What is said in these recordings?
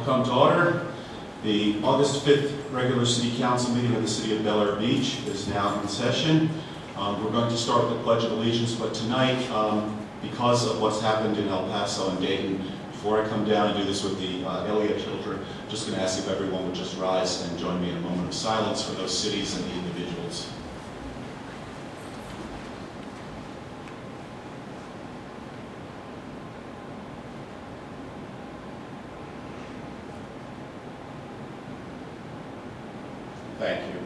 Will come to order. The August 5th regular City Council meeting of the City of Bel Air Beach is now in session. We're going to start with the Pledge of Allegiance, but tonight, because of what's happened in El Paso and Dayton, before I come down and do this with the Elliott children, I'm just going to ask if everyone would just rise and join me in a moment of silence for those cities and the individuals. Thank you.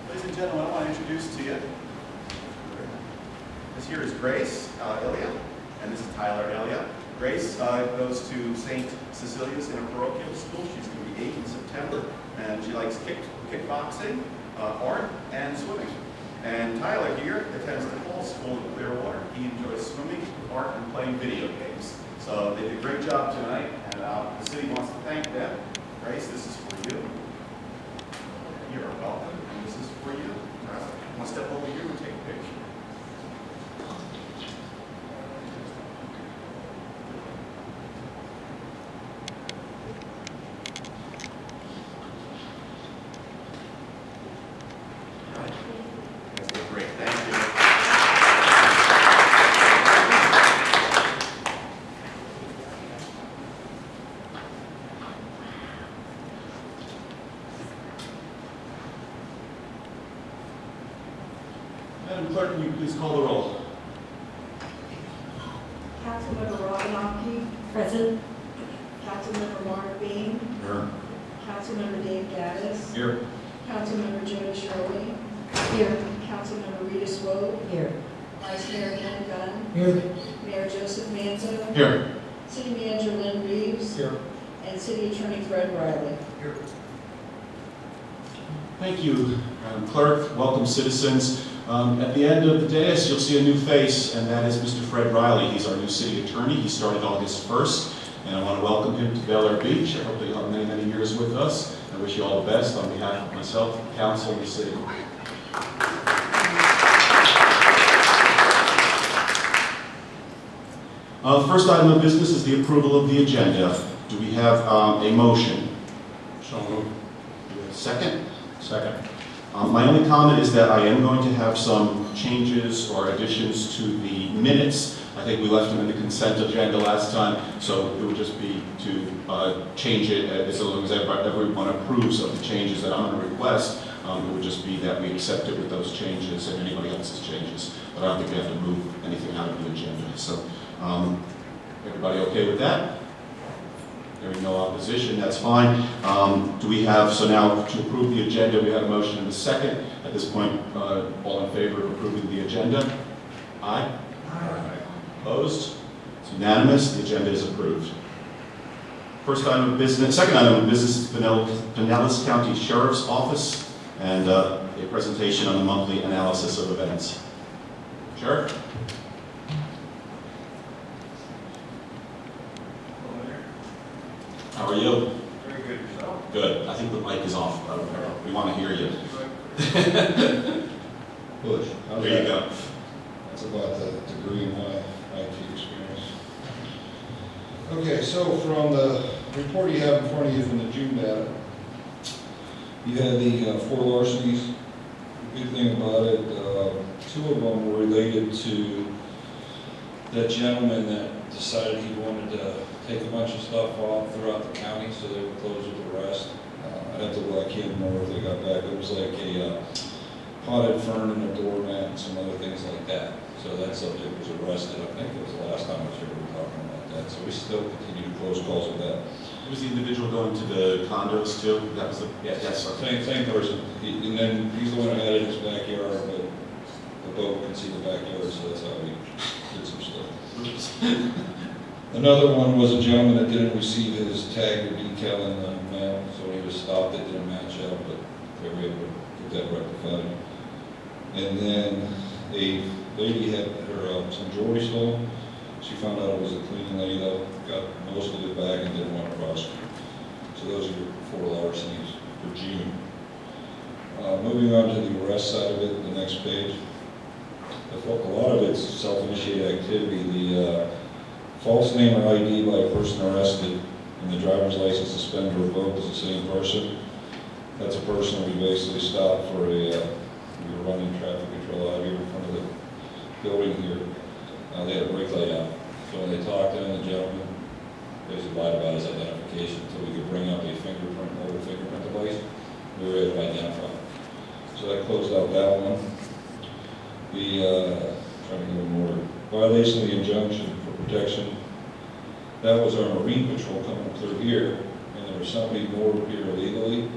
Ladies and gentlemen, I want to introduce to you, this here is Grace Elliott, and this is Tyler Elliott. Grace goes to St. Cecilia's in a parochial school. She's going to be 8 in September, and she likes kickboxing, art, and swimming. And Tyler here attends the Hall School in Clearwater. He enjoys swimming, art, and playing video games. So they did a great job tonight, and the city wants to thank them. Grace, this is for you. You're welcome. This is for you. Want to step over here and take a picture? All right. That's great. Thank you. Madam Clerk, can you please call the roll? Councilmember Robin Hockey. Present. Councilmember Mark Bean. Here. Councilmember Dave Gaddis. Here. Councilmember Jody Shirley. Here. Councilmember Rita Swope. Here. Vice Mayor Ken Gunn. Here. Mayor Joseph Manzo. Here. City Manager Lynn Reeves. Here. And City Attorney Fred Riley. Here. Thank you, Madam Clerk. Welcome, citizens. At the end of the dais, you'll see a new face, and that is Mr. Fred Riley. He's our new city attorney. He started August 1st, and I want to welcome him to Bel Air Beach. I hope that you'll have many, many years with us. I wish you all the best on behalf of myself, the council, and the city. First item of business is the approval of the agenda. Do we have a motion? So moved. Do we have a second? Second. My only comment is that I am going to have some changes or additions to the minutes. I think we left them in the consent agenda last time, so it would just be to change it as long as everyone approves of the changes that I'm going to request. It would just be that we accept it with those changes and anybody else's changes. But I don't think we have to move anything out of the agenda. So, everybody okay with that? Hearing no opposition, that's fine. Do we have, so now to approve the agenda, we have a motion and a second. At this point, all in favor of approving the agenda? Aye? Aye. Opposed? It's unanimous, the agenda is approved. First item of business, second item of business is Pinellas County Sheriff's Office and a presentation on the monthly analysis of events. Sheriff? How are you? Very good. Yourself? Good. I think the mic is off. We want to hear you. Bush. How's There you that? go. That's about the degree in my IT experience. Okay, so from the report you have in front of you from the June data, you had the 4 larcenies. The good thing about it, 2 of them were related to that gentleman that decided he wanted to take a bunch of stuff off throughout the county, so they would close with the rest. I'd have to look, I can't remember if they got back. It was like a potted fern and a doormat and some other things like that. So that subject was arrested. I think it was the last time I was here we were talking about that. So we still continue to close calls with that. Was the individual going to the condos too? That was the, yeah, yes, okay. Same person. And then he's the one who had it in his backyard, but the boat can see the backyard, so that's how he did some stuff. Another one was a gentleman that didn't receive his tag or decal in the mail, so when he was stopped, it didn't match up, but they were able to get that rectified. And then a lady had her some jewelry stolen. She found out it was a cleaning lady that got most of it back and didn't want to prosecute. So those are your 4 larcenies for June. Moving on to the arrest side of it, the next page. A lot of it's self-initiated activity. The false name or ID by a person arrested and the driver's license suspended or revoked is the same person. That's a person we basically stopped for we were running traffic control out here in front of the building here. They had a brake light out. So when they talked to him, the gentleman basically lied about his identification until we could bring up a mobile fingerprint device. We were able to identify him. So that closed out that one. Trying to give them order. Violation of the injunction for protection. That was our Marine Patrol coming through here, and there was somebody moored here illegally.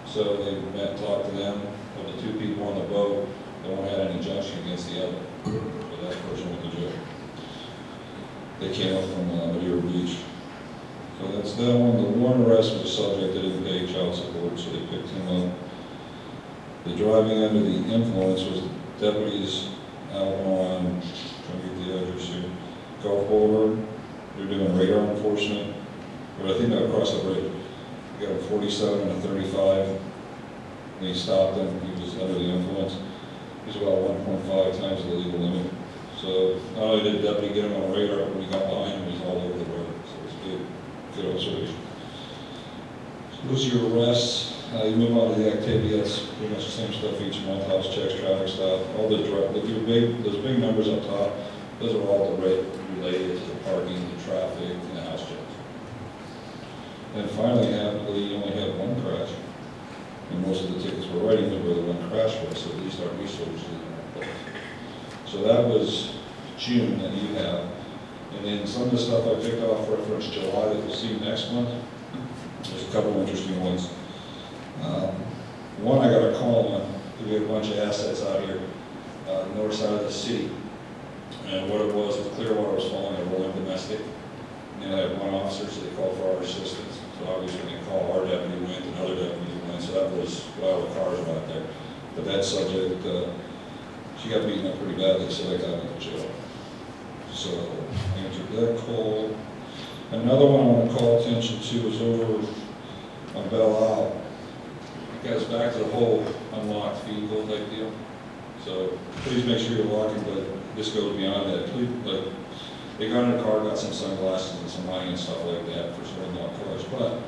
So they met and talked to them. Of the 2 people on the boat, the one had an injunction against the other. So that person went to jail. They came up from Madeira Beach. So that's that one. The warrant arrest was a subject that didn't pay child support, so they picked him up. The driving under the influence was deputies out on, trying to get the address here, Gulf Boulevard. They're doing radar enforcement, but I think they're across the bridge. They got a 47 and a 35, and he stopped him. He was under the influence. He's about 1.5 times the legal limit. So not only did the deputy get him on radar, but when he got behind him, he was all over the road. So it was good observation. So those are your arrests. You move on to the activity. That's pretty much the same stuff each month. House checks, traffic stop, all the those big numbers up top. Those are all related to the parking, the traffic, and the house checks. And finally, happily, you only had 1 crash. And most of the tickets we're writing were the 1 crash was, so at least our resources in that place. So that was June that you have. And then some of the stuff I picked off reference July that you'll see next month. There's a couple interesting ones. One I got a call on, we had a bunch of assets out here, north side of the city. And what it was Clearwater was following a rolling domestic. And they had 1 officer, so they called for our assistance. So obviously when they call, our deputy went, another deputy went, so that was while the cars were out there. But that subject, she got beaten up pretty badly, so they got into jail. So answered that call. Another one I want to call attention to is over on Belle Isle. It goes back to the whole unlocked vehicle type deal. So please make sure you're locking, but this goes beyond that. Please, like, they got in the car, got some sunglasses and some money and stuff like that for some unlocked cars. But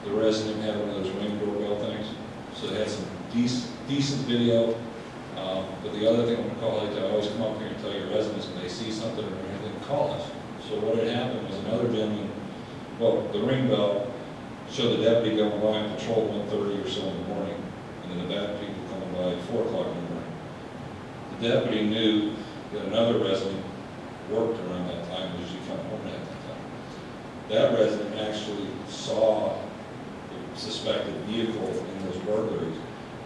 the resident had one of those ring doorbell things, so they had some decent video. But the other thing I'm going to call out, I always come up here and tell your residents when they see something or anything, call us. So what had happened was another gentleman, well, the ring bell showed the deputy going by and patrol at 1:30 or so in the morning, and then the bad people coming by at 4 o'clock in the morning. The deputy knew that another resident worked around that time, was usually coming home at that time. That resident actually saw the suspected vehicle in those burglaries.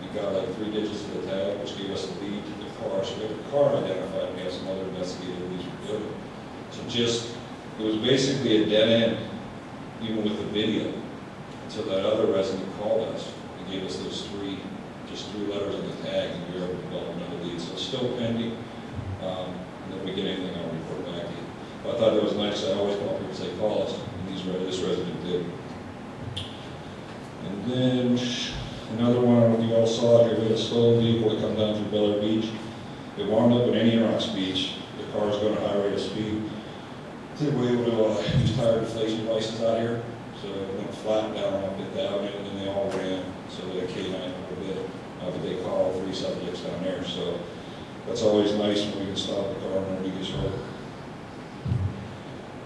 We got like 3 digits of the tag, which gave us a lead to the car. So we had the car identified, and we have some other investigative leads for doing it. So it was basically a dead end, even with the video, until that other resident called us and gave us those just three letters on the tag, and we were able to develop another lead. So it's still pending. And if we get anything, I'll report back to you. But I thought that was nice. I always come up here and say, call us, and this resident did. And then another one, I don't know if you all saw it here, we had a stolen vehicle that come down through Bel Air Beach. It wound up in Indian Rocks Beach. The car was going at a high rate of speed. They were able to use tire deflation devices out here. So it went flat down up Fifth Avenue, and then they all ran. So they had K9 a little bit. But they caught all 3 subjects down there. So that's always nice when we can stop the car when we get hurt.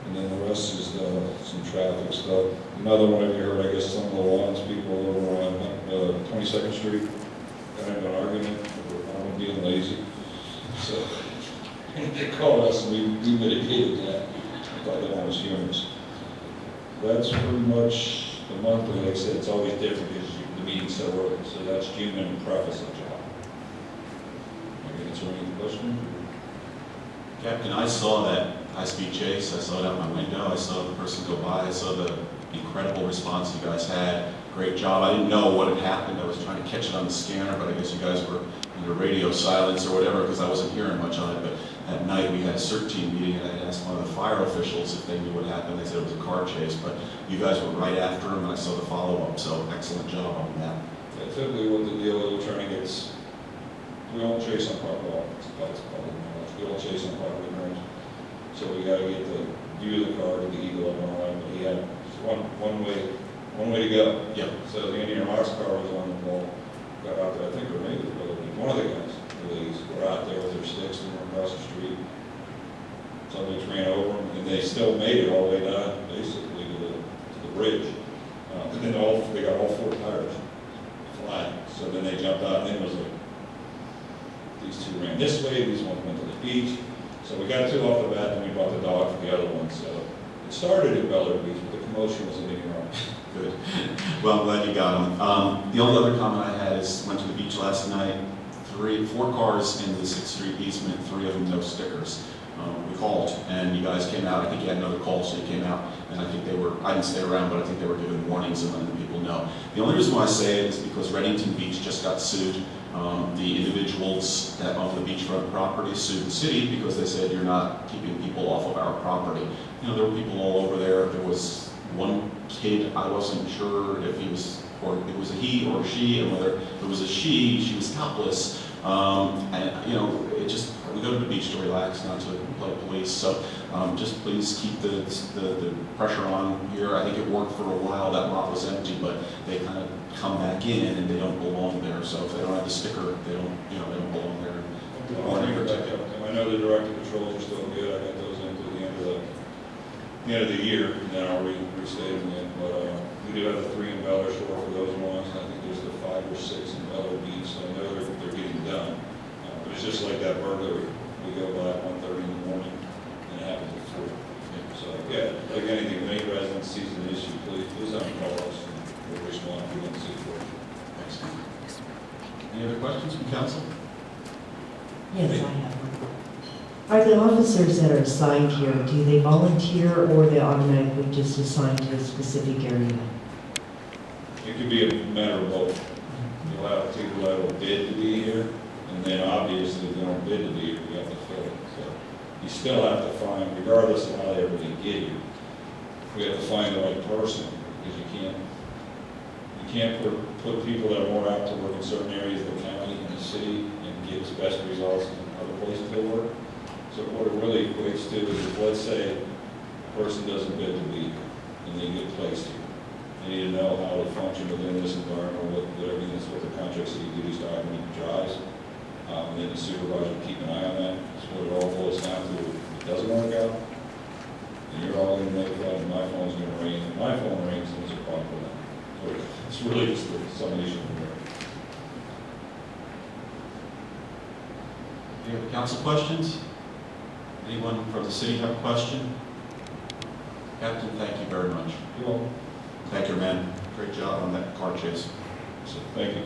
And then the rest is some traffic stuff. Another one of you heard, I guess, some of the Lawrence people over on 22nd Street got into an argument over being lazy. So they called us and we mitigated that. I thought that one was humorous. That's pretty much the monthly, like I said, it's always different because the meeting's so early, so that's June and preface of July. Okay, is there any question? Captain, I saw that high-speed chase, I saw it out my window, I saw the person go by, I saw the incredible response you guys had. Great job. I didn't know what had happened. I was trying to catch it on the scanner, but I guess you guys were under radio silence or whatever because I wasn't hearing much on it. But at night we had a CERT team meeting and I had asked one of the fire officials if they knew what happened. They said it was a car chase, but you guys were right after him and I saw the follow-up, so excellent job on that. Yeah, typically what the deal is, we're trying to get, we don't chase on park wall, it's public knowledge. We don't chase on property grounds. So we gotta get the view of the car, get the eagle and all that, but he had one way to go. Yep. So the engineer Mark's car was on the ball, got out there, I think, or maybe it was one of the guys, police, were out there with their sticks and were across the street. Somebody ran over them, and they still made it all the way down, basically, to the bridge. But then they got all four tires flat, so then they jumped out, and then it was like, these two ran this way, these ones went to the beach. So we got two off the bat, and we brought the dog for the other one, so it started at Bel Air Beach, but the commotion was leading wrong. Good. Well, I'm glad you got them. The only other comment I had is, went to the beach last night, 4 cars in the 6th Street easement, 3 of them no stickers. We called, and you guys came out. I think you had another call, so you came out, and I think I didn't stay around, but I think they were giving warnings and letting people know. The only reason why I say it is because Reddington Beach just got sued. The individuals that own the beachfront property sued the city because they said you're not keeping people off of our property. You know, there were people all over there. There was one kid, I wasn't sure if he was, or it was a he or a she, and whether it was a she was topless. And, you know, we go to the beach to relax, not to play police. So just please keep the pressure on here. I think it worked for a while. That lot was empty, but they kind of come back in and they don't belong there. So if they don't have the sticker, they don't belong there. I know the director patrols are still good. I got those into the end of the year, and then I'll restate them again. But we do have the 3 in Bel Air Shore for those ones. I think there's the 5 or 6 in Bel Air Beach, so I know they're getting done. But it's just like that burglary. We go by at 1:30 in the morning, and it happens at 4. So yeah, like anything, if any resident sees an issue, please have them call us, and we'll respond to the situation. Excellent. Any other questions from council? Yes, I have one. Are the officers that are assigned here, do they volunteer or are they automatically just assigned to a specific area? It could be a matter of both. You'll have people that will bid to be here, and then obviously if they don't bid to be here, you have to fill it. So you still have to find, regardless of how they ever get you, we have to find the right person, because you can't put people that are more apt to work in certain areas of the county and the city and get best results in other places they work. So what it really equates to is, if, let's say, a person doesn't bid to be here, and they get placed here. They need to know how to function within this environment, what the contract city duties document drives. And then the supervisor will keep an eye on that. That's what it all boils down to. If it doesn't work out, then you're all going to make fun, and my phone's going to ring, and my phone rings, and there's a problem with that. So it's really just some issue from there. Any other council questions? Anyone from the city have a question? Captain, thank you very much. You're welcome. Thank you, man. Great job on that car chase. So, thank you.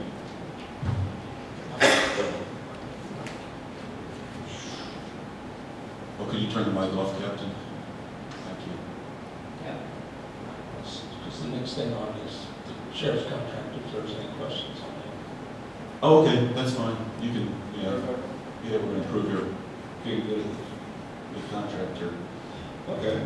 Well, could you turn the mic off, Captain? Thank you. Yeah. Because the next thing on is the sheriff's contract, if there's any questions on it. Oh, okay, that's fine. You can, we're going to improve your Good. contract here. Okay.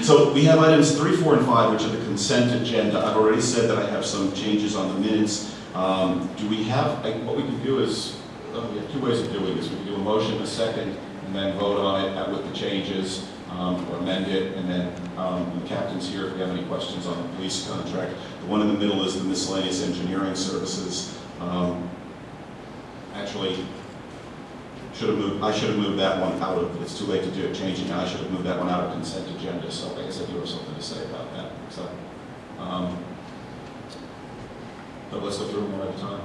So we have items 3, 4, and 5, which are the consent agenda. I've already said that I have some changes on the minutes. Do we have, what we can do is, we have 2 ways of doing this. We can do a motion, a second, and then vote on it with the changes, or amend it, and then the captain's here if you have any questions on the police contract. The one in the middle is the miscellaneous engineering services. Actually, I should have moved that one out of, it's too late to do it, changing it. I should have moved that one out of consent agenda, so I guess I do have something to say about that. So, but let's go through them one at a time.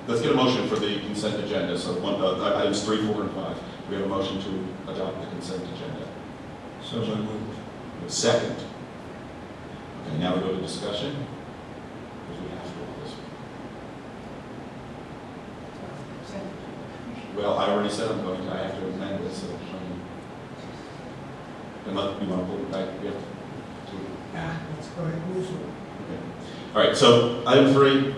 Let's get a motion for the consent agenda. So items 3, 4, and 5. We have a motion to adopt the consent agenda. So moved. Second. Okay, now we go to discussion. Because we have to do all this. Well, I already said I'm going to, I have to amend this, so. You want to pull it back? We have to. That's correct. Okay. All right, so item 3,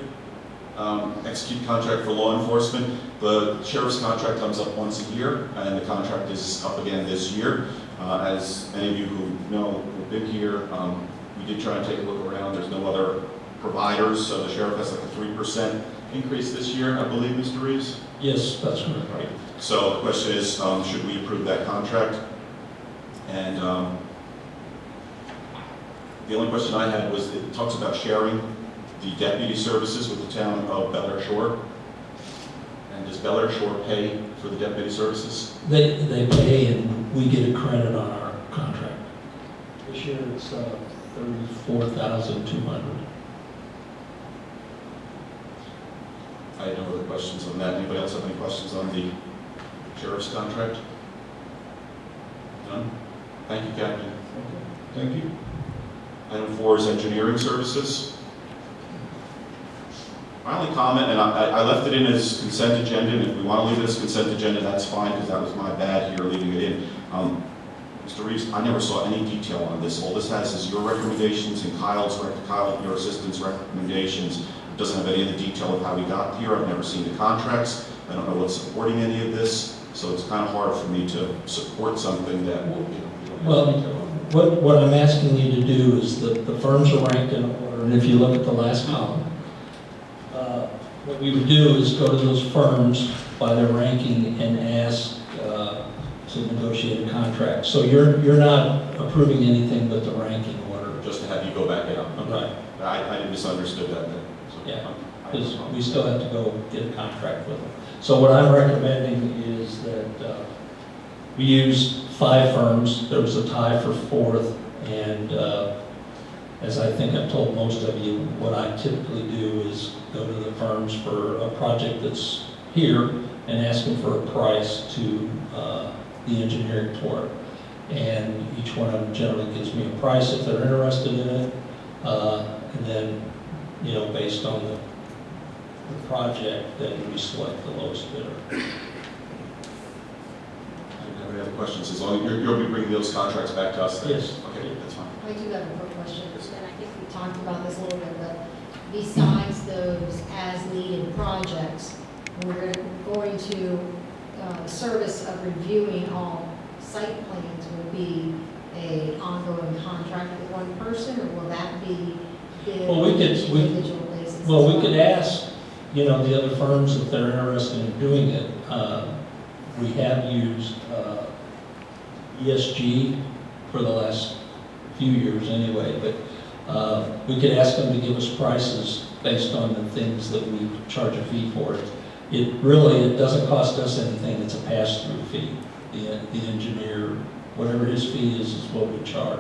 execute contract for law enforcement. The sheriff's contract comes up once a year, and the contract is up again this year. As any of you who know, who've been here, we did try and take a look around. There's no other providers, so the sheriff has like a 3% increase this year, I believe, Mr. Reeves? Yes, that's correct. Right. So the question is, should we approve that contract? And the only question I had was, it talks about sharing the deputy services with the town of Bel Air Shore. And does Bel Air Shore pay for the deputy services? They pay and we get a credit on our contract. This year it's $34,200. I had no other questions on that. Anybody else have any questions on the sheriff's contract? None? Thank you, Captain. Thank you. Item 4 is engineering services. My only comment, and I left it in as consent agenda, and if we want to leave it as consent agenda, that's fine, because that was my bad here leaving it in. Mr. Reeves, I never saw any detail on this. All this has is your recommendations and Kyle, your assistant's recommendations. It doesn't have any of the detail of how we got here. I've never seen the contracts. I don't know what's supporting any of this, so it's kind of hard for me to support something that will, you don't Well, have detail on. what I'm asking you to do is the firms are ranked in order, and if you look at the last column, what we would do is go to those firms by their ranking and ask to negotiate a contract. So you're not approving anything but the ranking order. Just to have you go back out. Right. I misunderstood that then. So, Yeah. I- Because we still have to go get a contract with them. So what I'm recommending is that we use 5 firms. There was a tie for 4th, and as I think I've told most of you, what I typically do is go to the firms for a project that's here and ask them for a price to the engineering for it. And each one of them generally gives me a price if they're interested in it, and then, based on the project, then we select the lowest bidder. I don't have any other questions. As long as you'll be bringing those contracts back to us then? Yes. Okay, that's fine. I do have a quick question, and I think we talked about this a little bit, but besides those as-needed projects, we're going to, the service of reviewing all site plans will be an ongoing contract with one person, or will that be bid Well, on we an could- we- individual basis? as Well, we could ask, the other firms if they're interested in doing it. We have used ESG for the last few years anyway, but we could ask them to give us prices based on the things that we charge a fee for. It doesn't cost us anything, it's a pass-through fee. The engineer, whatever his fee is what we charge.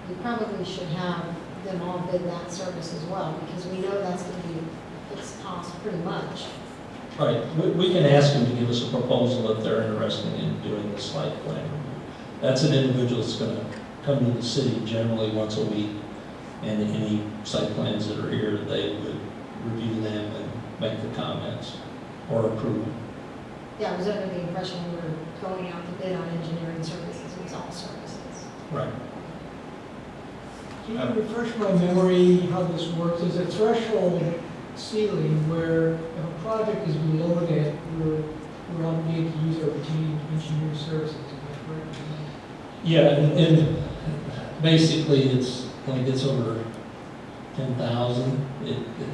We probably should have them all bid that service as well, because we know that's going to be a fixed cost pretty much. Right, we can ask them to give us a proposal if they're interested in doing the site plan review. That's an individual that's going to come to the city generally once a week, and any site plans that are here, they would review them and make the comments or approve. Yeah, I was under the impression we were going out to bid on engineering services, it was all services. Right. Can you refresh my memory how this works? There's a threshold ceiling where if a project is below that, we're obligated to use our retained engineering services, is that correct? Yeah, and basically, it's, when it gets over 10,000,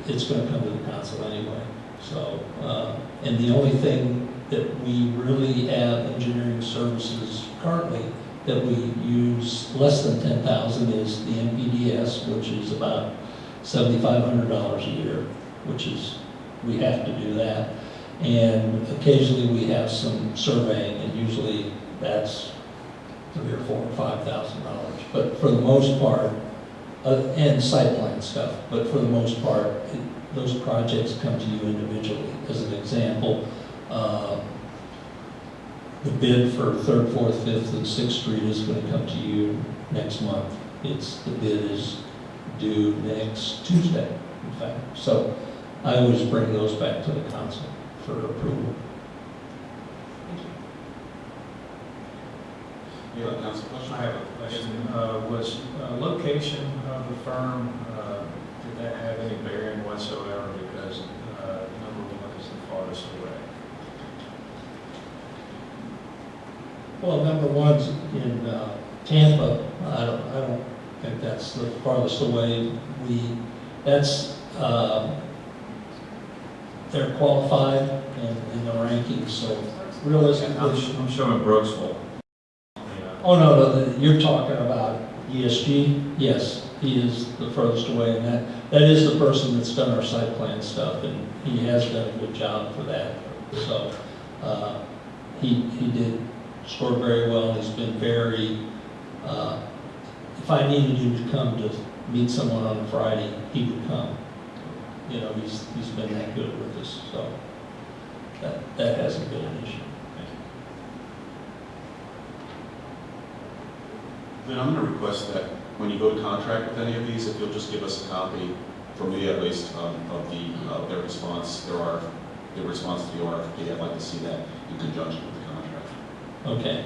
it's going to come to the council anyway. So, and the only thing that we really have engineering services currently that we use less than 10,000 is the NPDS, which is about $7,500 a year, which is, we have to do that. And occasionally we have some surveying, and usually that's $3,000 or $4,000 or $5,000. But for the most part, and site plan stuff, but for the most part, those projects come to you individually. As an example, The bid for 3rd, 4th, 5th, and 6th Street is going to come to you next month. The bid is due next Tuesday, in fact. So I always bring those back to the council for approval. You have a council question? I have a question. Was location of the firm, did that have any bearing whatsoever? Because number one is the farthest away. Well, number one's in Tampa. I don't think that's the farthest away. They're qualified in the rankings, so realistically. I'm showing Brooksville. Oh, no, you're talking about ESG? Yes, he is the furthest away, and that is the person that's done our site plan stuff, and he has done a good job for that. So, he did score very well, and he's been very, if I needed him to come to meet someone on a Friday, he would come. You know, he's been that good with us, so that hasn't been an issue. Then I'm going to request that when you go to contract with any of these, if you'll just give us a copy, for me at least, of their response. Their response to the RFP. I'd like to see that in conjunction with the contract. Okay.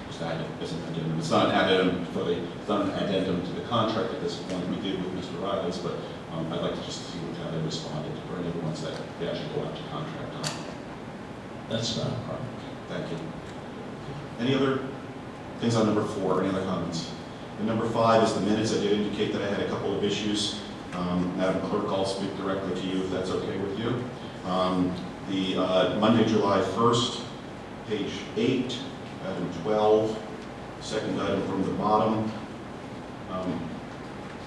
Just add it as an addendum. It's not an addendum it's not an addendum to the contract at this point. We did with Mr. Riley's, but I'd like to just see how they responded for any of the ones that they actually go out to contract on. That's not a problem. Thank you. Any other things on number 4? Any other comments? And number 5 is the minutes. I did indicate that I had a couple of issues. Madam Clerk, I'll speak directly to you if that's okay with you. The Monday, July 1st, page 8, item 12, second item from the bottom.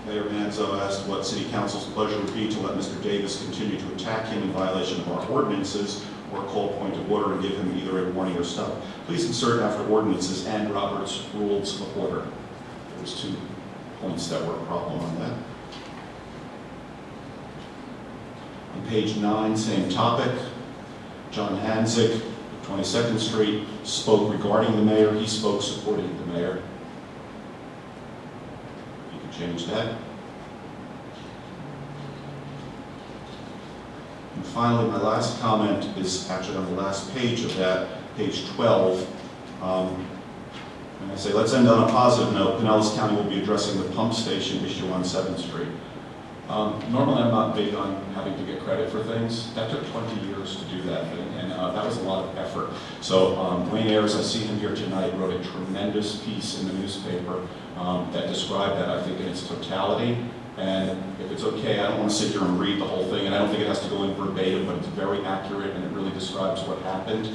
Mayor Manzo asked what City Council's pleasure would be to let Mr. Davis continue to attack him in violation of our ordinances, or call point of order and give him either a warning or stop. Please insert after ordinances and Robert's Rules of Order. There was 2 points that were a problem on that. On page 9, same topic. John Hanzik, 22nd Street, spoke regarding the mayor. He spoke supporting the mayor. If you could change that. And finally, my last comment is actually on the last page of that, page 12. And I say, let's end on a positive note. Pinellas County will be addressing the pump station issue on 7th Street. Normally, I'm not big on having to get credit for things. That took 20 years to do that, and that was a lot of effort. So Wayne Ayers, I see him here tonight, wrote a tremendous piece in the newspaper that described that, I think, in its totality. And if it's okay, I don't want to sit here and read the whole thing, and I don't think it has to go in verbatim, but it's very accurate, and it really describes what happened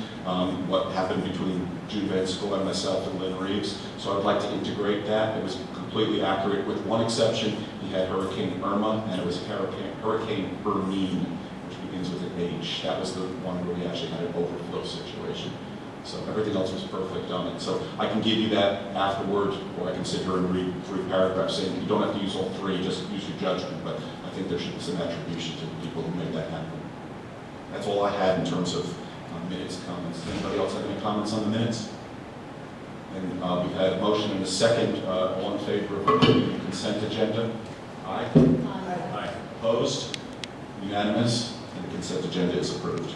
between Jude Van School and myself and Lynn Reeves. So I'd like to integrate that. It was completely accurate, with one exception. He had Hurricane Irma, and it was Hurricane Hermine, which begins with an H. That was the one where we actually had an overflow situation. So everything else was perfect on it. So I can give you that afterward, or I can sit here and read 3 paragraphs saying you don't have to use all 3, just use your judgment. But I think there should be some attribution to the people who made that happen. That's all I had in terms of minutes comments. Anybody else have any comments on the minutes? And we've had a motion and a second. All in favor of approving the consent agenda? Aye. Aye. Opposed? Unanimous? And the consent agenda is approved.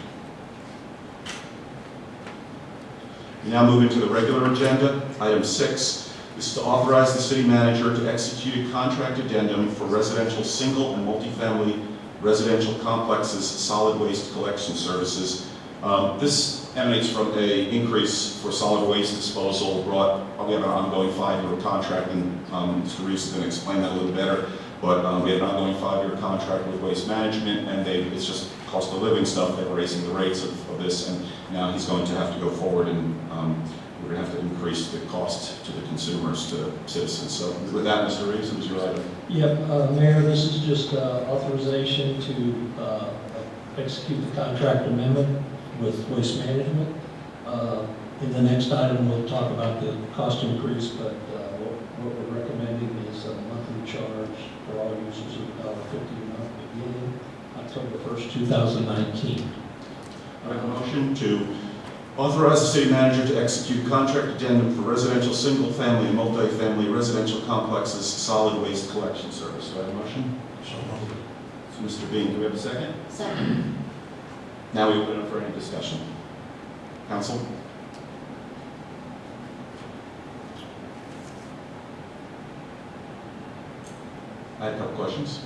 We now move into the regular agenda. Item 6 is to authorize the city manager to execute a contract addendum for residential single and multifamily residential complexes solid waste collection services. This emanates from an increase for solid waste disposal brought. We have an ongoing 5-year contract, and Mr. Reeves is going to explain that a little better. But we have an ongoing 5-year contract with Waste Management, and it's just cost of living stuff. They're raising the rates of this, and now he's going to have to go forward, and we're going to have to increase the cost to the consumers, to citizens. So with that, Mr. Reeves, it was your item. Yep, Mayor, this is just authorization to execute the contract amendment with Waste Management. In the next item, we'll talk about the cost increase, but what we're recommending is a monthly charge for all users of $1.50 a month beginning October 1st, 2019. I have a motion to Authorize the city manager to execute contract addendum for residential single-family and multifamily residential complexes solid waste collection service. Do I have a motion? So moved. So Mr. Bean, do we have a second? Second. Now we open up for any discussion. Council? I had a couple questions.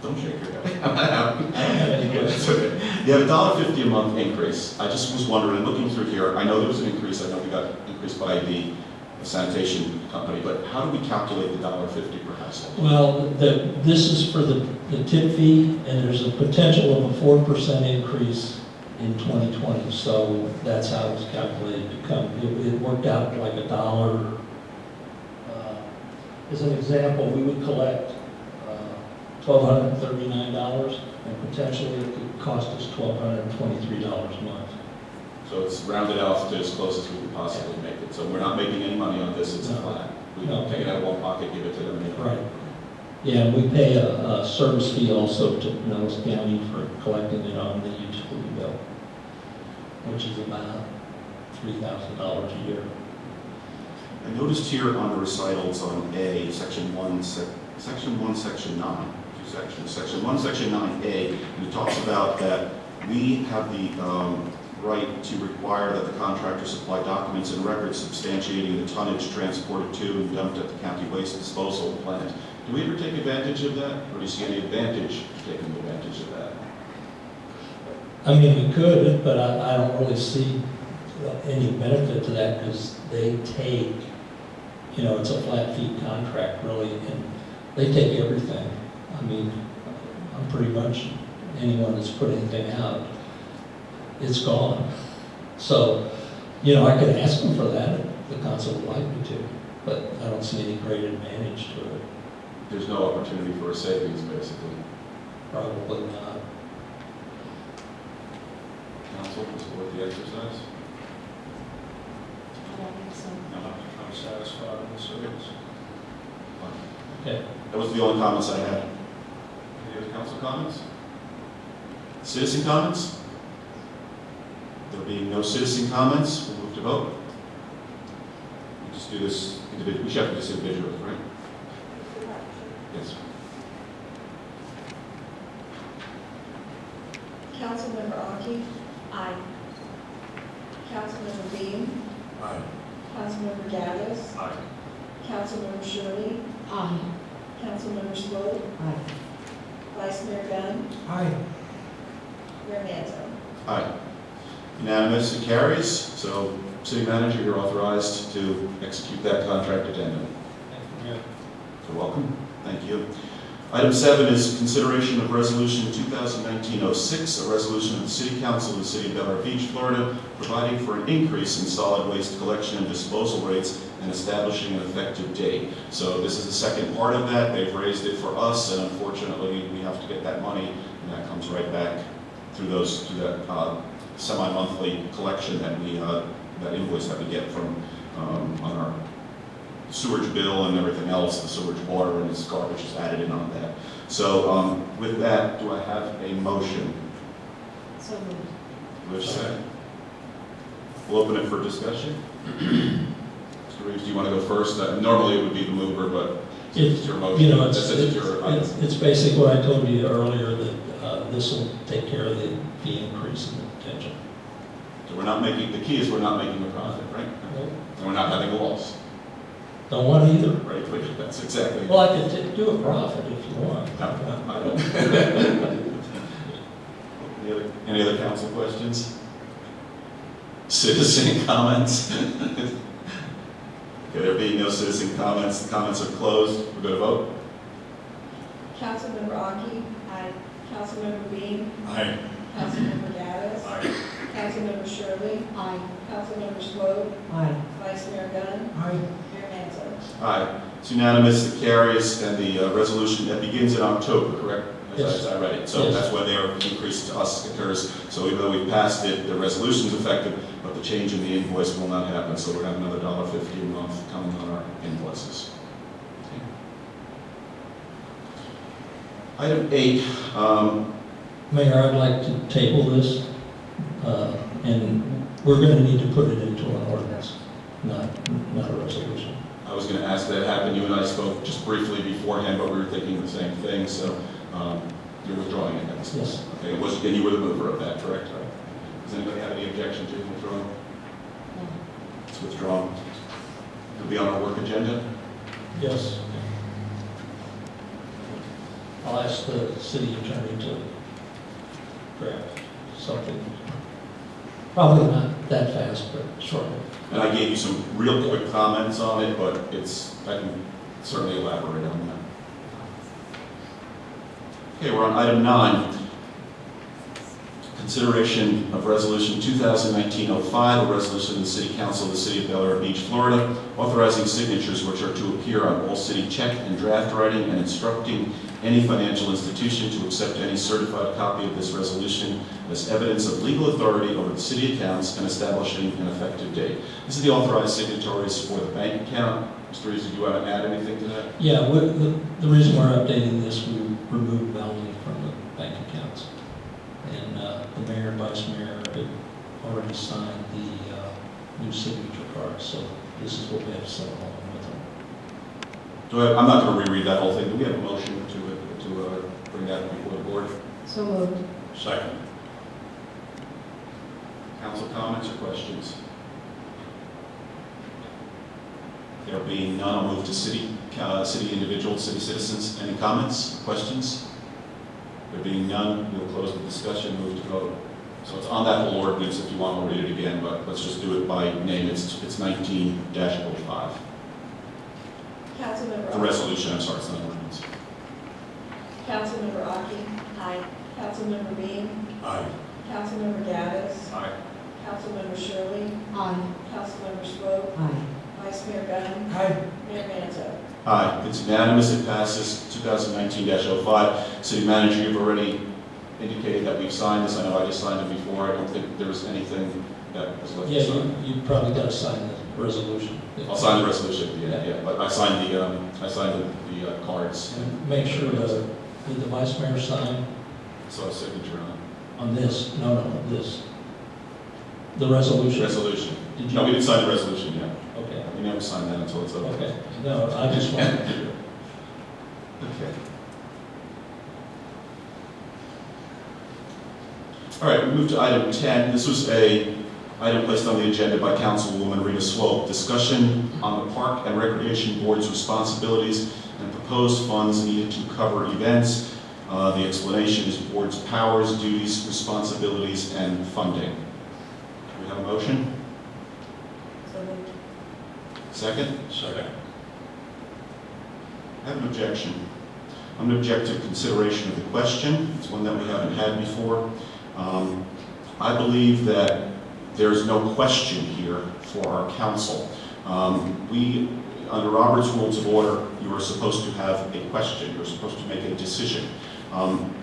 Don't shake your head. I don't have any questions. It's okay. You have a $1.50 a month increase. I just was wondering, looking through here, I know there was an increase, I know we got increased by the sanitation company, but how do we calculate the $1.50 per household? Well, this is for the tip fee, and there's a potential of a 4% increase in 2020, so that's how it's calculated to come. It worked out like $1. As an example, we would collect $1,239, and potentially it could cost us $1,223 a month. So it's rounded off to as close as we can possibly make it. So we're not making any money on this, it's a No. flat. We No. take it out of one pocket, give it to them. and they- Right. Yeah, and we pay a service fee also to Pinellas County for collecting it on the utility bill, which is about $3,000 a year. I noticed here on the recitals on A, section 1, section 1, section 9, two sections. Section 1, section 9A, and it talks about that we have the right to require that the contractor supply documents and records substantiating the tonnage transported to and dumped at the county waste disposal plant. Do we ever take advantage of that, or do you see any advantage to taking advantage of that? I mean, we could, but I don't really see any benefit to that because they take, it's a flat fee contract really, and they take everything. I mean, I'm pretty much, anyone that's put anything out, it's gone. So, I could ask them for that if the council would like me to, but I don't see any great advantage to it. There's no opportunity for a savings, basically. Probably not. Council, is it worth the exercise? I don't think so. No. I'm satisfied with the service. Okay. That was the only comments I had. Any other council comments? Citizen comments? There being no citizen comments, we'll move to vote. We just do this individually. We should have to do this individually, right? Yes. Councilmember Aki? Aye. Councilmember Dean? Aye. Councilmember Gaddis? Aye. Councilmember Shirley? Aye. Councilmember Swope? Aye. Vice Mayor Gunn? Aye. Mayor Manzo? Aye. Unanimous, it carries. So, city manager, you're authorized to execute that contract addendum. Yeah. You're welcome. Thank you. Item 7 is consideration of Resolution 2019-06, a resolution of the City Council of the City of Delray Beach, Florida, providing for an increase in solid waste collection and disposal rates and establishing an effective date. So this is the second part of that. They've raised it for us, and unfortunately, we have to get that money, and that comes right back through that semi-monthly collection that that invoice that we get from on our sewage bill and everything else, the sewage water and its garbage is added in on that. So with that, do I have a motion? So moved. Do we have a second? We'll open it for discussion. Mr. Reeves, do you want to go first? Normally it would be the mover, but it's your motion. It's basically what I told you earlier, that this will take care of the fee increase in the potential. So we're not making, the key is we're not making a profit, right? And we're not having a loss, Don't want either. right? That's exactly. Well, I could do a profit if you want. No, I don't. Any other council questions? Citizen comments? Okay, there being no citizen comments, the comments are closed. We're going to vote. Councilmember Aki? Aye. Councilmember Dean? Aye. Councilmember Gaddis? Aye. Councilmember Shirley? Aye. Councilmember Swope? Aye. Vice Mayor Gunn? Aye. Mayor Manzo? Aye. It's unanimous, it carries, and the resolution that begins in October, correct? As I read it. So Yes. that's why their increase to us occurs. So even though we passed it, the resolution is effective, but the change in the invoice will not happen. So we're going to have another $1.50 a month coming on our invoices. Item 8, Mayor, I'd like to table this, and we're gonna need to put it into an ordinance, not a resolution. I was going to ask that happen. You and I spoke just briefly beforehand, but we were thinking the same thing, so you're withdrawing it. Yes. Okay, and you were the mover of that, correct? Does anybody have any objection to withdrawing? No. It's withdrawn. It'll be on our work agenda. Yes. I'll ask the city attorney to draft something, probably not that fast, but shortly. And I gave you some real quick comments on it, but I can certainly elaborate on that. Okay, we're on item 9. Consideration of Resolution 2019-05, a resolution of the City Council of the City of Bel Air Beach, Florida, authorizing signatures which are to appear on all city check and draft writing and instructing any financial institution to accept any certified copy of this resolution as evidence of legal authority over the city accounts and establishing an effective date. This is the authorized signatories for the bank account. Mr. Rees, do you want to add anything to that? Yeah, the reason we're updating this, we removed Melanie from the bank accounts. And the mayor and vice mayor had already signed the new signature card, so this is what we have to send along with them. I'm not going to reread that whole thing. Do we have a motion to bring that before the board? So moved. Second. Council comments or questions? There being none, I'll move to city individuals, city citizens. Any comments, questions? There being none, we'll close the discussion, move to vote. So it's on that whole ordinance if you want to read it again, but let's just do it by name. It's 19-05. Councilmember. The resolution, I'm sorry, it's not an ordinance. Councilmember Aki. Aye. Councilmember Bean. Aye. Councilmember Gaddis. Aye. Councilmember Shirley. Aye. Councilmember Swope. Aye. Vice Mayor Gunn. Aye. Mayor Manzo. Aye, it's unanimous, it passes 2019-05. City manager, you've already indicated that we've signed this. I know I just signed it before. I don't think there was anything that was left to Yeah, sign. you probably got to sign the resolution. I'll sign the resolution at the end, yeah, but I signed the cards, And make sure did the vice mayor sign so a signature on on this? No, this. The resolution. resolution. Did No, we you? didn't sign the resolution yet. Okay, We never sign that until it's over. okay. No, I just wanted to. Okay. All right, we move to item 10. This was a item placed on the agenda by Councilwoman Rita Swope. Discussion on the Park and Recreation Board's responsibilities and proposed funds needed to cover events. The explanation is board's powers, duties, responsibilities, and funding. Do we have a motion? So moved. Second? Second. I have an objection. I'm going to object to consideration of the question. It's one that we haven't had before. I believe that there's no question here for our council. Under Robert's Rules of Order, you are supposed to have a question. You're supposed to make a decision.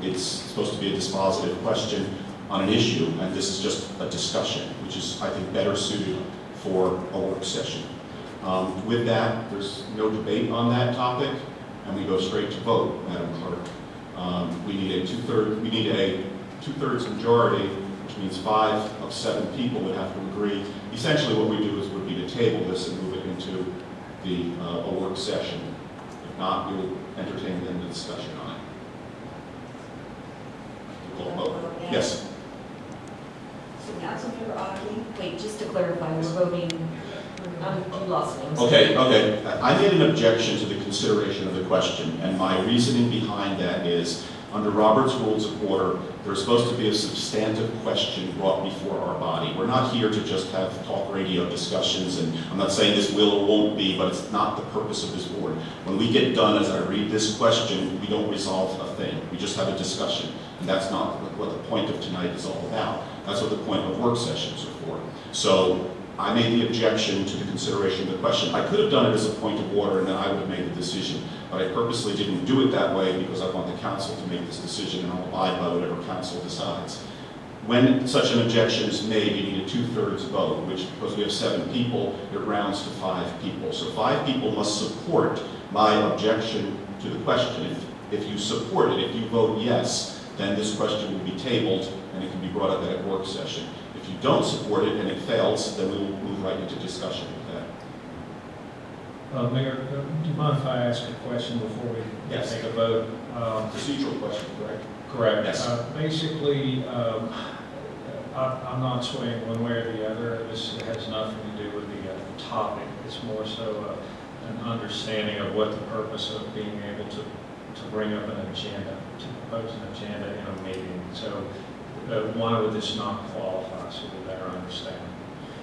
It's supposed to be a dispositive question on an issue, and this is just a discussion, which is, I think, better suited for a work session. With that, there's no debate on that topic, and we go straight to vote, Madam Clerk. We need a two-thirds majority, which means 5 of 7 people would have to agree. Essentially, what we do would be to table this and move it into a work session. If not, we will entertain then the discussion on it. We'll call vote. Yes. So Councilmember Aki. Wait, just to clarify, we're voting, you lost me. Okay. I made an objection to the consideration of the question, and my reasoning behind that is, under Robert's Rules of Order, there's supposed to be a substantive question brought before our body. We're not here to just have talk radio discussions, and I'm not saying this will or won't be, but it's not the purpose of this board. When we get done, as I read this question, we don't resolve a thing. We just have a discussion, and that's not what the point of tonight is all about. That's what the point of work sessions are for. So I made the objection to the consideration of the question. I could have done it as a point of order, and then I would have made the decision. But I purposely didn't do it that way because I want the council to make this decision, and I'll abide by whatever council decides. When such an objection is made, you need a 2/3 vote, which, because we have 7 people, it rounds to 5 people. So 5 people must support my objection to the question. If you support it, if you vote yes, then this question will be tabled and it can be brought up at a work session. If you don't support it and it fails, then we will move right into discussion with that. Mayor, do you mind if I ask a question before we Yes. take a vote? Procedural question, correct? Correct. Yes. Basically, I'm not swaying one way or the other. This has nothing to do with the topic. It's more so an understanding of what the purpose of being able to bring up an agenda, to propose an agenda in a meeting. So why would this not qualify, so we better understand?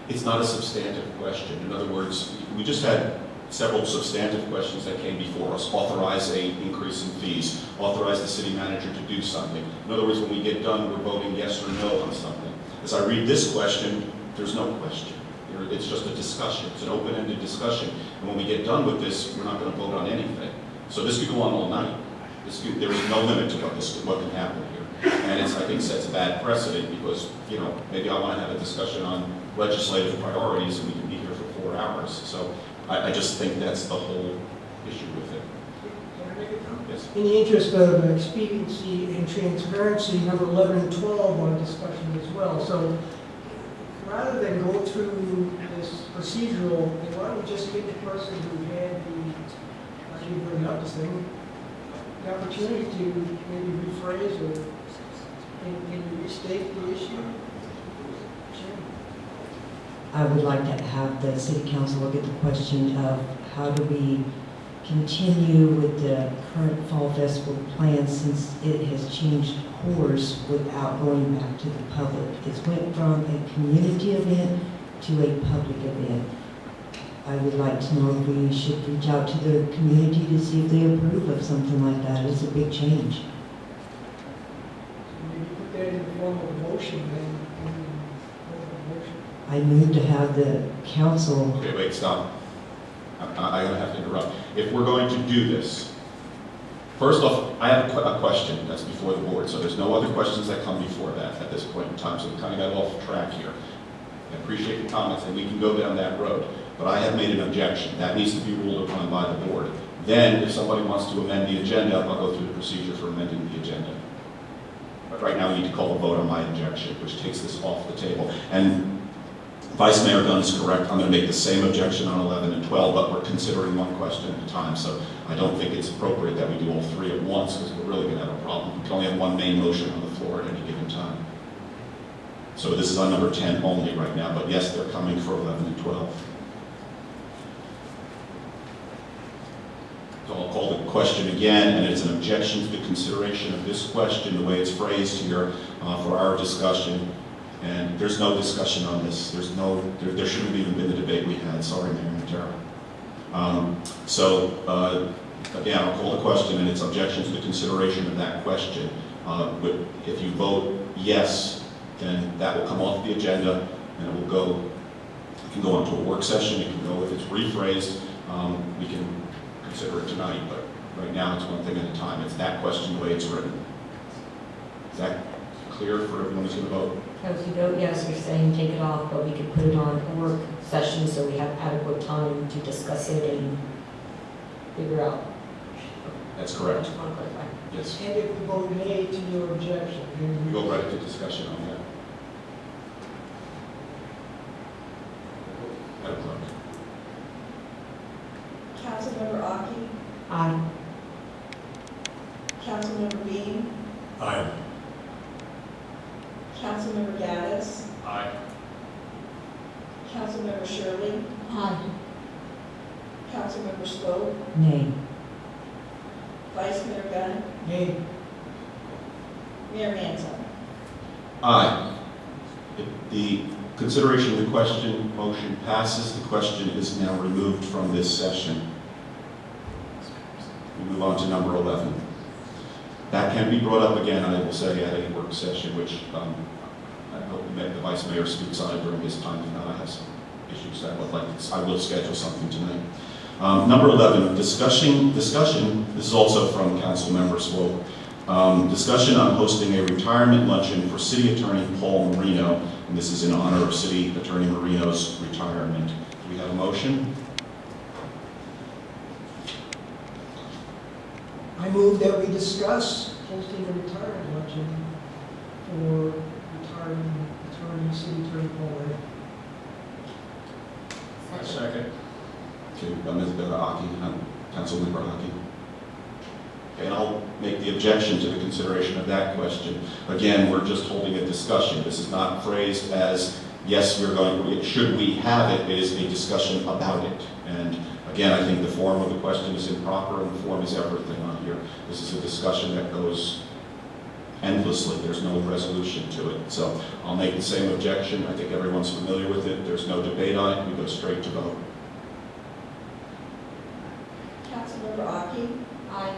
It's not a substantive question. In other words, we just had several substantive questions that came before us. Authorize an increase in fees. Authorize the city manager to do something. In other words, when we get done, we're voting yes or no on something. As I read this question, there's no question. It's just a discussion. It's an open-ended discussion. And when we get done with this, we're not going to vote on anything. So this could go on all night. There is no limit to what can happen here. And I think sets a bad precedent because, maybe I want to have a discussion on legislative priorities and we can be here for 4 hours. So I just think that's the whole issue with it. Can I make a comment? Yes. In the interest of expediency and transparency, number 11 and 12 want discussion as well. So rather than go through this procedural, why don't we just give the person who had you bring up this thing, the opportunity to maybe rephrase or can you restate the issue? Sure. I would like to have the city council look at the question of how do we continue with the current fall festival plan since it has changed course without going back to the public. It's went from a community event to a public event. I would like to know if we should reach out to the community to see if they approve of something like that. It's a big change. Maybe put that in the form of a motion, then, motion. I move to have the council. Okay, wait, stop. I'm going to have to interrupt. If we're going to do this, first off, I have a question that's before the board, so there's no other questions that come before that at this point in time, so we kind of got off track here. I appreciate the comments, and we can go down that road, but I have made an objection. That needs to be ruled upon by the board. Then, if somebody wants to amend the agenda, I'll go through the procedure for amending the agenda. But right now, we need to call a vote on my objection, which takes this off the table. And Vice Mayor Dunn is correct. I'm going to make the same objection on 11 and 12, but we're considering one question at a time. So I don't think it's appropriate that we do all three at once because we're really going to have a problem. We can only have one main motion on the floor at any given time. So this is on number 10 only right now, but yes, they're coming for 11 and 12. So I'll call the question again, and it's an objection to the consideration of this question, the way it's phrased here, for our discussion. And there's no discussion on this. There shouldn't have even been the debate we had. Sorry, Mayor Matera. Again, I'll call the question, and it's objection to the consideration of that question. If you vote yes, then that will come off the agenda, and it will go. It can go onto a work session. It can go, if it's rephrased, we can consider it tonight. But right now, it's one thing at a time. It's that question the way it's written. Is that clear for everyone who's going to vote? If you vote yes, you're saying take it off, but we could put it on a work session so we have adequate time to discuss it and figure out. That's correct. Just want to clarify. Yes. And if we vote nay to your objection, then We go right into discussion on that. Madam Clerk. Councilmember Aki, Aye. Councilmember Dean, Aye. Councilmember Gaddis, Aye. Councilmember Shirley, Aye. Councilmember Swope, Nay. Vice Mayor Gunn, nay. Mayor Manzo. Aye. If the consideration of the question motion passes, the question is now removed from this session. We move on to number 11. That can be brought up again, I will say, at a work session, which I hope the Vice Mayor speaks on it during his time. If not, I have some issues that I will schedule something tonight. Number 11, discussion, this is also from Councilmember Swope. Discussion on hosting a retirement luncheon for City Attorney Paul Marino, and this is in honor of City Attorney Marino's retirement. Do we have a motion? I move that we discuss hosting a retirement luncheon for retiring attorney, city attorney Paul Ray. I second. Okay, Ms. Aki, Councilmember Aki. Okay, and I'll make the objection to the consideration of that question. Again, we're just holding a discussion. This is not phrased as, yes, should we have it? It is a discussion about it. And again, I think the form of the question is improper, and the form is everything on here. This is a discussion that goes endlessly. There's no resolution to it. So I'll make the same objection. I think everyone's familiar with it. There's no debate on it. We go straight to vote. Councilmember Aki? Aye.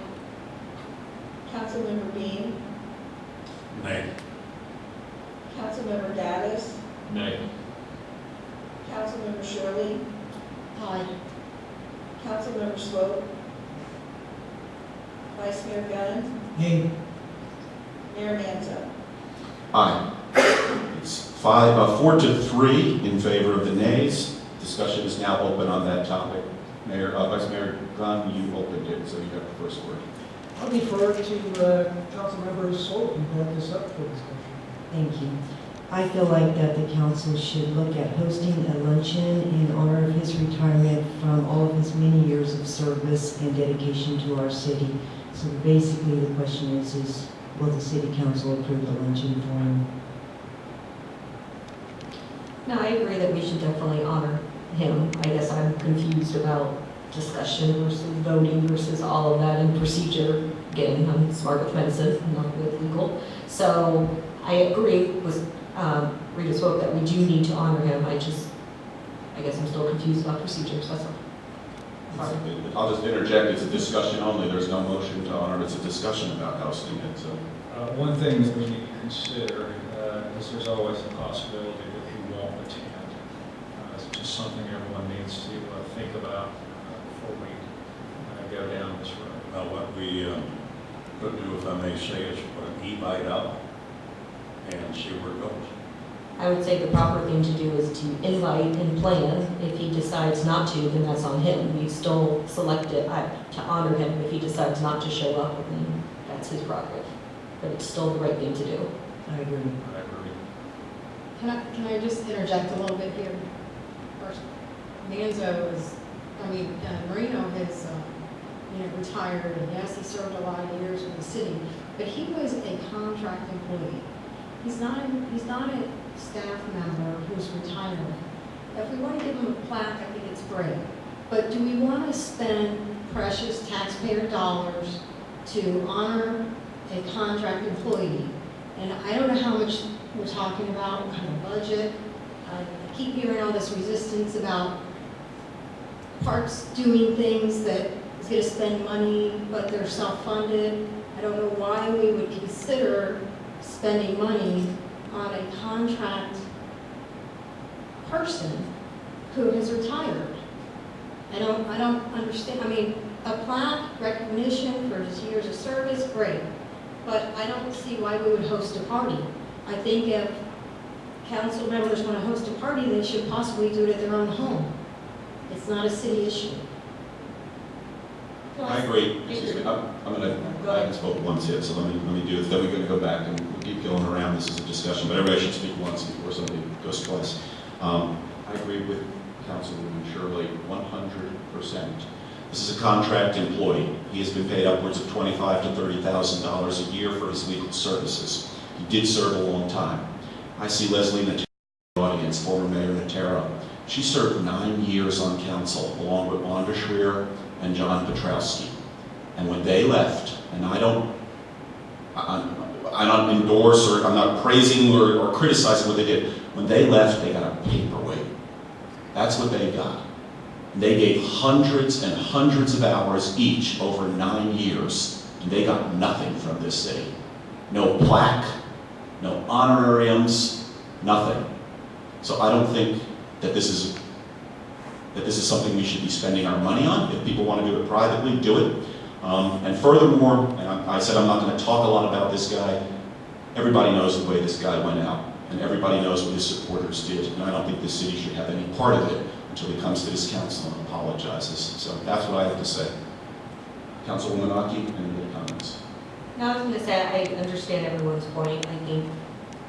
Councilmember Bean? Nay. Councilmember Gaddis? Nay. Councilmember Shirley? Aye. Councilmember Swope? Vice Mayor Gunn? Nay. Mayor Manzo? Aye. It's 4-3 in favor of the nays. Discussion is now open on that topic. Vice Mayor Gunn, you opened it, so you have the first word. I'll defer to Councilmember Swope, who brought this up for discussion. Thank you. I feel like that the council should look at hosting a luncheon in honor of his retirement from all of his many years of service and dedication to our city. So basically the question is will the city council approve the luncheon for him? No, I agree that we should definitely honor him. I guess I'm confused about discussion versus voting versus all of that and procedure. Again, I'm smart with medicine, I'm not with legal. So I agree with Rita Swope that we do need to honor him. I guess I'm still confused about procedures, that's all. Sorry. I'll just interject, it's a discussion only. There's no motion to honor. It's a discussion about hosting it. So One thing that we need to consider is there's always a possibility that he won't attend. It's just something everyone needs to think about before we go down this road. Well, what we could do, if I may say, is put an e-bite out and see where it goes. I would say the proper thing to do is to invite and plan. If he decides not to, then that's on him. We still select it to honor him. If he decides not to show up, then that's his prerogative. But it's still the right thing to do. I agree. I agree. Can I just interject a little bit here? First, Manzo is, Marino has, retired, and yes, he served a lot of years with the city, but he was a contract employee. He's not a staff member who's retiring. If we want to give him a plaque, I think it's great. But do we want to spend precious taxpayer dollars to honor a contract employee? And I don't know how much we're talking about, what kind of budget. I keep hearing all this resistance about parks doing things that is going to spend money, but they're self-funded. I don't know why we would consider spending money on a contract person who has retired. I don't understand. A plaque, recognition for his years of service, great. But I don't see why we would host a party. I think if council members want to host a party, they should possibly do it at their own home. It's not a city issue. I agree. Excuse me. I haven't spoken once yet, so let me do it. Then we're going to go back and we'll keep going around. This is a discussion, but everybody should speak once before somebody goes twice. I agree with Councilwoman Shirley 100%. This is a contract employee. He has been paid upwards of $25,000 to $30,000 a year for his legal services. He did serve a long time. I see Leslie Natera in the audience, former Mayor Natera. She served 9 years on council, along with Wanda Schreier and John Petrowski. And when they left, and I don't endorse or I'm not praising or criticizing what they did. When they left, they got a paperweight. That's what they got. They gave hundreds and hundreds of hours each over 9 years, and they got nothing from this city. No plaque, no honorariums, nothing. So I don't think that this is something we should be spending our money on. If people want to do it privately, do it. And furthermore, and I said I'm not going to talk a lot about this guy, everybody knows the way this guy went out, and everybody knows what his supporters did, and I don't think this city should have any part of it until he comes to this council and apologizes. So that's what I have to say. Councilwoman Aki, any other comments? No, I was gonna say, I understand everyone's point. I think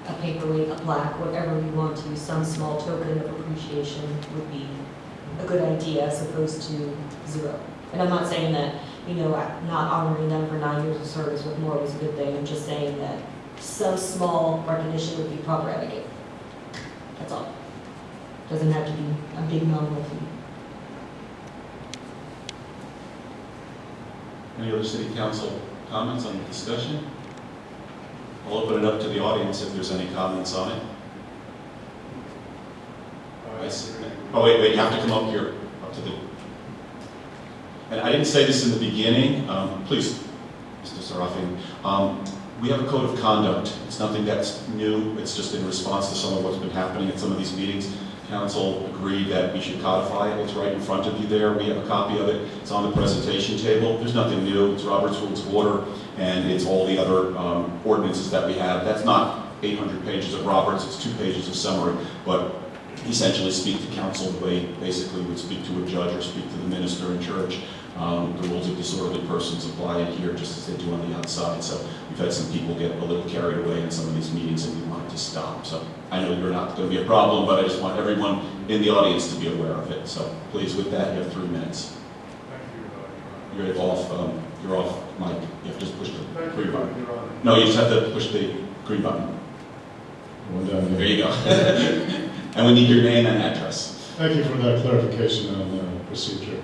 a paperweight, a plaque, whatever you want to, some small token of appreciation would be a good idea as opposed to zero. And I'm not saying that, not honoring them for 9 years of service with more was a good thing. I'm just saying that some small recognition would be proper etiquette. That's all. Doesn't have to be a big nominal fee. Any other city council comments on the discussion? I'll open it up to the audience if there's any comments on it. I see. Oh, wait, you have to come up here, up to the... And I didn't say this in the beginning, please, Mr. Sarafian. We have a code of conduct. It's nothing that's new. It's just in response to some of what's been happening at some of these meetings. Council agreed that we should codify it. It's right in front of you there. We have a copy of it. It's on the presentation table. There's nothing new. It's Robert's Rules of Order, and it's all the other ordinances that we have. That's not 800 pages of Roberts. It's 2 pages of summary, but essentially speak to council the way basically would speak to a judge or speak to the minister in church. The rules of disorderly persons apply in here just as they do on the outside. So we've had some people get a little carried away in some of these meetings and we wanted to stop. So I know you're not going to be a problem, but I just want everyone in the audience to be aware of it. So please, with that, you have 3 minutes. You're off, Mike. You have to just push the green button. No, you just have to push the green button. There you go. And we need your name and address. Thank you for that clarification on the procedure.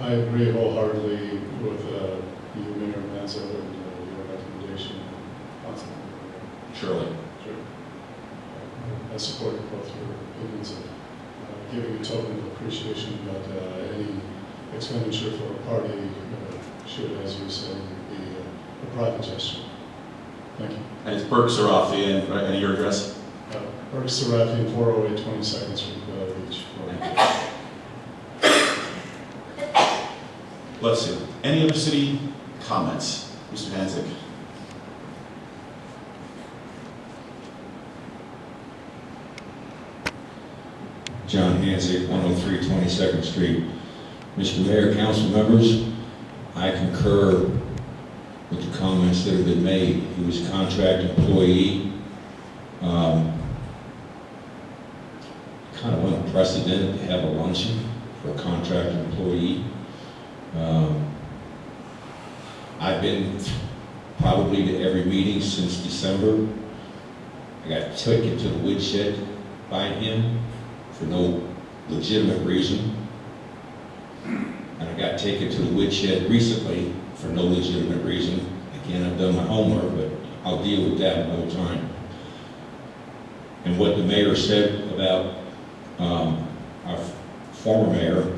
I agree wholeheartedly with you, Mayor Manzo, and your recommendation. Surely. Sure. I support both your opinions of giving a token of appreciation, but any expenditure for a party should, as you said, be a private gesture. Thank you. And it's Burke Sarafian, right? And your address? Burke Sarafian, 408 22nd Street, Beach. Bless you. Any other city comments? Mr. Hanzik. John Hanzik, 103 22nd Street. Mr. Mayor, council members, I concur with the comments that have been made. He was a contract employee. Kind of unprecedented to have a luncheon for a contract employee. I've been probably to every meeting since December. I got taken to the woodshed by him for no legitimate reason. And I got taken to the woodshed recently for no legitimate reason. Again, I've done my homework, but I'll deal with that another time. And what the mayor said about our former mayor,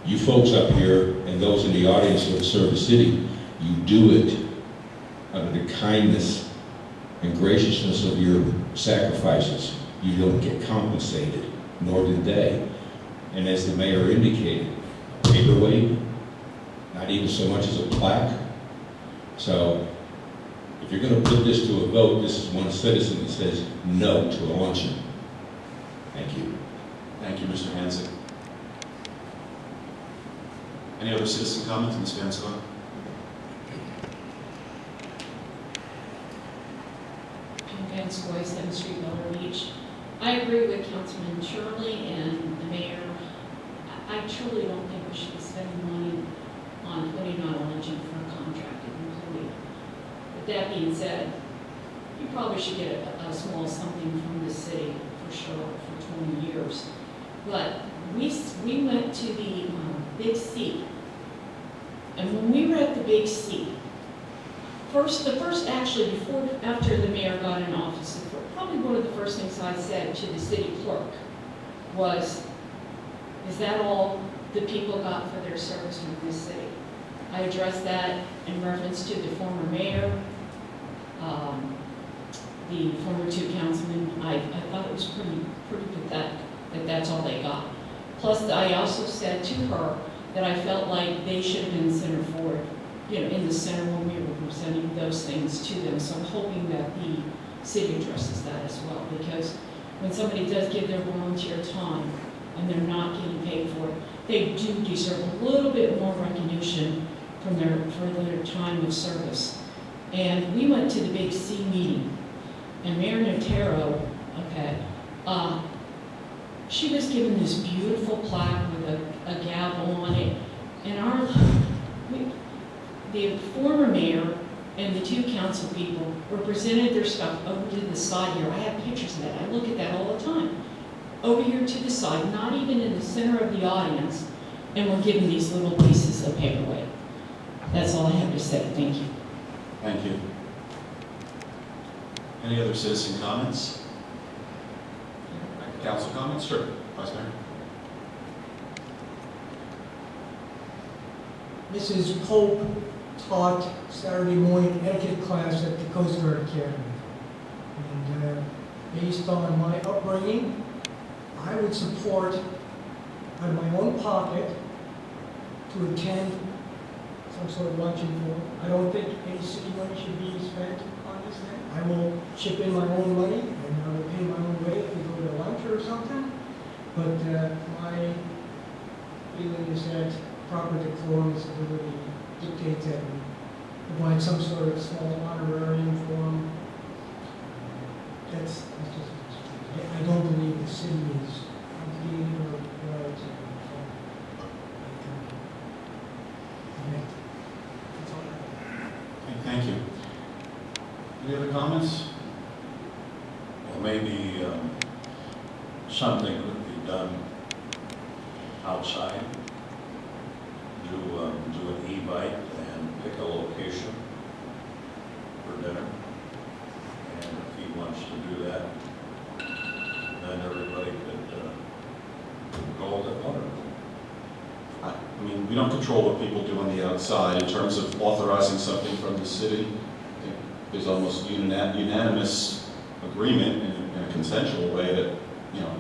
you folks up here and those in the audience that serve the city, you do it under the kindness and graciousness of your sacrifices. You don't get compensated, nor did they. And as the mayor indicated, paperweight, not even so much as a plaque. So if you're going to put this to a vote, this is one citizen that says no to a luncheon. Thank you. Thank you, Mr. Hanzik. Any other citizen comments, Ms. Van Scott? I'm Van Scoy, 7th Street, Bellevue Beach. I agree with Councilman Shirley and the mayor. I truly don't think we should be spending money on putting on a luncheon for a contracted employee. With that being said, you probably should get a small something from the city for sure for 20 years. But we went to the Big C, and when we were at the Big C, after the mayor got in office, probably one of the first things I said to the city clerk was, is that all the people got for their service from this city? I addressed that in reference to the former mayor, the former 2 councilmen. I thought it was pretty pathetic that that's all they got. Plus, I also said to her that I felt like they should have been center forward, in the center when we were presenting those things to them. So I'm hoping that the city addresses that as well, because when somebody does give their volunteer time and they're not getting paid for it, they do deserve a little bit more recognition for their time of service. And we went to the Big C meeting, and Mayor Notaro, she was given this beautiful plaque with a gavel on it, and the former mayor and the two council people represented their stuff over to the side here. I have pictures of that. I look at that all the time. Over here to the side, not even in the center of the audience, and we're given these little pieces of paperweight. That's all I have to say. Thank you. Thank you. Any other citizen comments? Council comments? Sure. Vice Mayor. Mrs. Pope taught Saturday morning etiquette class at the Coast Guard Academy. And based on my upbringing, I would support out of my own pocket to attend some sort of luncheon for. I don't think any city money should be spent on this thing. I will chip in my own money and I will pay my own way if we go to lunch or something. But my feeling is that proper decorum and civility dictates that we provide some sort of small honorarium for them. That's just, I don't believe the city is obligated or required to perform. That's all I have. Okay, thank you. Any other comments? Well, maybe something could be done outside. Do an e-bike and pick a location for dinner. And if he wants to do that, then everybody could go with it. I mean, we don't control what people do on the outside. In terms of authorizing something from the city, I think there's almost unanimous agreement in a consensual way that, you know,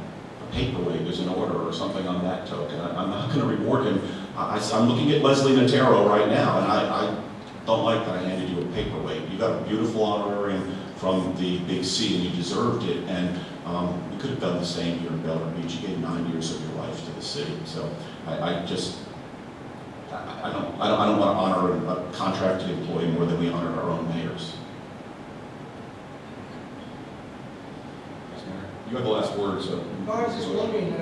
a paperweight is an order or something on that token. I'm not going to reward him. I'm looking at Leslie Notaro right now, and I don't like that I handed you a paperweight. You got a beautiful honorarium from the Big C, and you deserved it. And we could have done the same here in Belmar Beach. You gave 9 years of your life to the city. So I don't want to honor a contracted employee more than we honor our own mayors. You have the last word, so. I was just wondering,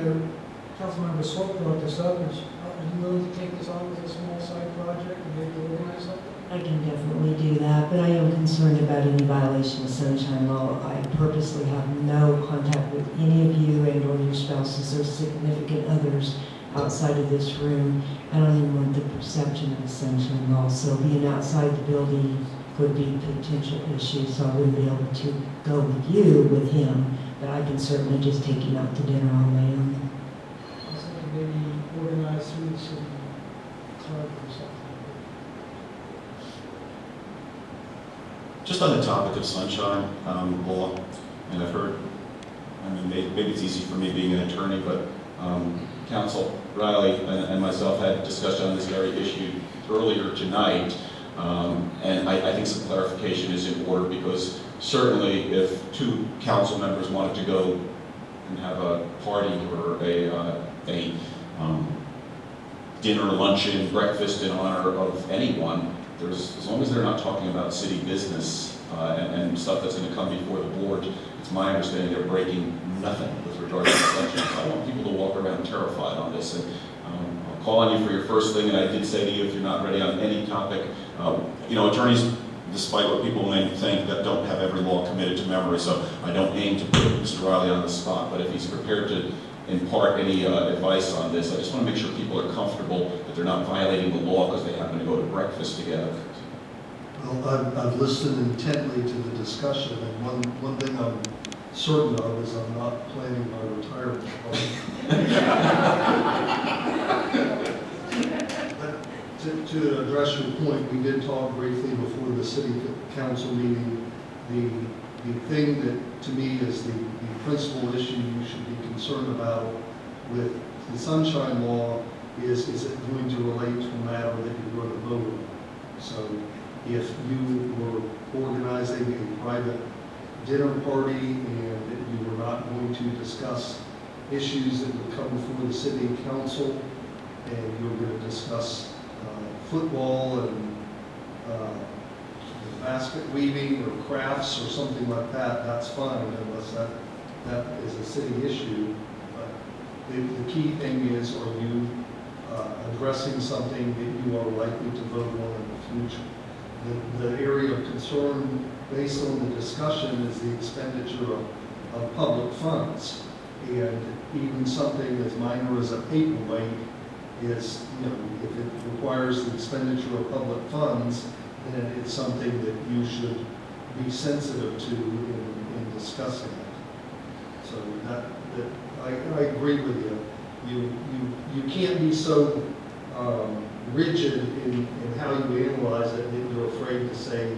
Councilmember Swope brought this up, are you willing to take this on as a small side project and maybe organize something? I can definitely do that, but I am concerned about any violation of sunshine law. I purposely have no contact with any of you and or your spouses or significant others outside of this room. I don't even want the perception of the sunshine law, so being outside the building could be a potential issue, so I wouldn't be able to go with you, with him, but I can certainly just take him out to dinner on my own. I was thinking maybe organize through the city club or something. Just on the topic of sunshine law, and I've heard, I mean, maybe it's easy for me being an attorney, but Council Riley and myself had a discussion on this very issue earlier tonight, and I think some clarification is in order, because certainly if two council members wanted to go and have a party or a dinner, luncheon, breakfast in honor of anyone, as long as they're not talking about city business and stuff that's going to come before the board, it's my understanding they're breaking nothing with regard to the sunshine. So I want people to walk around terrified on this. And I'll call on you for your first thing, and I did say to you, if you're not ready on any topic, you know, attorneys, despite what people may think, that don't have every law committed to memory, so I don't aim to put Mr. Riley on the spot, but if he's prepared to impart any advice on this, I just want to make sure people are comfortable that they're not violating the law because they happen to go to breakfast together. Well, I've listened intently to the discussion, and one thing I'm certain of is I'm not planning my retirement. But to address your point, we did talk briefly before the city council meeting. The thing that to me is the principal issue you should be concerned about with the sunshine law is it going to relate to a matter that you're going to vote on? So if you were organizing a private dinner party and that you were not going to discuss issues that would come before the city council, and you were going to discuss football and basket weaving or crafts or something like that, that's fine, unless that is a city issue. But the key thing is, are you addressing something that you are likely to vote on in the future? The area of concern, based on the discussion, is the expenditure of public funds. And even something as minor as a paperweight is, if it requires the expenditure of public funds, then it's something that you should be sensitive to in discussing it. So I agree with you. You can't be so rigid in how you analyze it that you're afraid to say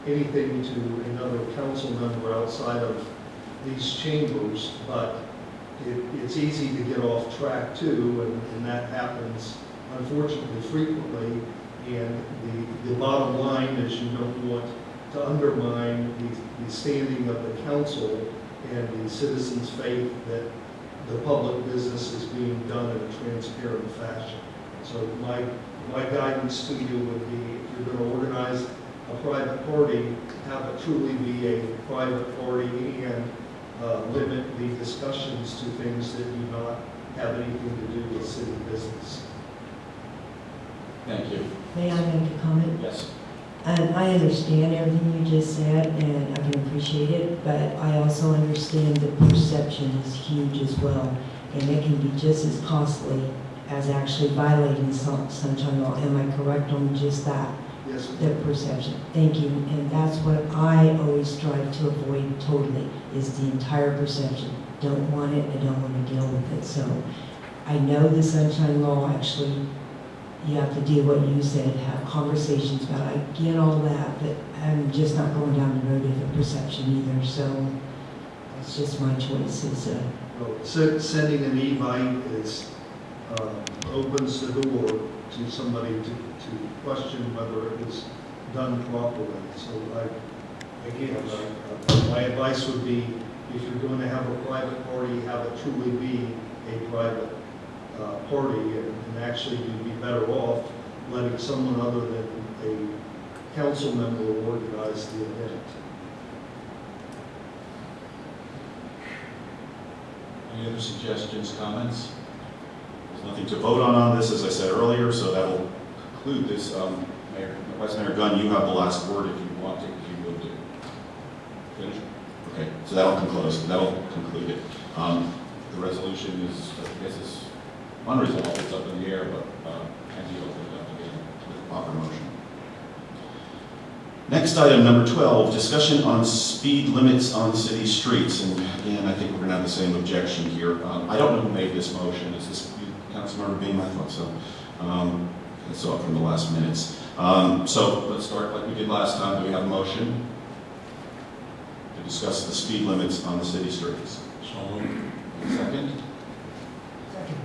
anything to another council member outside of these chambers, but it's easy to get off track too, and that happens unfortunately frequently. And the bottom line is, you don't want to undermine the standing of the council and the citizens' faith that the public business is being done in a transparent fashion. So my guidance to you would be, if you're going to organize a private party, have it truly be a private party and limit the discussions to things that do not have anything to do with city business. Thank you. May I make a comment? Yes. I understand everything you just said, and I can appreciate it, but I also understand the perception is huge as well, and it can be just as costly as actually violating sunshine law. Am I correct on just that? Yes. The perception. Thank you. And that's what I always strive to avoid totally, is the entire perception. Don't want it, I don't want to deal with it. So I know the sunshine law, actually, you have to do what you said, have conversations about it. I get all that, but I'm just not going down the road of the perception either. So it's just my choice. Sending an Evite opens the door to somebody to question whether it was done properly. So my advice would be, if you're going to have a private party, have it truly be a private party, and actually you'd be better off letting someone other than a council member organize the event. Any other suggestions, comments? There's nothing to vote on this, as I said earlier, so that'll conclude this. Vice Mayor Gunn, you have the last word if you want to, if you would finish. Okay, so that'll conclude it. The resolution is, I guess, is unresolved. It's up in the air, but can you open it up again with proper motion? Next item, number 12, discussion on speed limits on city streets. And again, I think we're going to have the same objection here. I don't know who made this motion. Is this you, Councilmember Beam? I thought so. I saw it from the last minutes. So let's start like we did last time. Do we have a motion to discuss the speed limits on the city streets? So Second? Second.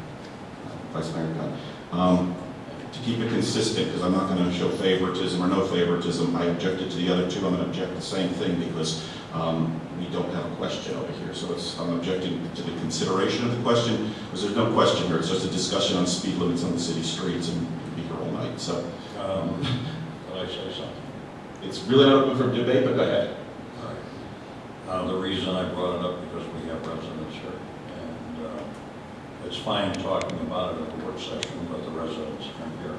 Vice Mayor Gunn. To keep it consistent, because I'm not going to show favoritism or no favoritism, I objected to the other two. I'm going to object the same thing because we don't have a question over here. So I'm objecting to the consideration of the question, because there's no question here. It's just a discussion on speed limits on the city streets, and we'll be here all night. So, Can I say something? it's really not open for debate, but go ahead. All right. The reason I brought it up because we have residents here, and it's fine talking about it at the work session, but the residents come here.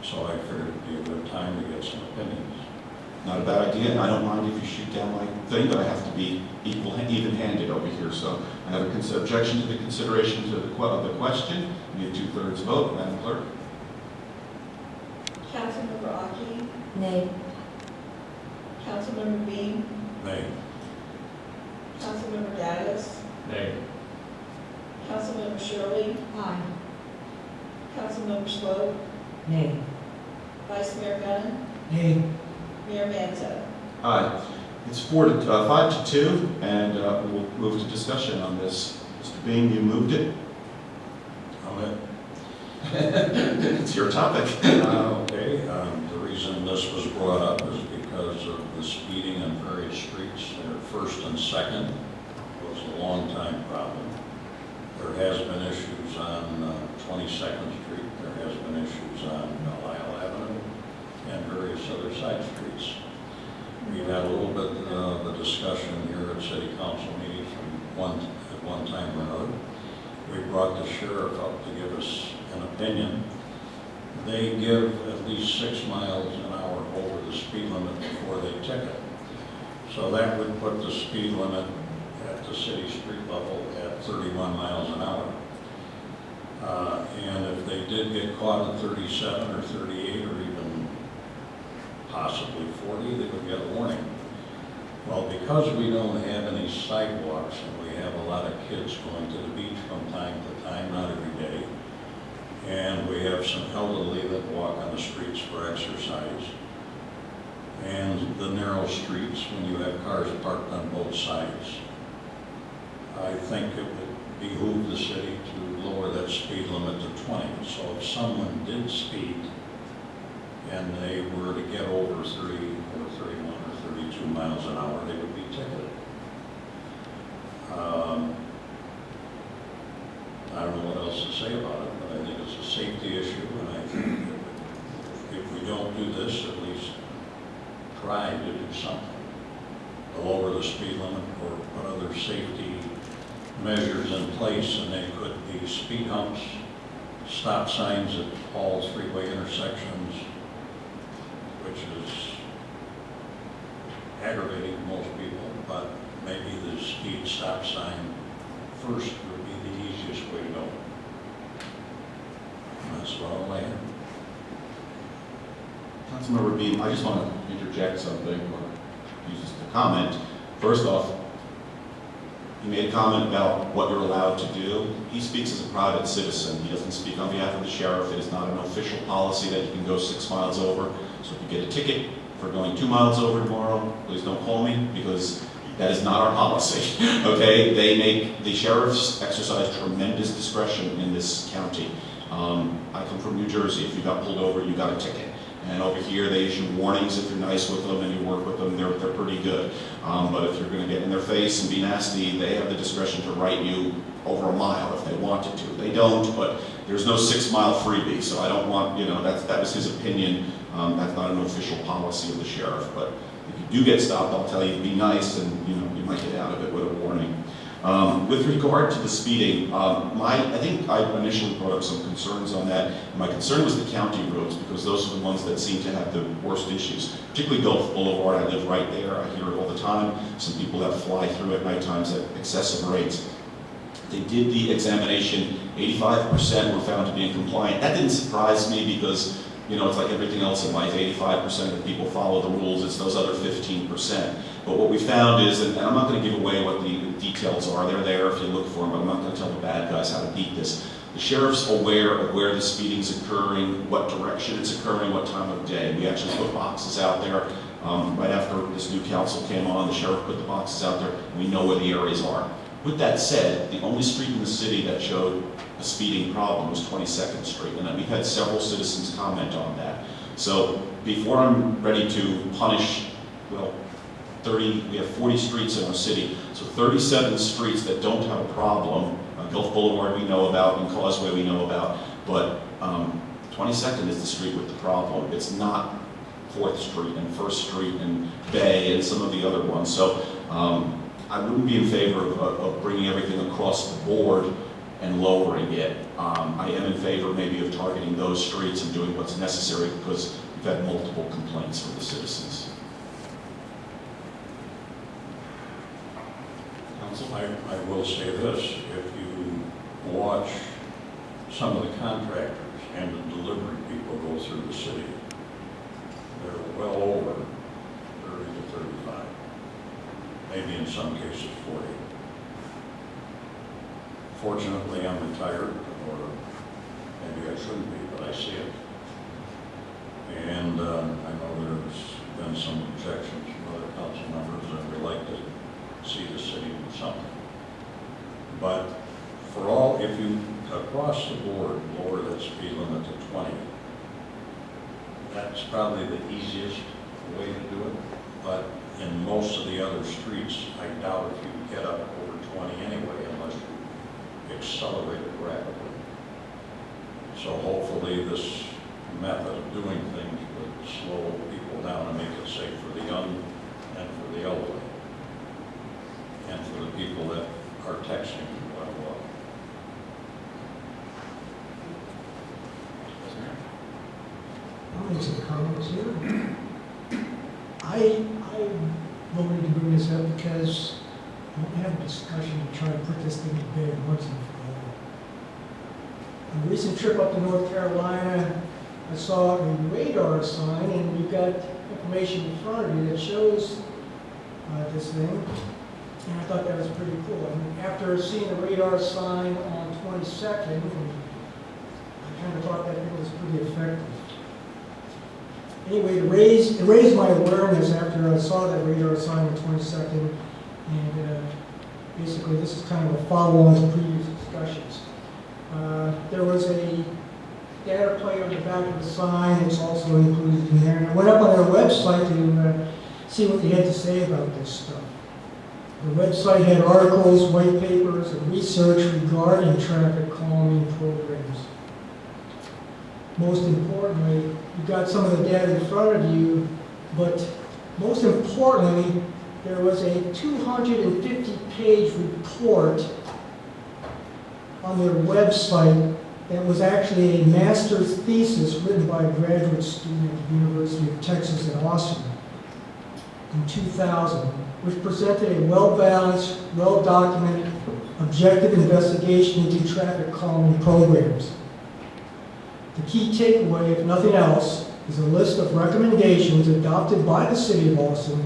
So I figured it'd be a good time to get some opinions. Not a bad idea, and I don't mind if you shoot down my thing, but I have to be even-handed over here. So I have an objection to the consideration of the question. We need a 2/3 vote. Madam Clerk? Councilmember Aki, Nay. Councilmember Bean, Nay. Councilmember Gattis, Nay. Councilmember Shirley, Aye. Councilmember Swope, Nay. Vice Mayor Gunn, Nay. Mayor Manzo. Aye. It's 5 to 2, and we'll move to discussion on this. Mr. Bean, you moved it. I'm in. It's your topic. Okay, the reason this was brought up is because of the speeding on various streets. First and Second was a long time problem. There has been issues on 22nd Street. There has been issues on Belle Isle and various other side streets. We've had a little bit of a discussion here at city council meetings at one time or another. We brought the sheriff up to give us an opinion. They give at least 6 miles an hour over the speed limit before they ticket. So that would put the speed limit at the city street level at 31 miles an hour. And if they did get caught at 37 or 38 or even possibly 40, they would get a warning. Well, because we don't have any sidewalks and we have a lot of kids going to the beach from time to time, not every day, and we have some elderly that walk on the streets for exercise, and the narrow streets when you have cars parked on both sides, I think it would behoove the city to lower that speed limit to 20. So if someone did speed and they were to get over 30 or 31 or 32 miles an hour, they would be ticketed. I don't know what else to say about it, but I think it's a safety issue, and I think if we don't do this, at least try to do something to lower the speed limit or put other safety measures in place, and they could be speed humps, stop signs at all freeway intersections, which is aggravating to most people, but maybe the speed stop sign first would be the easiest way to go. And that's what I'll lay in. Councilmember Beam, I just want to interject something or use this to comment. First off, he made a comment about what you're allowed to do. He speaks as a private citizen. He doesn't speak on behalf of the sheriff. It is not an official policy that you can go 6 miles over. So if you get a ticket for going 2 miles over tomorrow, please don't call me, because that is not our policy, okay? The sheriffs exercise tremendous discretion in this county. I come from New Jersey. If you got pulled over, you got a ticket. And over here, they issue warnings if you're nice with them and you work with them. They're pretty good. But if you're going to get in their face and be nasty, they have the discretion to write you over a mile if they wanted to. They don't, but there's no 6 mile freebie. So I don't want, that was his opinion. That's not an official policy of the sheriff. But if you do get stopped, I'll tell you, be nice, and you might get out of it with a warning. With regard to the speeding, I think I initially brought up some concerns on that. My concern was the county roads, because those are the ones that seem to have the worst issues, particularly Gulf Boulevard. I live right there. I hear it all the time. Some people that fly through at night times at excessive rates. They did the examination. 85% were found to be in compliance. That didn't surprise me, because it's like everything else in life. 85% of people follow the rules. It's those other 15%. But what we found is, and I'm not going to give away what the details are. They're there if you look for them, but I'm not going to tell the bad guys how to beat this. The sheriff's aware of where the speeding's occurring, what direction it's occurring, what time of day. We actually put boxes out there. Right after this new council came on, the sheriff put the boxes out there, and we know where the areas are. With that said, the only street in the city that showed a speeding problem was 22nd Street, and we've had several citizens comment on that. So before I'm ready to punish, we have 40 streets in our city, so 37 streets that don't have a problem. Gulf Boulevard we know about, and Causeway we know about, but 22nd is the street with the problem. It's not 4th Street and 1st Street and Bay and some of the other ones. So I wouldn't be in favor of bringing everything across the board and lowering it. I am in favor maybe of targeting those streets and doing what's necessary, because we've had multiple complaints from the citizens. I will say this: if you watch some of the contractors and the delivery people go through the city, they're well over 30 to 35, maybe in some cases 40. Fortunately, I'm retired, or maybe I shouldn't be, but I see it. And I know there's been some objections from other council members, and we like to see the city do something. But for all, if you across the board lower that speed limit to 20, that's probably the easiest way to do it. But in most of the other streets, I doubt if you get up over 20 anyway, unless you accelerate it rapidly. So hopefully this method of doing things to slow people down and make it safe for the young and for the elderly, and for the people that are texting while walking. I'll make some comments here. I voted to bring this up because I want to have a discussion to try to put this thing to bed once and for all. On a recent trip up to North Carolina, I saw a radar sign, and you've got information in front of you that shows this thing, and I thought that was pretty cool. And after seeing the radar sign on 22nd, I kind of thought that thing was pretty effective. Anyway, it raised my awareness after I saw that radar sign on 22nd, and basically this is kind of a follow-on to previous discussions. There was a data plate on the back of the sign. It's also included in there. And I went up on their website to see what they had to say about this stuff. The website had articles, white papers, and research regarding traffic calming programs. Most importantly, you've got some of the data in front of you, but most importantly, there was a 250-page report on their website that was actually a master's thesis written by a graduate student at the University of Texas at Austin in 2000, which presented a well-balanced, well-documented, objective investigation into traffic calming programs. The key takeaway, if nothing else, is a list of recommendations adopted by the City of Austin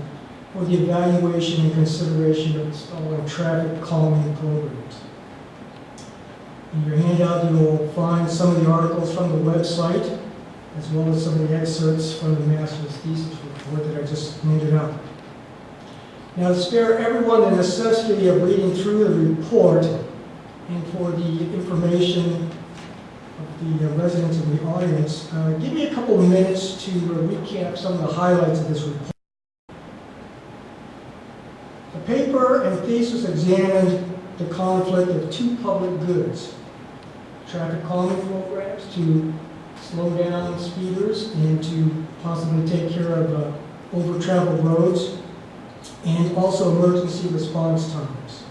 for the evaluation and consideration of installing traffic calming programs. In your handout, you will find some of the articles from the website, as well as some of the excerpts from the master's thesis report that I just handed out. Now, to spare everyone the necessity of reading through the report, and for the information of the residents of the audience, give me a couple of minutes to recap some of the highlights of this report. The paper and thesis examined the conflict of two public goods: traffic calming programs to slow down speeders and to possibly take care of over-traveled roads, and also emergency response times.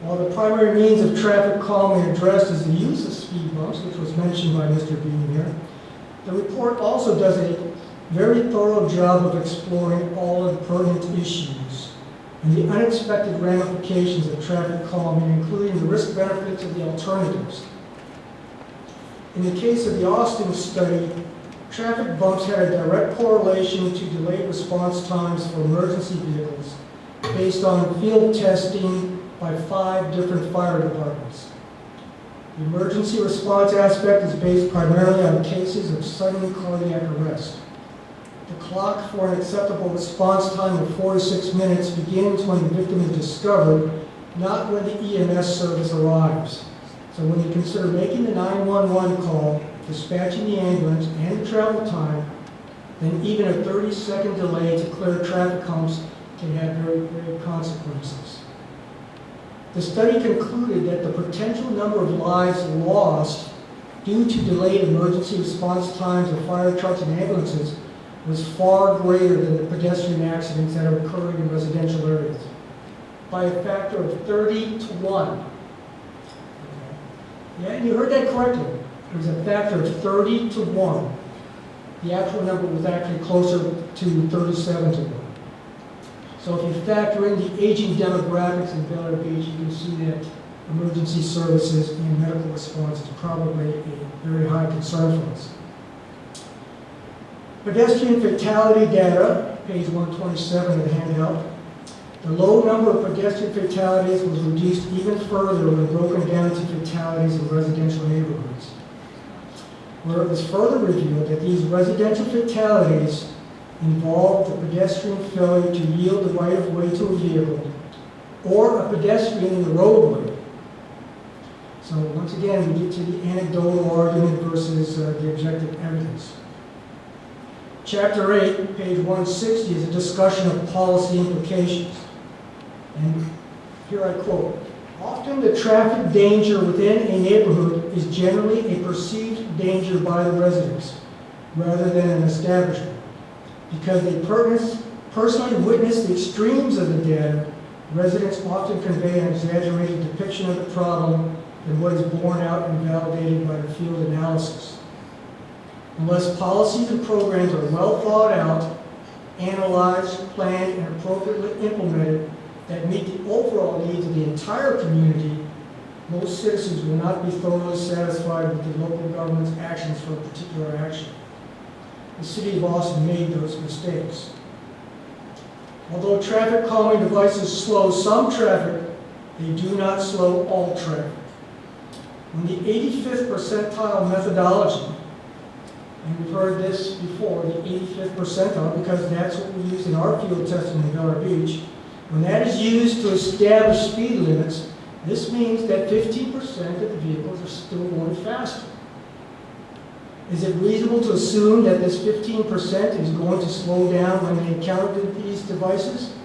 While the primary means of traffic calming addressed is the use of speed bumps, which was mentioned by Mr. Bean here, the report also does a very thorough job of exploring all of the pertinent issues and the unexpected ramifications of traffic calming, including the risk-benefits of the alternatives. In the case of the Austin study, traffic bumps had a direct correlation to delayed response times for emergency vehicles based on field testing by 5 different fire departments. The emergency response aspect is based primarily on cases of sudden cardiac arrest. The clock for an acceptable response time of 4 to 6 minutes begins when the victim is discovered, not when the EMS service arrives. So when you consider making the 911 call, dispatching the ambulance, and the travel time, then even a 30-second delay to clear traffic humps can have very grave consequences. The study concluded that the potential number of lives lost due to delayed emergency response times of fire trucks and ambulances was far greater than the pedestrian accidents that are occurring in residential areas, by a factor of 30 to 1. Yeah, and you heard that correctly. It was a factor of 30 to 1. The actual number was actually closer to 37 to 1. So if you factor in the aging demographics in Bel Air Beach, you can see that emergency services and medical response is probably a very high concern for us. Pedestrian fatality data, page 127 of the handout. The low number of pedestrian fatalities was reduced even further when broken down to fatalities in residential neighborhoods, where it was further revealed that these residential fatalities involved the pedestrian failure to yield the right-of-way to a vehicle or a pedestrian in the roadway. So once again, we get to the anecdotal argument versus the objective evidence. Chapter 8, page 160, is a discussion of policy implications. And here I quote, "Often the traffic danger within a neighborhood is generally a perceived danger by the residents. rather than an establishment. Because they personally witness the extremes of the data, residents often convey an exaggerated depiction of the problem than what is borne out and validated by the field analysis. Unless policies and programs are well thought out, analyzed, planned, and appropriately implemented that meet the overall needs of the entire community, most citizens will not be thoroughly satisfied with the local government's actions for a particular action. The City of Austin made those mistakes. Although traffic calming devices slow some traffic, they do not slow all traffic. When the 85th percentile methodology, and we've heard this before, the 85th percentile, because that's what we use in our field testing in Vero Beach, when that is used to establish speed limits, this means that 15% of the vehicles are still going faster. Is it reasonable to assume that this 15% is going to slow down when they encounter these devices?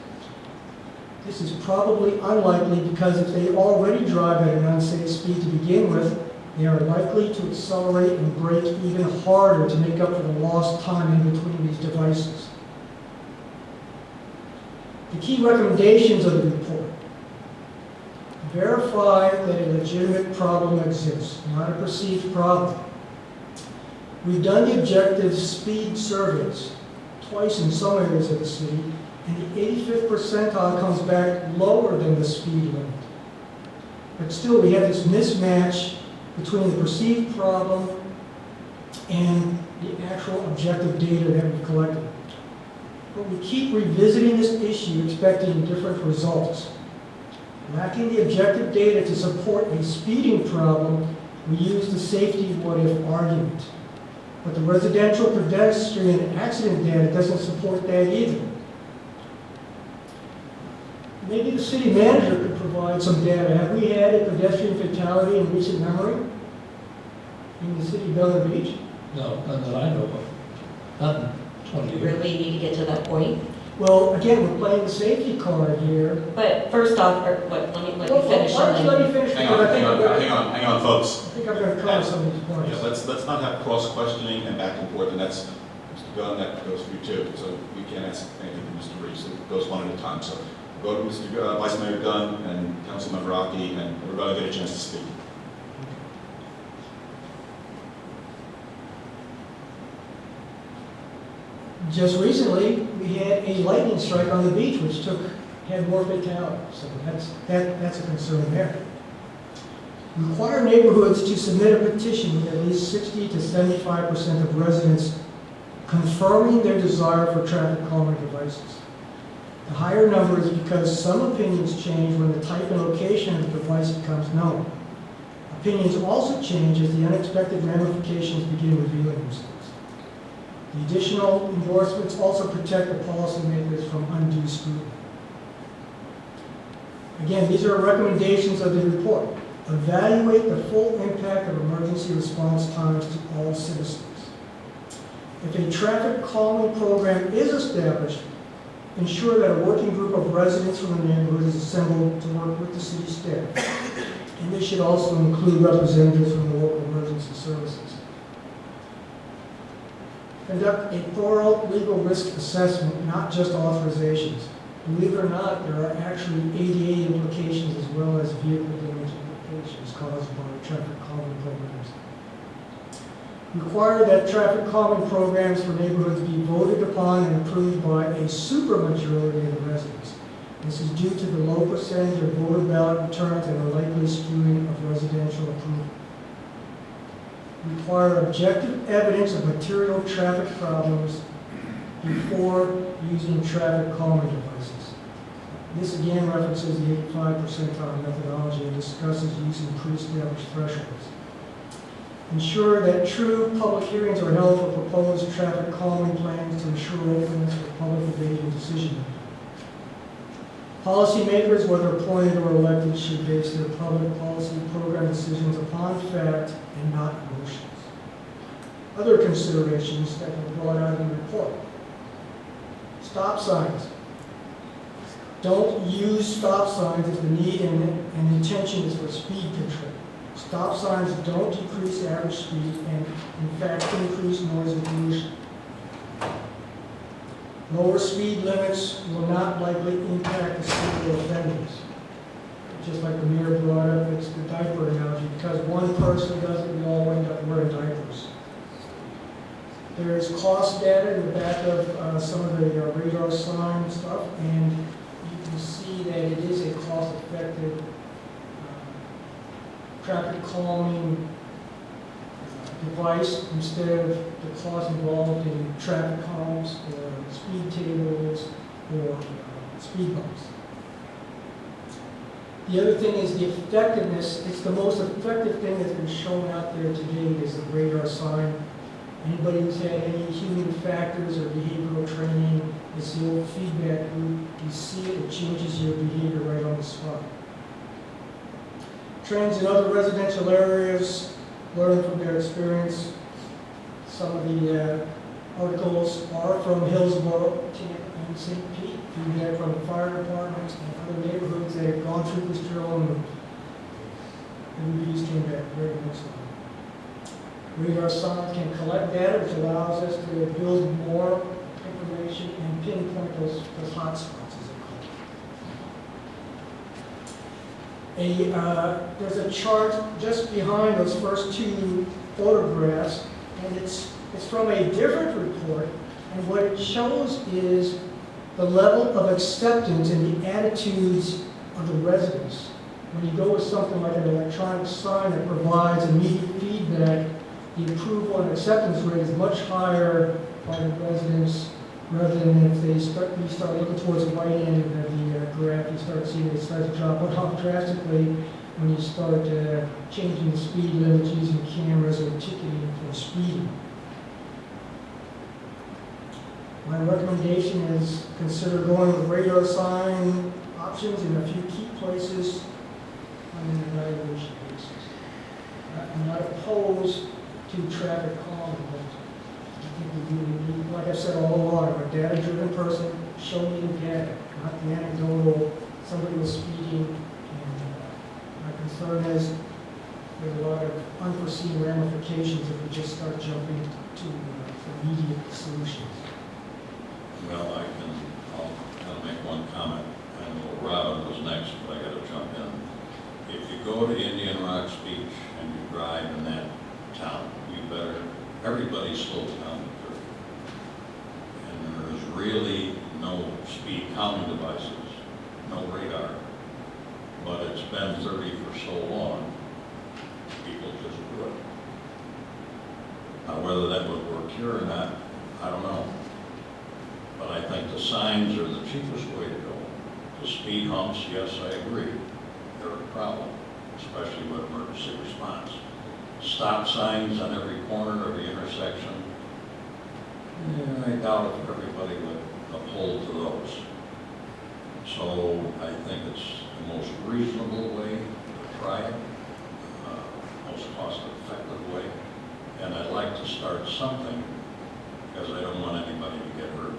This is probably unlikely because if they already drive at an unsafe speed to begin with, they are likely to accelerate and brake even harder to make up for the lost time in between these devices. The key recommendations of the report: verify that a legitimate problem exists, not a perceived problem. We've done the objective speed surveys twice in some areas of the city, and the 85th percentile comes back lower than the speed limit. But still, we have this mismatch between the perceived problem and the actual objective data that we've collected. But we keep revisiting this issue expecting different results. Lacking the objective data to support a speeding problem, we use the safety what-if argument. But the residential, pedestrian, accident data doesn't support that either. Maybe the city manager could provide some data. Have we had a pedestrian fatality in recent memory in the city of Vero Beach? No, none that I know of. Nothing. 20 You years. really need to get to that point. Well, again, we're playing the safety card here. But first off, let me finish. Why don't you let me finish? Hang because I hang on, folks. I think I'm going to cover some of these points. Yeah, let's not have cross-questioning and back and forth, and that's, Mr. Gunn, that goes for you too. So we can't ask anything to Mr. Reeves, it goes one at a time. So go to Mr. Vice Mayor Gunn and Councilmember Rocky, and everybody get a chance to speak. Just recently, we had a lightning strike on the beach, which had more fatalities. So that's a concern there. Require neighborhoods to submit a petition with at least 60 to 75% of residents confirming their desire for traffic calming devices. The higher number is because some opinions change when the type and location of the device becomes known. Opinions also change as the unexpected ramifications begin revealing themselves. The additional endorsements also protect the policymakers from undue scrutiny. Again, these are recommendations of the report. Evaluate the full impact of emergency response times to all citizens. If a traffic calming program is established, ensure that a working group of residents from the neighborhood is assembled to work with the city staff. And this should also include representatives from the local emergency services. Conduct a thorough legal risk assessment, not just authorizations. Believe it or not, there are actually ADA implications as well as vehicle damage implications caused by traffic calming programs. Require that traffic calming programs for neighborhoods be voted upon and approved by a supermajority of the residents. This is due to the low percentage of voter ballot returns and the likely skewing of residential approval. Require objective evidence of material traffic problems before using traffic calming devices. This again references the 85 percentile methodology and discusses using pre-established thresholds. Ensure that true public hearings are held for proposed traffic calming plans to ensure openness for public debate and decision-making. Policymakers, whether appointed or elected, should base their public policy program decisions upon fact and not emotions. Other considerations that were brought out in the report. Stop signs. Don't use stop signs if the need and intention is for speed control. Stop signs don't decrease average speed and in fact increase noise and pollution. Lower speed limits will not likely impact the speed of offenders. Just like the mayor brought up, it's the diaper analogy. Because one person does it, we all end up wearing diapers. There is cost data in the back of some of the radar sign stuff, and you can see that it is a cost-effective traffic calming device instead of the cost involved in traffic calms or speed tables or speed bumps. The other thing is the effectiveness. It's the most effective thing that's been shown out there to date is the radar sign. Anybody who's had any human factors or behavioral training, it's the old feedback loop. You see it, it changes your behavior right on the spot. Trends in other residential areas, learn from their experience. Some of the articles are from Hillsborough, Tampa, and St. Pete. Feedback from the fire departments and other neighborhoods that have gone through this drill, and the reviews came back very much so. Radar signs can collect data, which allows us to build more information and pinpoint those hot spots, as they call it. There's a chart just behind those first two photographs, and it's from a different report, and what it shows is the level of acceptance and the attitudes of the residents. When you go with something like an electronic sign that provides immediate feedback, the approval and acceptance rate is much higher by the residents rather than if you start looking towards the right end of the graph, you start seeing it starts to drop off drastically when you start changing the speed limits using cameras or ticketing for speeding. My recommendation is consider going with radar sign options in a few key places on an evaluation basis. I'm not opposed to traffic calming, but I think we really need, like I've said all along, I'm a data-driven person, show me the data, not the anecdotal, somebody was speeding, and my concern is there's a lot of unforeseen ramifications if we just start jumping to immediate solutions. Well, I'll kind of make one comment. I know Robin was next, but I got to jump in. If you go to Indian Rocks Beach and you drive in that town, everybody slows down to 30. And there is really no speed counting devices, no radar. But it's been 30 for so long, people just do it. Now, whether that would work here or not, I don't know. But I think the signs are the cheapest way to go. The speed humps, yes, I agree. They're a problem, especially with emergency response. Stop signs on every corner of the intersection, I doubt if everybody would uphold to those. So I think it's the most reasonable way to try it, most cost-effective way. And I'd like to start something because I don't want anybody to get hurt.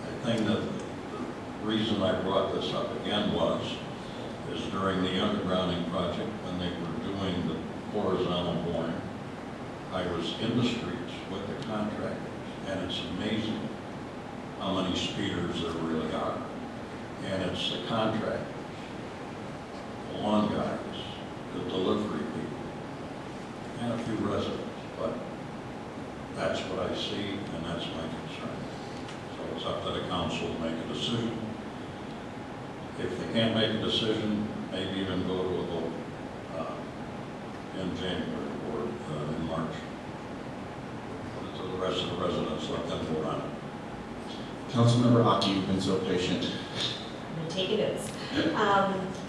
I think that the reason I brought this up again is during the undergrounding project when they were doing the horizontal boring, I was in the streets with the contractors, and it's amazing how many speeders there really are. And it's the contractors, the lawn guys, the delivery people, and a few residents. But that's what I see, and that's my concern. So it's up to the council to make a decision. If they can't make a decision, maybe even go to a vote in January or in March. But to the rest of the residents, let them vote on it. Councilmember Aki, you've been so patient. I'm going to take it as.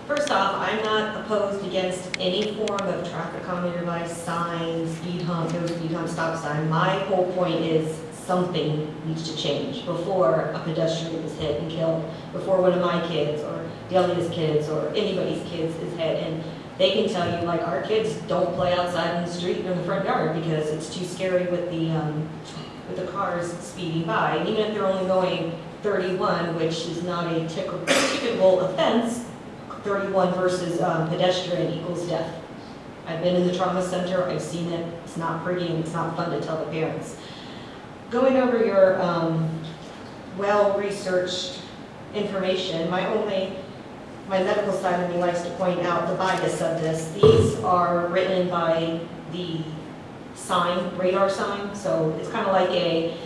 First off, I'm not opposed against any form of traffic calming device, signs, speed hump, no speed hump, stop sign. My whole point is something needs to change before a pedestrian is hit and killed, before one of my kids or Delia's kids or anybody's kids is hit. And they can tell you, like, our kids don't play outside in the street or in the front yard because it's too scary with the cars speeding by. And even if they're only going 31, which is not a ticketable offense, 31 versus pedestrian equals death. I've been in the trauma center, I've seen it, it's not pretty and it's not fun to tell the parents. Going over your well-researched information, my medical side of me likes to point out the bias of this. These are written by the radar sign, so it's kind of like a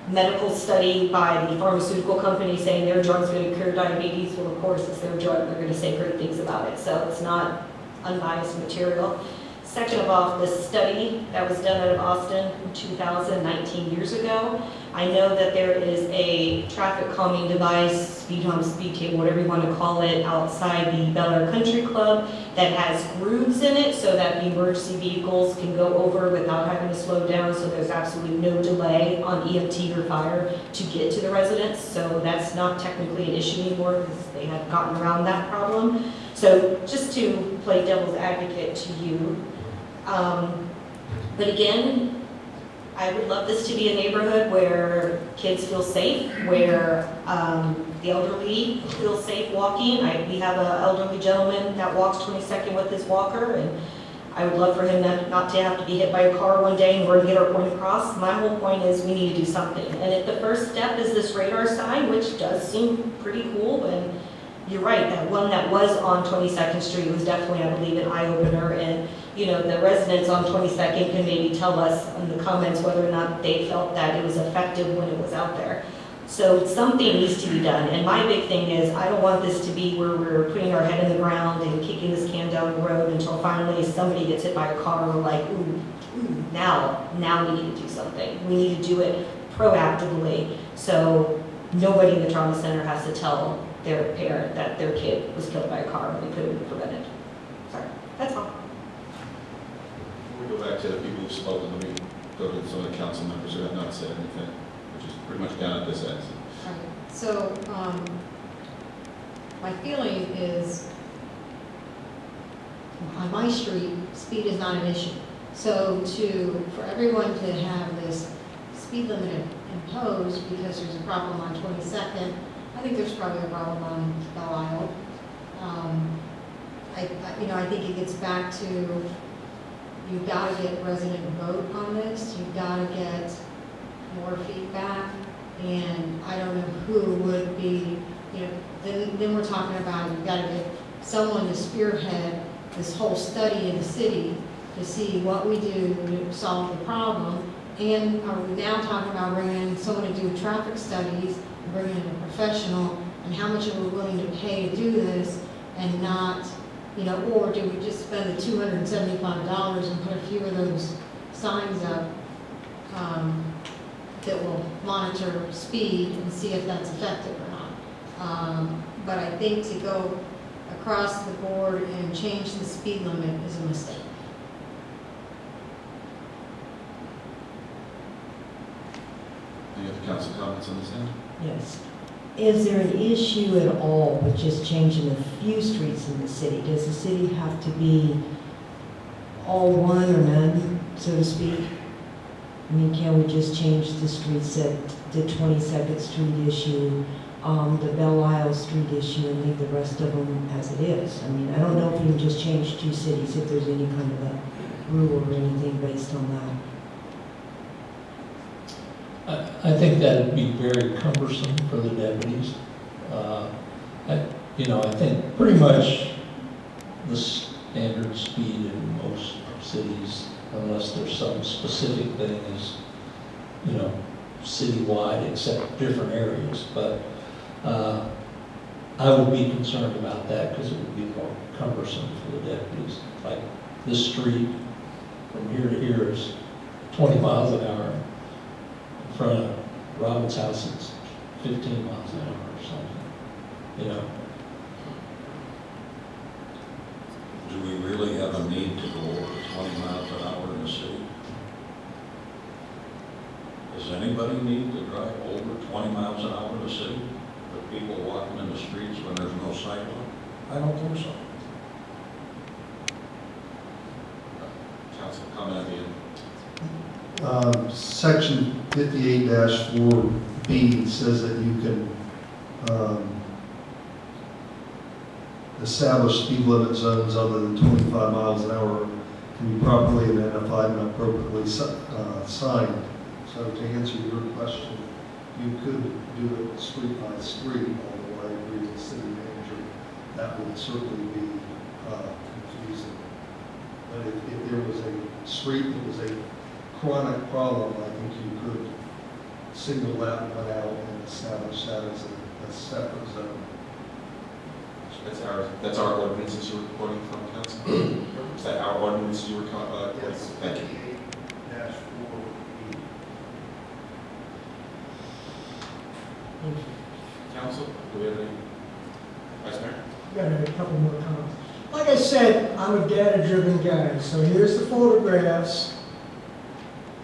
medical study by the pharmaceutical company saying their drug's going to cure diabetes. Well, of course, it's their drug, they're going to say great things about it, so it's not unbiased material. Second of all, this study that was done out of Austin in 2019 years ago, I know that there is a traffic calming device, speed hump, speed table, whatever you want to call it, outside the Bel Air Country Club that has grooves in it so that the emergency vehicles can go over without having to slow down, so there's absolutely no delay on EMT or fire to get to the residents. So that's not technically an issue anymore because they have gotten around that problem. So just to play devil's advocate to you, but again, I would love this to be a neighborhood where kids feel safe, where the elderly feel safe walking. We have an elderly gentleman that walks 22nd with his walker, and I would love for him not to have to be hit by a car one day in order to get our point across. My whole point is we need to do something. And if the first step is this radar sign, which does seem pretty cool, and you're right, that one that was on 22nd Street was definitely, I believe, an eye-opener. And, you know, the residents on 22nd can maybe tell us in the comments whether or not they felt that it was effective when it was out there. So something needs to be done. And my big thing is I don't want this to be where we're putting our head in the ground and kicking this can down the road until finally somebody gets hit by a car and we're like, ooh, now we need to do something. We need to do it proactively so nobody in the trauma center has to tell their parent that their kid was killed by a car when they could have been prevented. Sorry, that's all. Before we go back to the people who've spoken, let me go to some of the council members who have not said anything, which is pretty much down at this end. Right. So, my feeling is, on my street, speed is not an issue. So for everyone to have this speed limit imposed because there's a problem on 22nd, I think there's probably a problem on Belle Isle. I think it gets back to, you've got to get resident vote on this, you've got to get more feedback, and I don't know who would be, then we're talking about you've got to get someone to spearhead this whole study in the city to see what we do to solve the problem. And are we now talking about bringing in someone to do traffic studies, bringing in a professional, and how much are we willing to pay to do this, and not, or do we just spend the $275 and put a few of those signs up that will monitor speed and see if that's effective or not. But I think to go across the board and change the speed limit is a mistake. Any other council comments on this end? Yes. Is there an issue at all with just changing a few streets in the city? Does the city have to be all one or none, so to speak? I mean, can we just change the streets at the 22nd Street issue, the Belle Isle Street issue, and leave the rest of them as it is? I mean, I don't know if we can just change two cities, if there's any kind of a rule or anything based on that. I think that would be very cumbersome for the deputies. I think pretty much the standard speed in most cities, unless there's some specific thing, is, citywide except different areas. But I would be concerned about that because it would be more cumbersome for the deputies. Like this street from here to here is 20 miles an hour. In front of Robin's house, it's 15 miles an hour or something, Do we really have a need to go over 20 miles an hour in the city? Does anybody need to drive over 20 miles an hour in the city with people walking in the streets when there's no sidewalk? I don't think so. Council comment at the end. Section 58-4B says that you can establish speed limit zones other than 25 miles an hour can be properly identified and appropriately signed. So to answer your question, you could do it street by street, although I agree with the city manager, that would certainly be confusing. But if there was a street that was a chronic problem, I think you could single that one out and establish that as a separate zone. That's our ordinances you were quoting from, Council? Is that our ordinance you were quoting? Yes. Thank you. 58-4E. Council, do we have any? Vice Mayor? Got a couple more comments. Like I said, I'm a data-driven guy, so here's the photographs.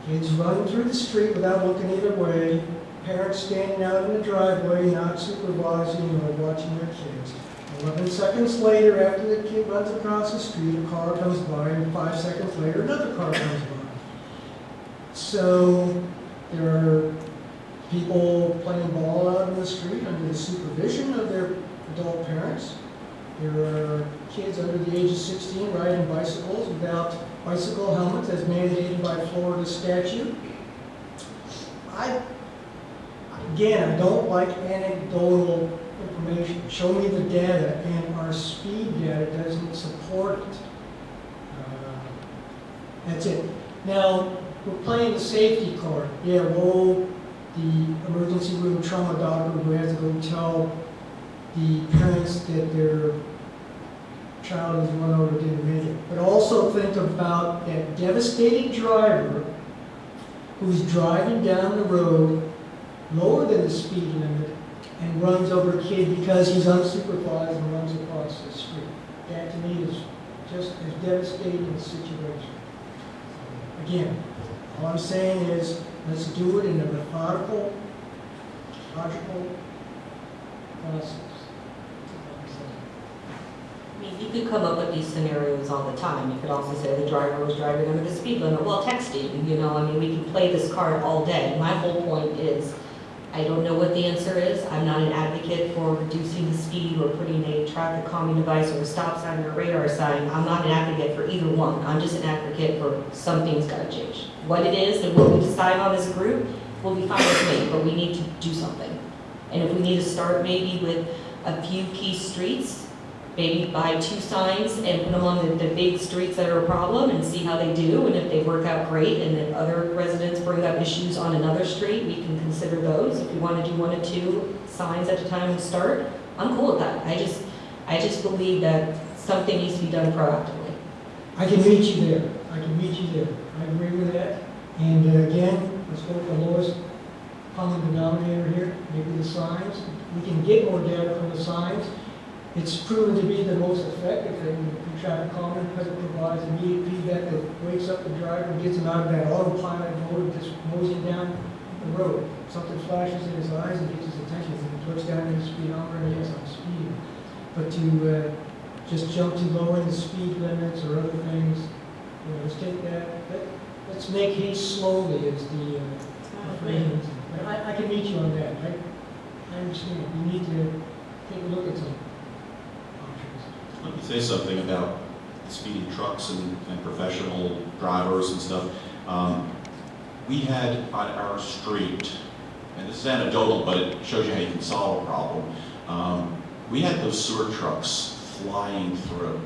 Kids running through the street without looking either way, parents standing out in the driveway, not supervising or watching their kids. 11 seconds later, after the kid runs across the street, a car comes by, and 5 seconds later, another car comes by. So there are people playing ball out in the street under the supervision of their adult parents. There are kids under the age of 16 riding bicycles without bicycle helmets as mandated by Florida statute. Again, I don't like anecdotal information. Show me the data, and our speed data doesn't support it. That's it. Now, we're playing the safety card. Yeah, well, the emergency room trauma doctor who has to go tell the parents that their child is run over didn't make it. But also think about that devastated driver who's driving down the road lower than the speed limit and runs over a kid because he's unsupervised and runs across the street. That to me is just as devastating a situation. Again, all I'm saying is let's do it in a methodical, logical process. I mean, you could come up with these scenarios all the time. You could also say the driver was driving under the speed limit while texting, you know, I mean, we can play this card all day. My whole point is, I don't know what the answer is. I'm not an advocate for reducing the speed or putting a traffic calming device or a stop sign or a radar sign. I'm not an advocate for either one. I'm just an advocate for something's got to change. What it is and what we decide on as a group will be fine with me, but we need to do something. And if we need to start maybe with a few key streets, maybe buy 2 signs and put them on the big streets that are a problem and see how they do, and if they work out great, and if other residents bring up issues on another street, we can consider those. If we want to do 1 or 2 signs at a time to start, I'm cool with that. I just believe that something needs to be done proactively. I can meet you there. I agree with that. And again, let's go with the lowest common denominator here, maybe the signs. We can get more data from the signs. It's proven to be the most effective thing in traffic calming because it provides immediate feedback that wakes up the driver and gets him out of that autopilot mode of just moseying down the road. Something flashes in his eyes and gets his attention, and he looks down at his speedometer and yes, I'm speeding. But to just jump to lowering the speed limits or other things, you know, let's take that. Let's make haste slowly as the phrase. I can meet you on that. I understand. We need to take a look at some. Let me say something about speeding trucks and professional drivers and stuff. We had on our street, and this is anecdotal, but it shows you how you can solve a problem. We had those sewer trucks flying through.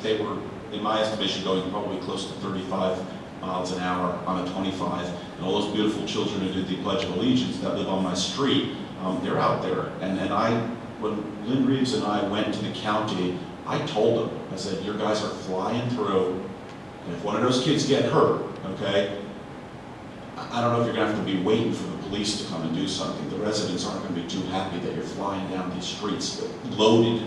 They were, in my estimation, going probably close to 35 miles an hour on a 25. And all those beautiful children who did the Pledge of Allegiance that live on my street, they're out there. And then when Lynn Reeves and I went to the county, I told them, I said, your guys are flying through, and if one of those kids get hurt, okay, I don't know if you're going to have to be waiting for the police to come and do something. The residents aren't going to be too happy that you're flying down these streets loaded,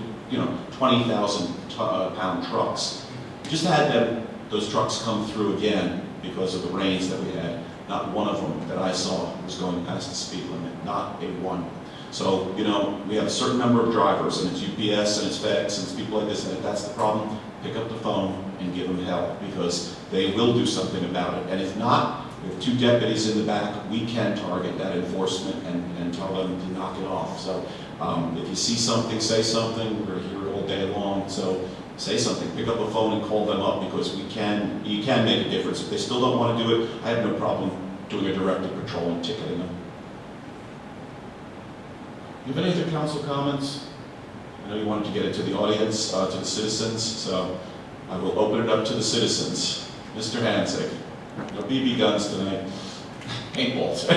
20,000 pound trucks. We just had those trucks come through again because of the rains that we had. Not one of them that I saw was going past the speed limit, not a one. So, we have a certain number of drivers, and it's UPS, and it's FedEx, and it's people like this, and if that's the problem, pick up the phone and give them help, because they will do something about it. And if not, we have 2 deputies in the back, we can target that enforcement and tell them to knock it off. So, if you see something, say something. We're here all day long, so say something, pick up the phone and call them up, because you can make a difference. If they still don't want to do it, I have no problem doing a directed patrol and ticketing them. Do you have any other council comments? I know you wanted to get it to the audience, to the citizens, so I will open it up to the citizens. Mr. Hansick, no BB guns tonight. Paintballs.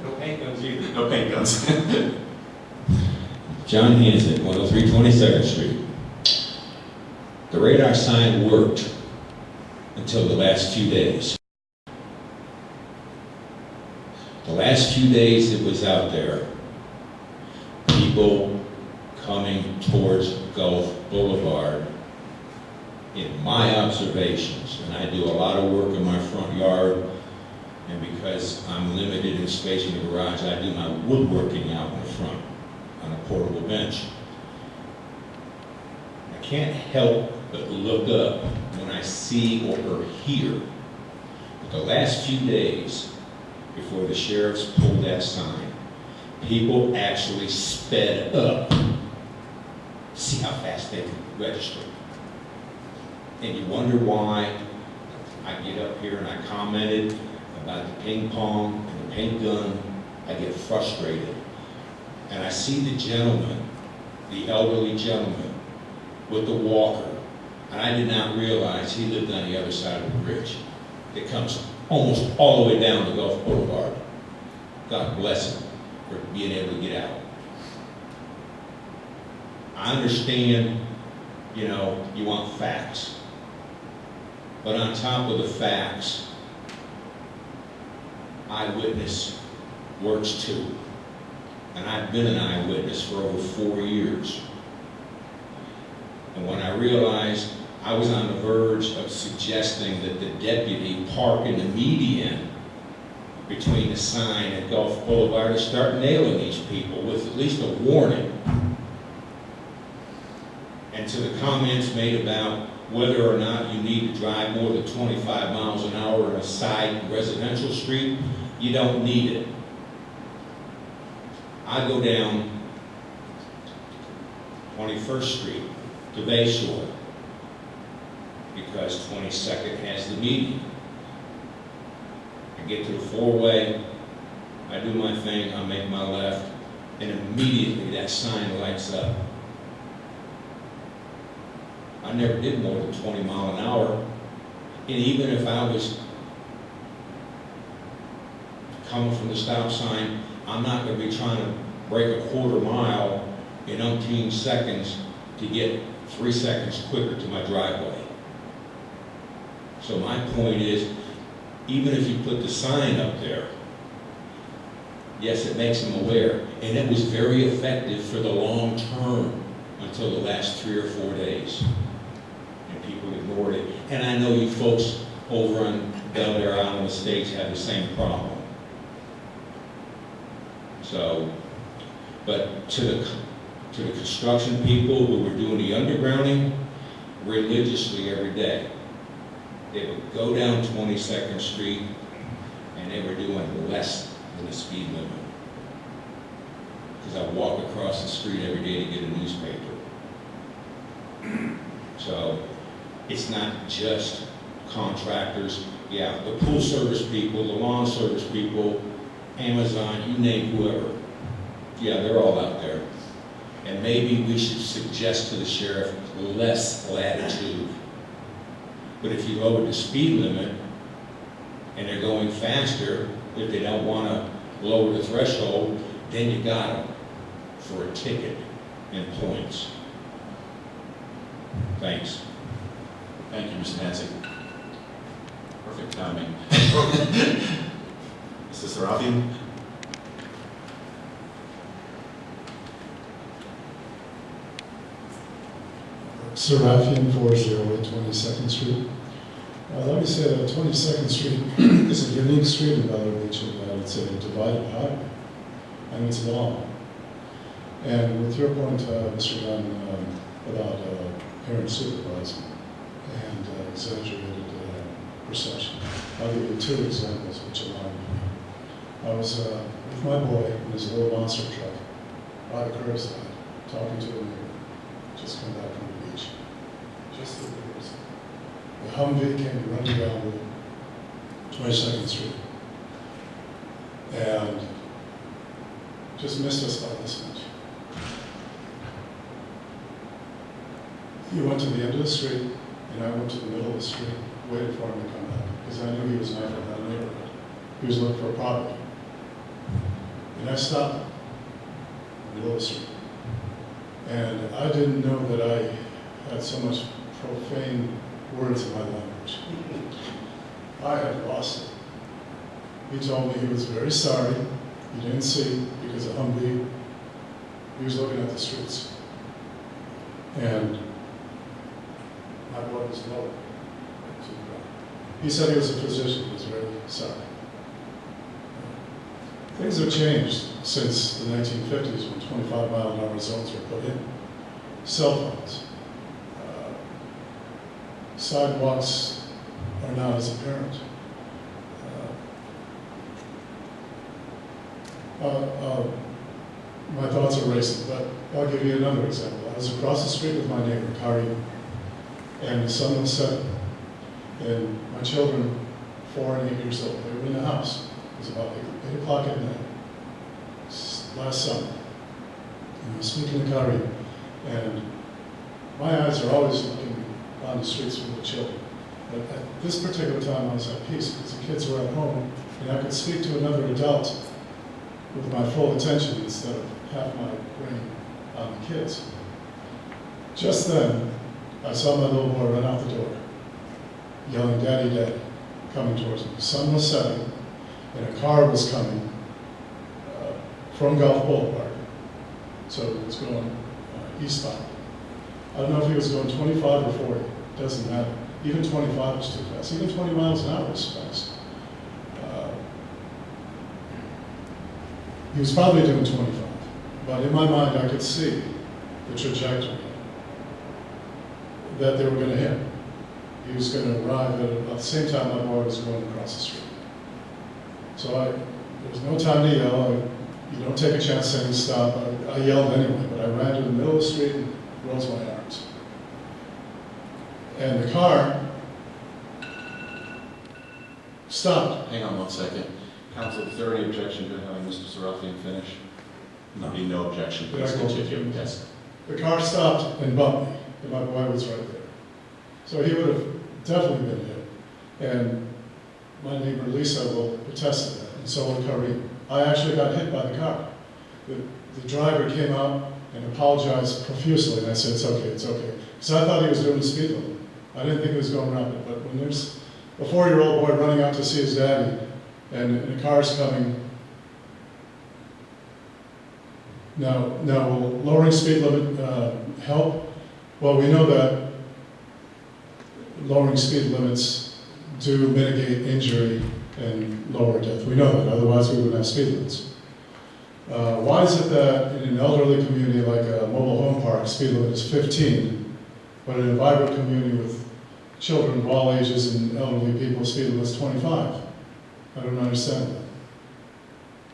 No paint guns either. No paint guns. John Hansen, 103 22nd Street. The radar sign worked until the last few days. The last few days it was out there, people coming towards Gulf Boulevard, in my observations, and I do a lot of work in my front yard, and because I'm limited in space in the garage, I do my woodworking out in the front on a portable bench. I can't help but look up when I see or hear that the last few days before the sheriffs pulled that sign, people actually sped up. See how fast they can register. And you wonder why I get up here and I commented about the ping pong and the paint gun. I get frustrated. And I see the gentleman, the elderly gentleman, with the walker. And I did not realize he lived on the other side of the bridge. It comes almost all the way down to Gulf Boulevard. God bless him for being able to get out. I understand, you know, you want facts. But on top of the facts, eyewitness works too. And I've been an eyewitness for over 4 years. And when I realized I was on the verge of suggesting that the deputy park in the median between the sign and Gulf Boulevard and start nailing these people with at least a warning. And to the comments made about whether or not you need to drive more than 25 miles an hour on a side residential street, you don't need it. I go down 21st Street to Bayshore because 22nd has the median. I get to the four-way, I do my thing, I make my left, and immediately that sign lights up. I never did more than 20 miles an hour, and even if I was coming from the stop sign, I'm not going to be trying to break a quarter mile in umpteen seconds to get 3 seconds quicker to my driveway. So my point is, even if you put the sign up there, yes, it makes them aware, and it was very effective for the long term until the last 3 or 4 days. And people ignored it. And I know you folks over on Delaware Island Estates have the same problem. So, but to the construction people who were doing the undergrounding religiously every day, they would go down 22nd Street and they were doing less than the speed limit. Because I walk across the street every day to get a newspaper. So it's not just contractors. Yeah, the pool service people, the lawn service people, Amazon, you name whoever. Yeah, they're all out there. And maybe we should suggest to the sheriff less latitude. But if you lower the speed limit and they're going faster, if they don't want to lower the threshold, then you got them for a ticket and points. Thanks. Thank you, Mr. Hansick. Perfect timing. Mr. Serafian? Serafian, 408 22nd Street. Let me say that 22nd Street is a unique street in Bel Air Beach in that it's a divided highway, and it's long. And with your point, Mr. Gunn, about parents supervising and exaggerated perception, I'll give you 2 examples which alarmed me. I was with my boy in his little monster truck by the curbside, talking to a neighbor, just come back from the beach. just 3 years. The Humvee came running down 22nd Street and just missed us by this much. He went to the end of the street, and I went to the middle of the street, waited for him to come back, because I knew he was not from that neighborhood. He was looking for a property. And I stopped him in the middle of the street. And I didn't know that I had so much profane words in my language. I had lost it. He told me he was very sorry. He didn't see because of Humvee. He was looking at the streets. And my boy was low. He said he was a physician. He was very sorry. Things have changed since the 1950s when 25-mile-an-hour zones were put in. Cell phones. Sidewalks are not as apparent. My thoughts are racing, but I'll give you another example. I was across the street with my neighbor, Karim, and the sun was setting. And my children, 4 and 8 years old, they were in the house. It was about 8 o'clock at night, last summer. And I was speaking to Karim, and my eyes are always looking on the streets with the children. But at this particular time, I was at peace because the kids were at home, and I could speak to another adult with my full attention instead of half my brain on the kids. Just then, I saw my little boy run out the door, yelling, "Daddy, Daddy," coming towards me. The sun was setting, and a car was coming from Gulf Boulevard. So it was going eastbound. I don't know if he was going 25 or 40, doesn't matter. Even 25 was too fast. Even 20 miles an hour was fast. He was probably doing 25, but in my mind I could see the trajectory that they were going to hit. He was going to arrive at the same time my boy was going across the street. So there was no time to yell. You don't take a chance saying stop. I yelled anyway, but I ran to the middle of the street and rose my arms. And the car stopped. Hang on 1 second. Counsel, is there any objection to having Mr. Sarafian finish? No. Be no objection, Did I please go? continue. Yes. The car stopped and bumped me, and my boy was right there. So he would have definitely been hit. And my neighbor Lisa will attest to that, and so will Karim. I actually got hit by the car. The driver came out and apologized profusely, and I said, it's okay, it's okay. Because I thought he was doing the speed limit. I didn't think he was going rapid, but when there's a 4-year-old boy running out to see his daddy, and the car's coming, now will lowering speed limit help? Well, we know that lowering speed limits do mitigate injury and lower death. We know that, otherwise we wouldn't have speed limits. Why is it that in an elderly community like a mobile home park, speed limit is 15, but in a vibrant community with children of all ages and elderly people, speed limit is 25? I don't understand that.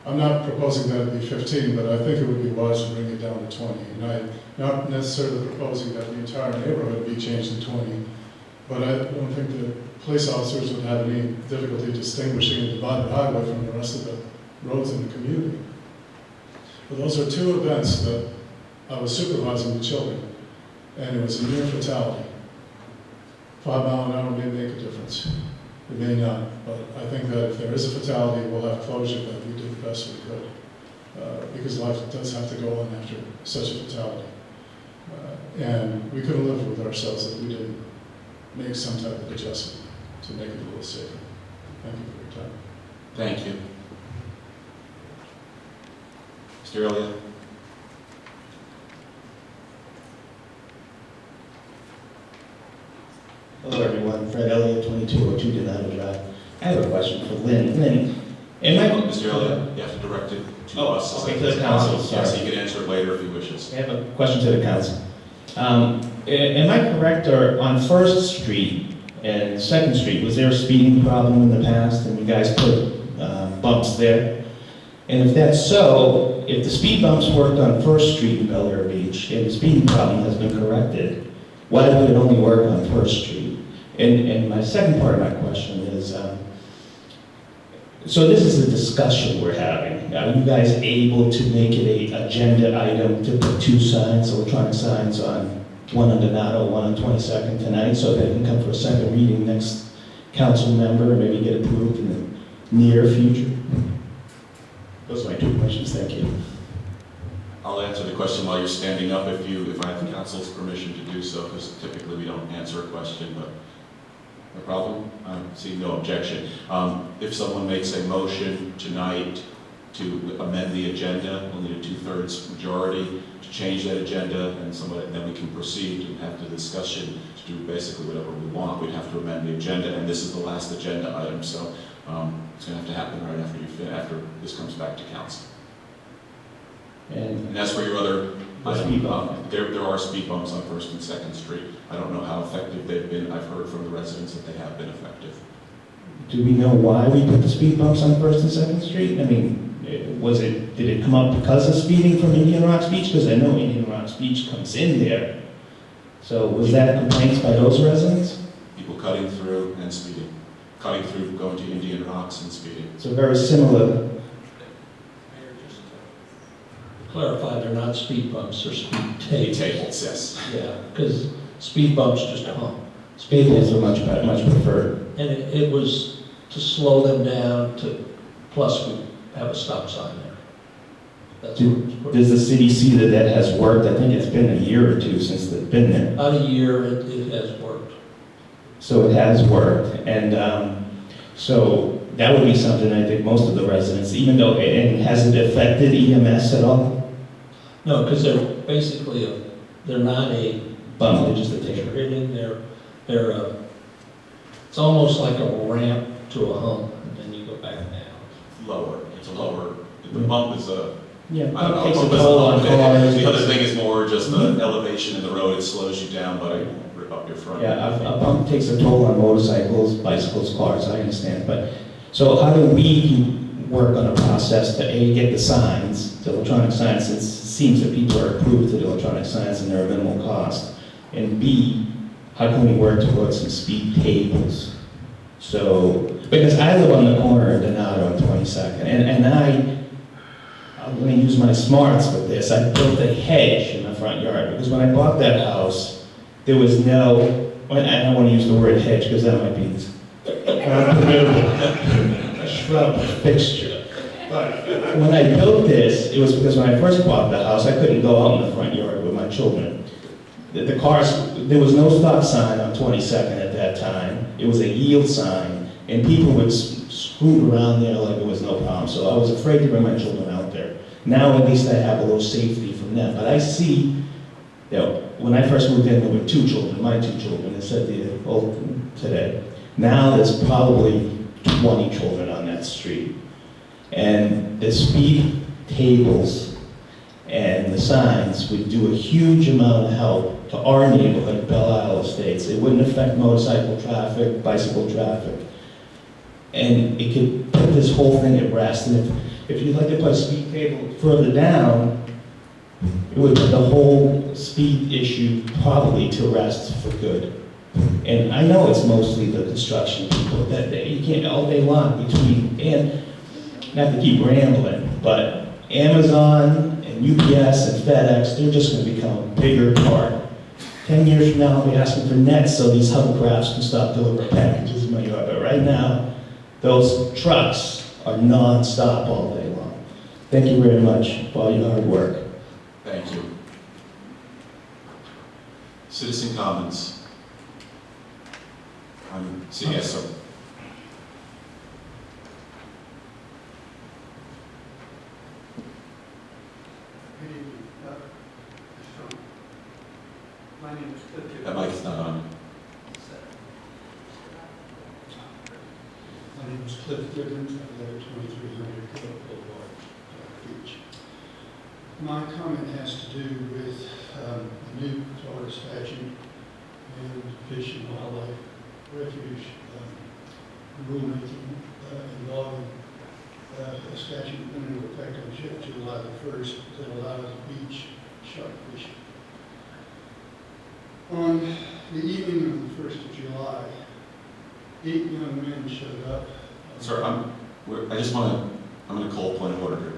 I'm not proposing that it be 15, but I think it would be wise to bring it down to 20. And I'm not necessarily proposing that the entire neighborhood be changed to 20, but I don't think the police officers would have any difficulty distinguishing a divided highway from the rest of the roads in the community. But those are 2 events that I was supervising the children, and it was a near fatality. 5 mile an hour may make a difference. It may not, but I think that if there is a fatality, we'll have closure that we did the best we could, because life does have to go on after such a fatality. And we couldn't live with ourselves if we didn't make some type of adjustment to make it a little safer. Thank you for your time. Thank you. Mr. Elliott? Hello everyone, Fred Elliott, 2202 Donato Drive. I have a question for Lynn. Lynn, Mr. Elliott, you have to direct it to us. Okay, to the council, Yes, sorry. he can answer it later if he wishes. I have a question to the council. Am I correct, or on First Street and Second Street, was there a speeding problem in the past and you guys put bumps there? And if that's so, if the speed bumps worked on First Street in Bel Air Beach and the speeding problem has been corrected, why would it only work on First Street? And my second part of my question is, so this is a discussion we're having. Are you guys able to make it an agenda item to put 2 signs, electronic signs on, one on Donato, one on 22nd tonight, so they can come for a second reading next council member and maybe get approved in the near future? Those are my 2 questions, thank you. I'll answer the question while you're standing up if I have the council's permission to do so, because typically we don't answer a question, but no problem? I see no objection. If someone makes a motion tonight to amend the agenda, we'll need a 2/3 majority to change that agenda, and then we can proceed and have the discussion to do basically whatever we want. We'd have to amend the agenda, and this is the last agenda item, so it's going to have to happen right after this comes back to council. And as for your other item, there are speed bumps on 1st and 2nd Street. I don't know how effective they've been. I've heard from the residents that they have been effective. Do we know why we put the speed bumps on 1st and 2nd Street? I mean, did it come up because of speeding from Indian Rocks Beach? Because I know Indian Rocks Beach comes in there. So was that complaints by those residents? People cutting through and speeding. Cutting through, going to Indian Rocks and speeding. So very similar. Clarify, they're not speed bumps, they're speed tables. Tables, yes. Yeah, because speed bumps just hump. Speed bumps are much preferred. And it was to slow them down, plus we have a stop sign there. That's what it's put. Does the city see that that has worked? I think it's been a year or 2 since they've been there. About a year, it has worked. So it has worked, and so that would be something I think most of the residents, even though, and has it affected EMS at all? No, because they're basically they're not a Bump, they're just a they're ticker. hitting, it's almost like a ramp to a hump, and then you go back down. Lower. It's a lower. The bump is a. Yeah, I don't know. takes a Bump is toll on cars. The other thing is more just the elevation in the road. It slows you down, but I rip up your front. Yeah, a bump takes a toll on motorcycles, bicycles, cars, I understand, but, so how do we work on a process to A, get the signs, the electronic signs, since it seems that people are approved to the electronic signs and they're a minimal cost, and B, how can we work towards some speed tables? So, because I live on the corner of Donato and 22nd, and I'm going to use my smarts with this. I built a hedge in my front yard because when I bought that house, there was no, I don't want to use the word hedge because that might be a shrub fixture. But when I built this, it was because when I first bought the house, I couldn't go out in the front yard with my children. The cars, there was no stop sign on 22nd at that time. It was a yield sign, and people would scoot around there like it was no problem. So I was afraid to bring my children out there. Now at least I have a little safety from them. But I see, when I first moved in, there were 2 children, my 2 children, it said today. Now there's probably 20 children on that street. And the speed tables and the signs would do a huge amount of help to our neighborhood, Belle Isle Estates. It wouldn't affect motorcycle traffic, bicycle traffic. And it could put this whole thing at rest. And if you'd like to put a speed table further down, it would put the whole speed issue probably to rest for good. And I know it's mostly the construction people that you can't all day long between, and not to keep rambling, but Amazon and UPS and FedEx, they're just going to become a bigger part. 10 years from now, I'll be asking for nets so these hovercrafts can stop delivering packages in my yard. But right now, those trucks are non-stop all day long. Thank you very much for all your hard work. Thank you. Citizen comments. Yes, sir. Good evening. My name is Cliff. That mic's not on. My name is Cliff Gibbons. I live at 2300 Cook Boulevard, Beach. My comment has to do with the new Florida statute and Fish and Wildlife Refuge rulemaking involving a statute went into effect on July the 1st that allows beach shark fishing. On the evening of the 1st of July, 8 young men showed up. Sir, I'm going to call a point of order here.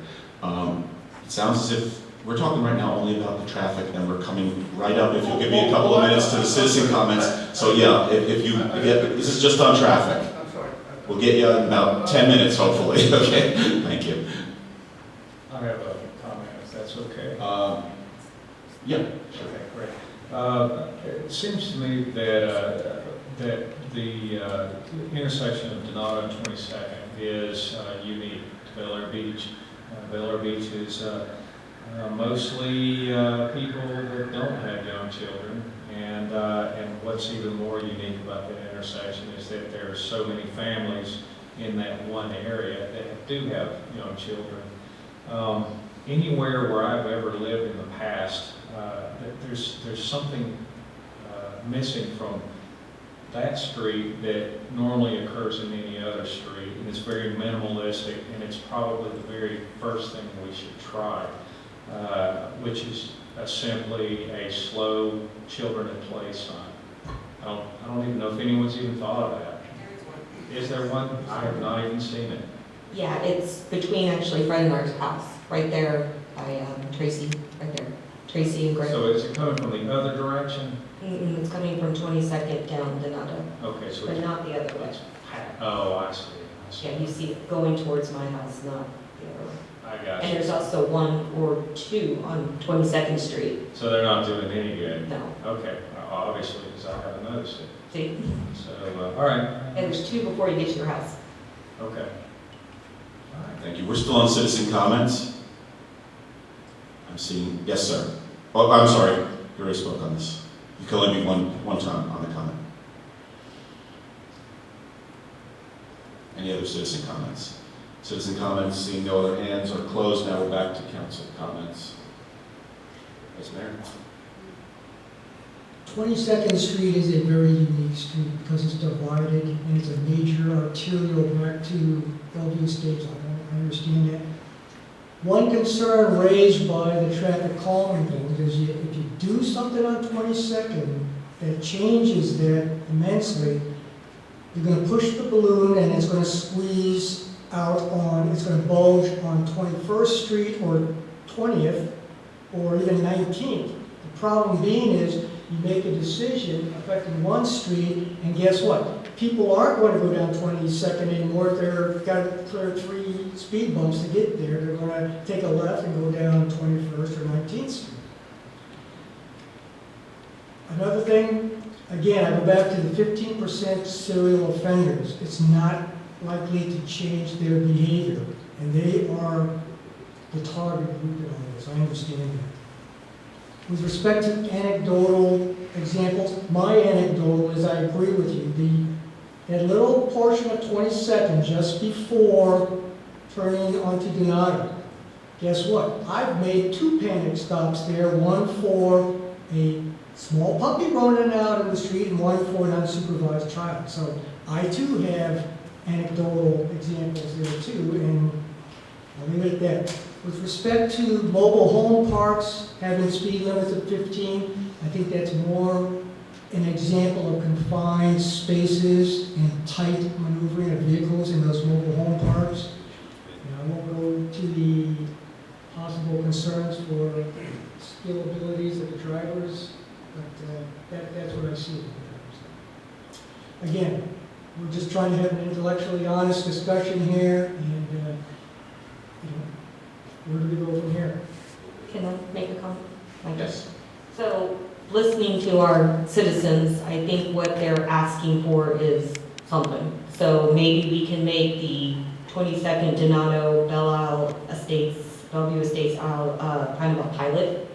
It sounds as if we're talking right now only about the traffic, and we're coming right up, if you'll give me a couple of minutes, to the citizen comments. So yeah, if you get, this is just on traffic. I'm sorry. We'll get you in about 10 minutes, hopefully. Okay, thank you. I have a comment, if that's okay. Yeah. Okay, great. It seems to me that the intersection of Donato and 22nd is unique to Bel Air Beach. Bel Air Beach is mostly people that don't have young children, and what's even more unique about that intersection is that there are so many families in that one area that do have young children. Anywhere where I've ever lived in the past, there's something missing from that street that normally occurs in any other street, and it's very minimalistic, and it's probably the very first thing we should try, which is simply a slow children at play sign. I don't even know if anyone's even thought of that. Is there one? I have not even seen it. Yeah, it's between actually Fred and Mark's house, right there by Tracy, right there. Tracy and Greg. So is it coming from the other direction? It's coming from 22nd down Donato, Okay, so but it's, not the other way. oh, I see. Yeah, you see it going towards my house, not the other way. I got And you. there's also one or two on 22nd Street. So they're not doing any good? No. Okay, obviously, because I haven't noticed it. See? So, all right. And there's two before you get to your house. Okay. Thank you. We're still on citizen comments. I'm seeing, yes, sir. Oh, I'm sorry. You already spoke on this. You can only be one time on the comment. Any other citizen comments? Citizen comments, seeing no other hands, are closed. Now we're back to council comments. Vice Mayor? 22nd Street is a very unique street because it's divided and it's a major arterial back to Bellevue Estates. I understand that. One concern raised by the traffic calming things is if you do something on 22nd that changes that immensely, you're going to push the balloon and it's going to squeeze out on, it's going to bulge on 21st Street or 20th or even 19th. The problem being is you make a decision affecting one street, and guess what? People aren't going to go down 22nd anymore if they've got to clear 3 speed bumps to get there. They're going to take a left and go down 21st or 19th Street. Another thing, again, I go back to the 15% serial offenders. It's not likely to change their behavior, and they are the target group in all this. I understand that. With respect to anecdotal examples, my anecdotal is I agree with you. That little portion of 22nd just before turning onto Donato, guess what? I've made 2 panic stops there, one for a small puppy running out in the street and one for an unsupervised child. So I too have anecdotal examples there too, and I'll leave it at that. With respect to mobile home parks having speed limits of 15, I think that's more an example of confined spaces and tight maneuvering of vehicles in those mobile home parks. And I won't go to the possible concerns for skill abilities of the drivers, but that's what I see. Again, we're just trying to have an intellectually honest discussion here, and where do we go from here? Can I make a comment? Yes. So, listening to our citizens, I think what they're asking for is something. So maybe we can make the 22nd Donato Bellevue Estates kind of a pilot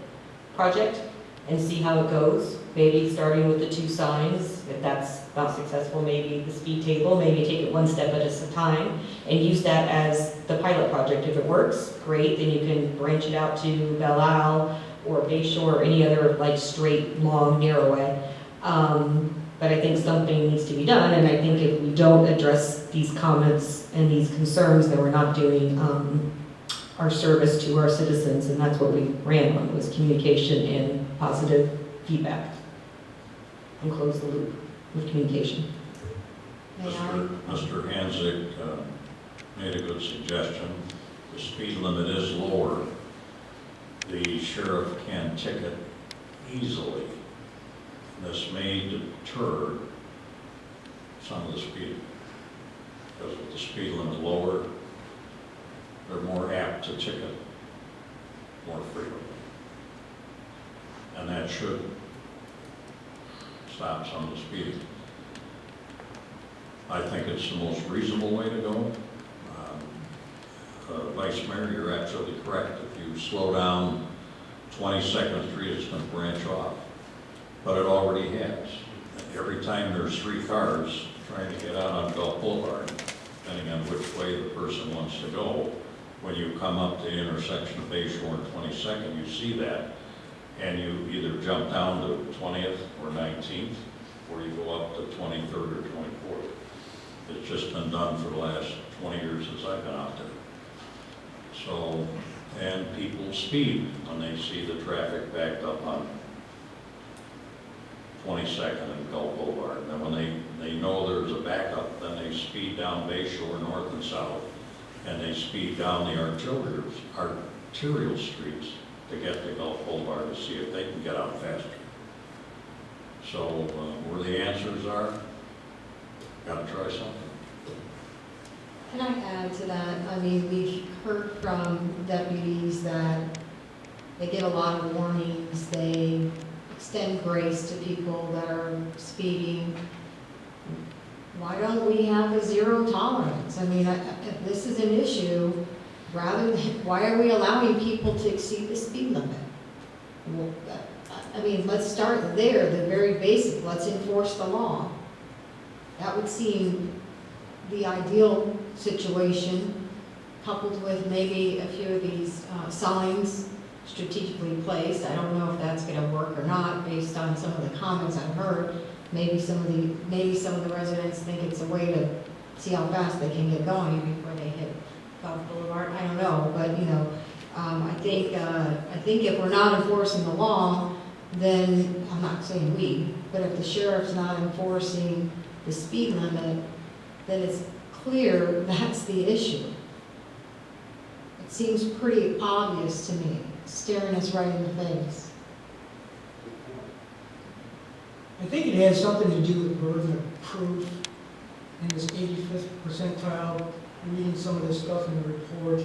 project and see how it goes. Maybe starting with the 2 signs. If that's not successful, maybe the speed table, maybe take it one step at a time and use that as the pilot project. If it works, great, then you can branch it out to Belle Isle or Bayshore or any other like straight, long, narrow way. But I think something needs to be done, and I think if we don't address these comments and these concerns, then we're not doing our service to our citizens, and that's what we ran on, was communication and positive feedback. and close the loop with communication. Mr. Hansick made a good suggestion. The speed limit is lower. The sheriff can ticket easily. This may deter some of the speed. Because with the speed limit lower, they're more apt to ticket more frequently. And that should stop some of the speeding. I think it's the most reasonable way to go. Vice Mayor, you're absolutely correct. If you slow down 22nd Street, it's going to branch off. But it already has. Every time there's 3 cars trying to get out on Gulf Boulevard, depending on which way the person wants to go, when you come up to the intersection of Bayshore and 22nd, you see that, and you either jump down to 20th or 19th, or you go up to 23rd or 24th. It's just been done for the last 20 years since I've been out there. So, and people speed when they see the traffic backed up on 22nd and Gulf Boulevard. And then when they know there's a backup, then they speed down Bayshore north and south, and they speed down the arterial streets to get to Gulf Boulevard to see if they can get out faster. So where the answers are, got to try something. Can I add to that? I mean, we've heard from deputies that they get a lot of warnings, they extend grace to people that are speeding. Why don't we have a zero tolerance? I mean, if this is an issue, why are we allowing people to exceed the speed limit? Well, I mean, let's start there, the very basic, let's enforce the law. That would seem the ideal situation, coupled with maybe a few of these signs strategically placed. I don't know if that's going to work or not, based on some of the comments I've heard. Maybe some of the residents think it's a way to see how fast they can get going before they hit Gulf Boulevard. I don't know, but you know, I think if we're not enforcing the law, then I'm not saying we, but if the sheriff's not enforcing the speed limit, then it's clear that's the issue. It seems pretty obvious to me, staring us right in the face. I think it has something to do with burden of proof in this 85th percentile, reading some of the stuff in the report,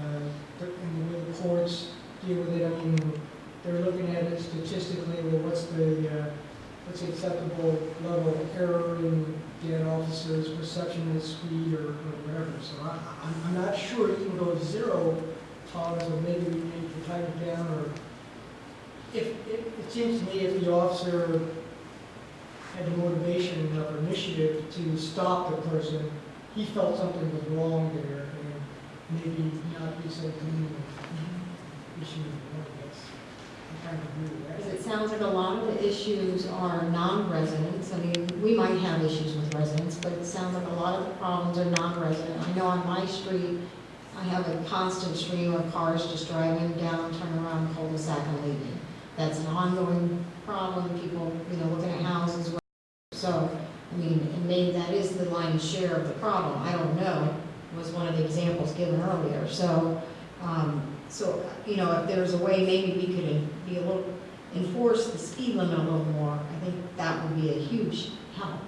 and the way the courts deal with it. I mean, they're looking at it statistically, well, what's the acceptable level of error in the officer's perception of speed or whatever. So I'm not sure you can go to zero tolerance, or maybe we need to tighten it down, or it seems to me if the officer had the motivation or initiative to stop the person, he felt something was wrong there, and maybe not be so clean with issues. I kind of agree with that. Because it sounds like a lot of the issues are non-residents. I mean, we might have issues with residents, but it sounds like a lot of the problems are non-resident. I know on my street, I have a constant stream of cars just driving down, turning around, cul-de-sac and leaving. That's an ongoing problem, people, you know, looking at houses. So, I mean, and maybe that is the lion's share of the problem. I don't know, was one of the examples given earlier. So, you know, if there's a way maybe we could be a little, enforce the speed limit a little more, I think that would be a huge help.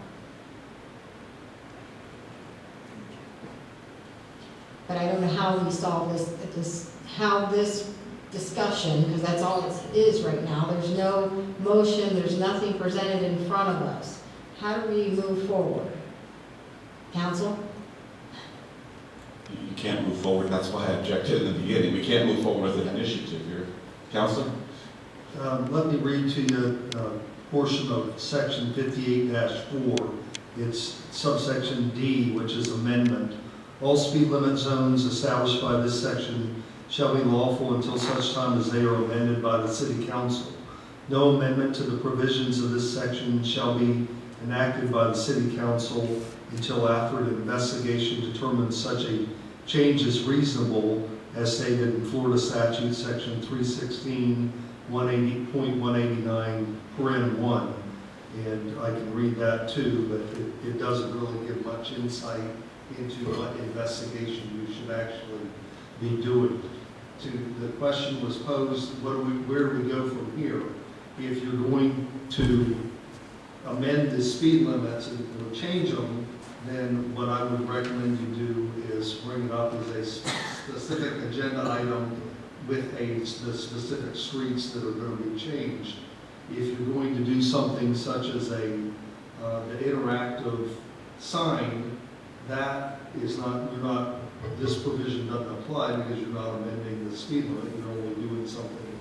But I don't know how we solve how this discussion, because that's all it is right now. There's no motion, there's nothing presented in front of us. How do we move forward? Council? You can't move forward, that's why I objected in the beginning. We can't move forward with an initiative here. Counselor? Let me read to you a portion of section 58-4. It's subsection D, which is amendment. All speed limit zones established by this section shall be lawful until such time as they are amended by the City Council. No amendment to the provisions of this section shall be enacted by the City Council until after an investigation determines such a change is reasonable as stated in Florida Statute Section 316, 180.189, paren 1. And I can read that too, but it doesn't really give much insight into what investigation you should actually be doing. The question was posed, where do we go from here? If you're going to amend the speed limits or change them, then what I would recommend you do is bring it up as a specific agenda item with the specific streets that are going to be changed. If you're going to do something such as the interactive sign, that is not, this provision doesn't apply because you're not amending the speed limit, you're only doing something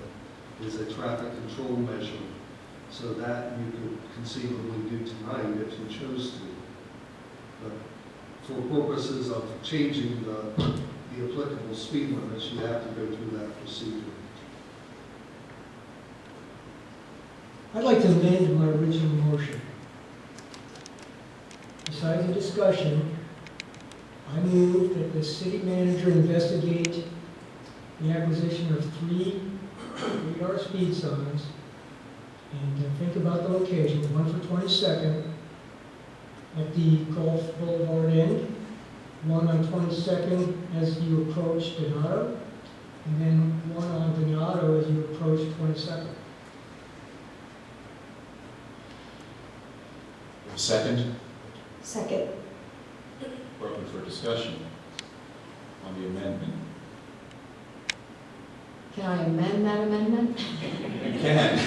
that is a traffic control measure. So that you could conceivably do tonight if you chose to. But for purposes of changing the applicable speed limits, you have to go through that procedure. I'd like to amend my original motion. Besides the discussion, I move that the city manager investigate the acquisition of 3 radar speed signs and think about the locations, one for 22nd at the Gulf Boulevard end, one on 22nd as you approach Donato, and then one on Donato as you approach 22nd. Second, Second. open for discussion on the amendment. Can I amend that amendment? You can.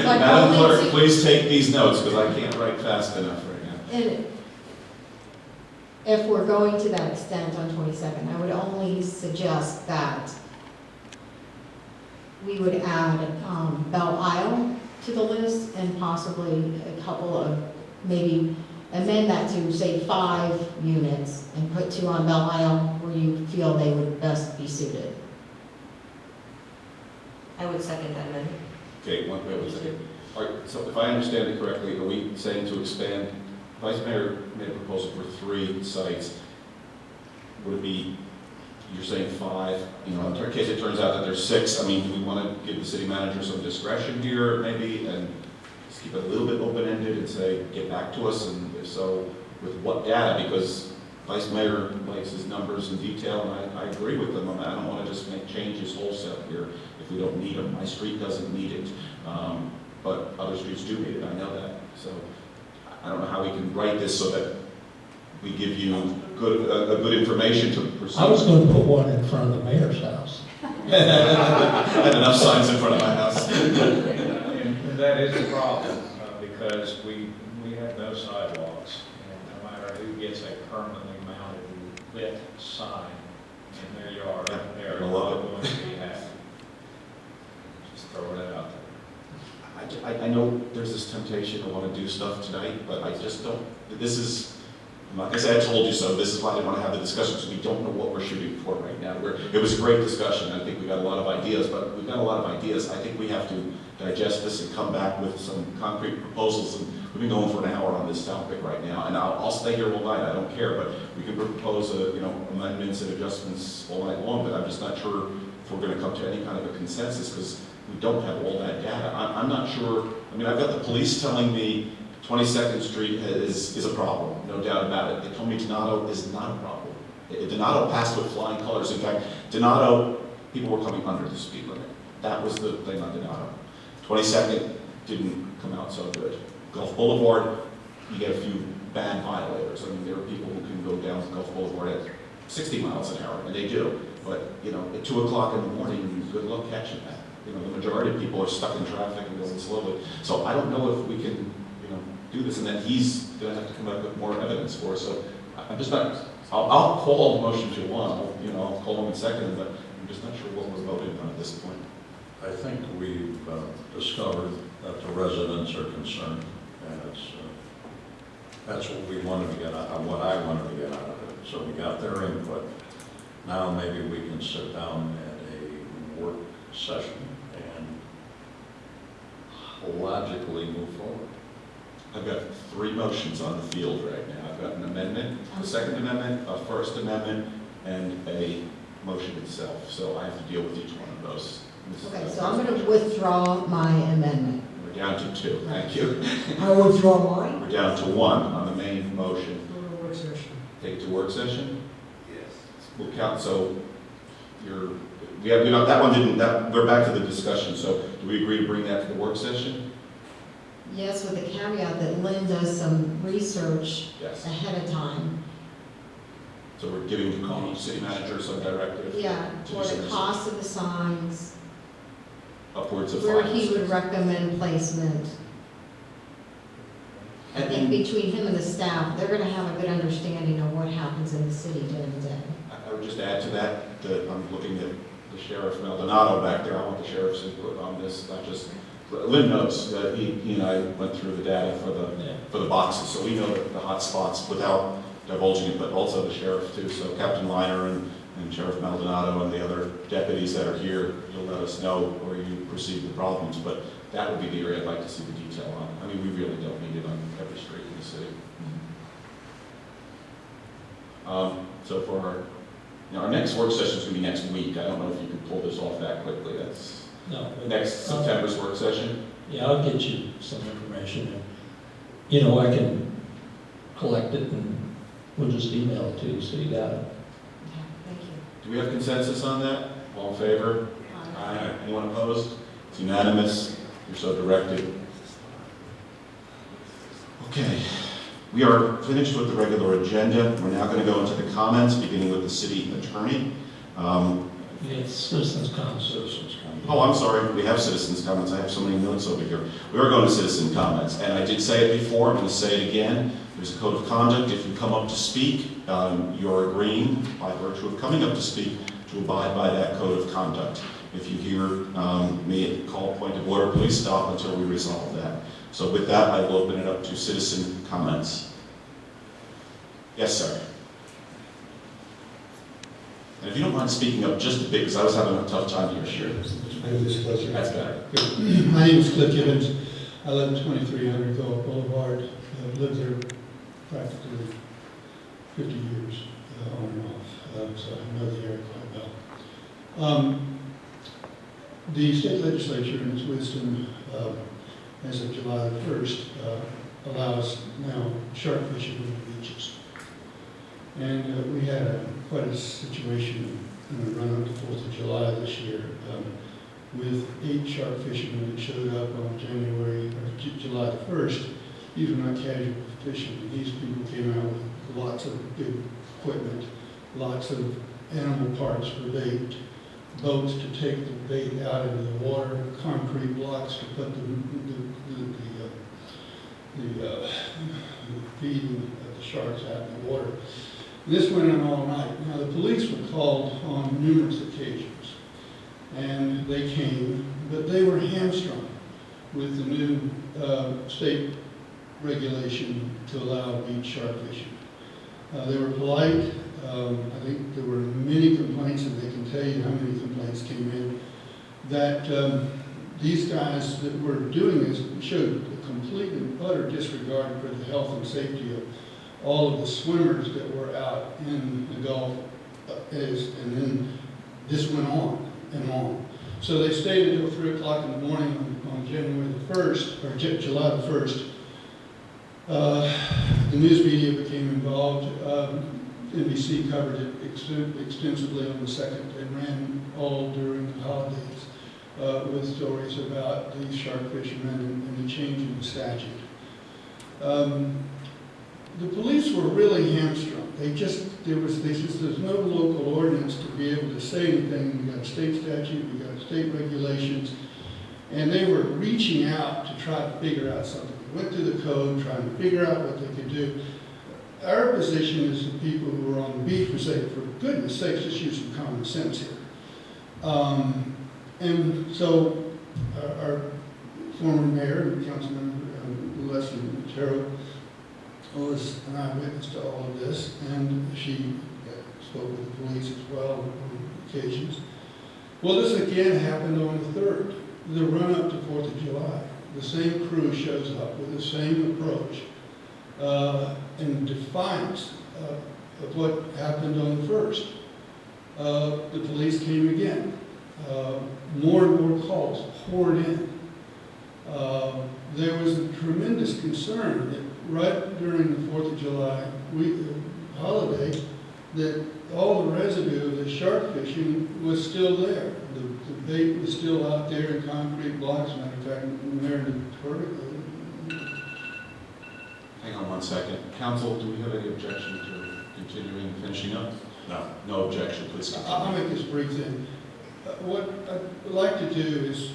But Madam only Clerk, to- please take these notes because I can't write fast enough right now. And if we're going to that extent on 22nd, I would only suggest that we would add Belle Isle to the list and possibly a couple of, maybe amend that to say 5 units and put 2 on Belle Isle where you feel they would best be suited. I would second that amendment. Okay, wait a second. All right, so if I understand it correctly, are we saying to expand, Vice Mayor made a proposal for 3 sites. Would it be, you're saying 5, you know, in case it turns out that there's 6, I mean, do we want to give the city manager some discretion here maybe and just keep it a little bit open-ended and say, get back to us, and if so, with what data? Because Vice Mayor likes his numbers in detail, and I agree with them on that. I don't want to just make changes wholesale here if we don't need them. My street doesn't need it, but other streets do need it, I know that. So I don't know how we can write this so that we give you good information to pursue. I was going to put one in front of the mayor's house. I had enough signs in front of my house. And that is a problem, because we have no sidewalks, and no matter who gets a permanently mounted lit sign in their yard, they're not going to be happy. Just throwing it out there. I know there's this temptation to want to do stuff tonight, but I just don't, this is, like I said, I told you so, this is why I didn't want to have the discussion, because we don't know what we're shooting for right now. It was a great discussion, I think we got a lot of ideas, but we've got a lot of ideas. I think we have to digest this and come back with some concrete proposals, and we've been going for an hour on this topic right now, and I'll stay here all night, I don't care, but we can propose, amendments and adjustments all night long, but I'm just not sure if we're going to come to any kind of a consensus, because we don't have all that data. I'm not sure, I mean, I've got the police telling me 22nd Street is a problem, no doubt about it. They told me Donato is not a problem. Donato passed with flying colors. In fact, Donato, people were coming under the speed limit. That was the thing on Donato. 22nd didn't come out so good. Gulf Boulevard, you get a few bad violators. I mean, there are people who can go down Gulf Boulevard at 60 miles an hour, and they do. But, at 2 o'clock in the morning, good luck catching that. The majority of people are stuck in traffic and going slowly. So I don't know if we can, do this, and then he's going to have to come up with more evidence for us. So I'm just not, I'll call all the motions you want. I'll call them in second, but I'm just not sure what we're voting on at this point. I think we've discovered that the residents are concerned, and that's what we wanted to get out, what I wanted to get out of it. So we got their input. Now maybe we can sit down at a work session and logically move forward. I've got 3 motions on the field right now. I've got an amendment, a second amendment, a first amendment, and a motion itself. So I have to deal with each one of those. Okay, so I'm going to withdraw my amendment. We're down to 2, thank you. I withdraw mine. We're down to 1 on the main motion. Go to work session. Take it to work session? Yes. We'll count, so that one didn't, we're back to the discussion, so do we agree to bring that to the work session? Yes, with the caveat that Lynn does some research Yes. ahead of time. So we're giving the city manager some directive? Yeah, to do for the some cost of the signs, upwards of where 5%. he would recommend placement. I think between him and the staff, they're gonna have a good understanding of what happens in the city day to day. I would just add to that I'm looking at the Sheriff Maldonado back there. I want the sheriff's input on this, not just, Lynn knows that he and I went through the data for the boxes, so we know the hot spots without divulging it, but also the sheriff too. So Captain Liner and Sheriff Maldonado and the other deputies that are here, you'll let us know where you perceive the problems, but that would be the area I'd like to see the detail on. I mean, we really don't need it on every street in the city. So for our next work session is going to be next week. I don't know if you can pull this off that quickly. That's No. next September's work session. Yeah, I'll get you some information. And, I can collect it and we'll just email it to you, so you got it. Thank you. Do we have consensus on that? All in favor? Aye. Anyone opposed? It's unanimous. You're so directed. Okay. We are finished with the regular agenda. We're now going to go into the comments, beginning with the city attorney. It's citizens' comments. Oh, I'm sorry. We have citizens' comments. I have so many notes over here. We are going to citizen comments. And I did say it before. I'm going to say it again. There's a code of conduct. If you come up to speak, you're agreeing, by virtue of coming up to speak, to abide by that code of conduct. If you hear me call point of order, please stop until we resolve that. So with that, I will open it up to citizen comments. Yes, sir. And if you don't mind speaking up just a bit, because I was having a tough time here. Sure. That's better. My name is Cliff Gibbons. I live at 2300 Gulf Boulevard. I've lived there practically 50 years on and off, so I know the area quite well. The state legislature, in its wisdom, as of July the 1st, allows now shark fishing on the beaches. And we had quite a situation in the run-up to 4th of July this year with 8 shark fishermen that showed up on July the 1st. These were not casual fishermen. These people came out with lots of big equipment, lots of animal parts for bait, boats to take the bait out into the water, concrete blocks to put the feeding of the sharks out in the water. And this went on all night. Now, the police were called on numerous occasions, and they came, but they were hamstrung with the new state regulation to allow beach shark fishing. They were polite. I think there were many complaints, and they can tell you how many complaints came in, that these guys that were doing this showed a complete and utter disregard for the health and safety of all of the swimmers that were out in the Gulf, and then this went on and on. So they stayed until 3 o'clock in the morning on January the 1st, or July the 1st. The news media became involved. NBC covered it extensively on the 2nd and ran all during the holidays with stories about these shark fishermen and the change in the statute. The police were really hamstrung. There's no local ordinance to be able to say anything. We got a state statute, we got state regulations, and they were reaching out to try to figure out something. They went through the code, trying to figure out what they could do. Our position is the people who are on the beach would say, for goodness sakes, just use some common sense here. And so our former mayor, Councilmember Leslie Terrell, was an eyewitness to all of this, and she spoke with the police as well on occasions. Well, this again happened on the 3rd, the run-up to 4th of July. The same crew shows up with the same approach in defiance of what happened on the 1st. The police came again. More and more calls poured in. there was a tremendous concern that right during the 4th of July holiday, that all the residue of the shark fishing was still there. The bait was still out there in concrete blocks. Matter of fact, Hang on one second. Council, do we have any objection to continuing, finishing up? No. No objection, please continue. I'll make this brief then. What I'd like to do is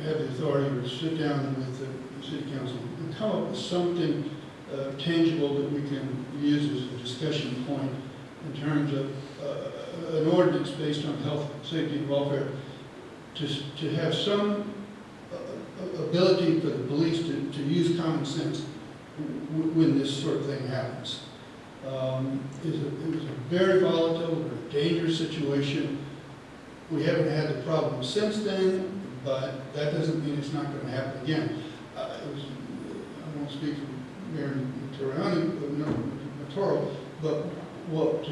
have the authority to sit down with the city council and come up with something tangible that we can use as a discussion point in terms of an ordinance based on health, safety, and welfare, to have some ability for the police to use common sense when this sort of thing happens. It was a very volatile, very dangerous situation. We haven't had the problem since then, but that doesn't mean it's not going to happen again. I won't speak for Mayor Natoro, but what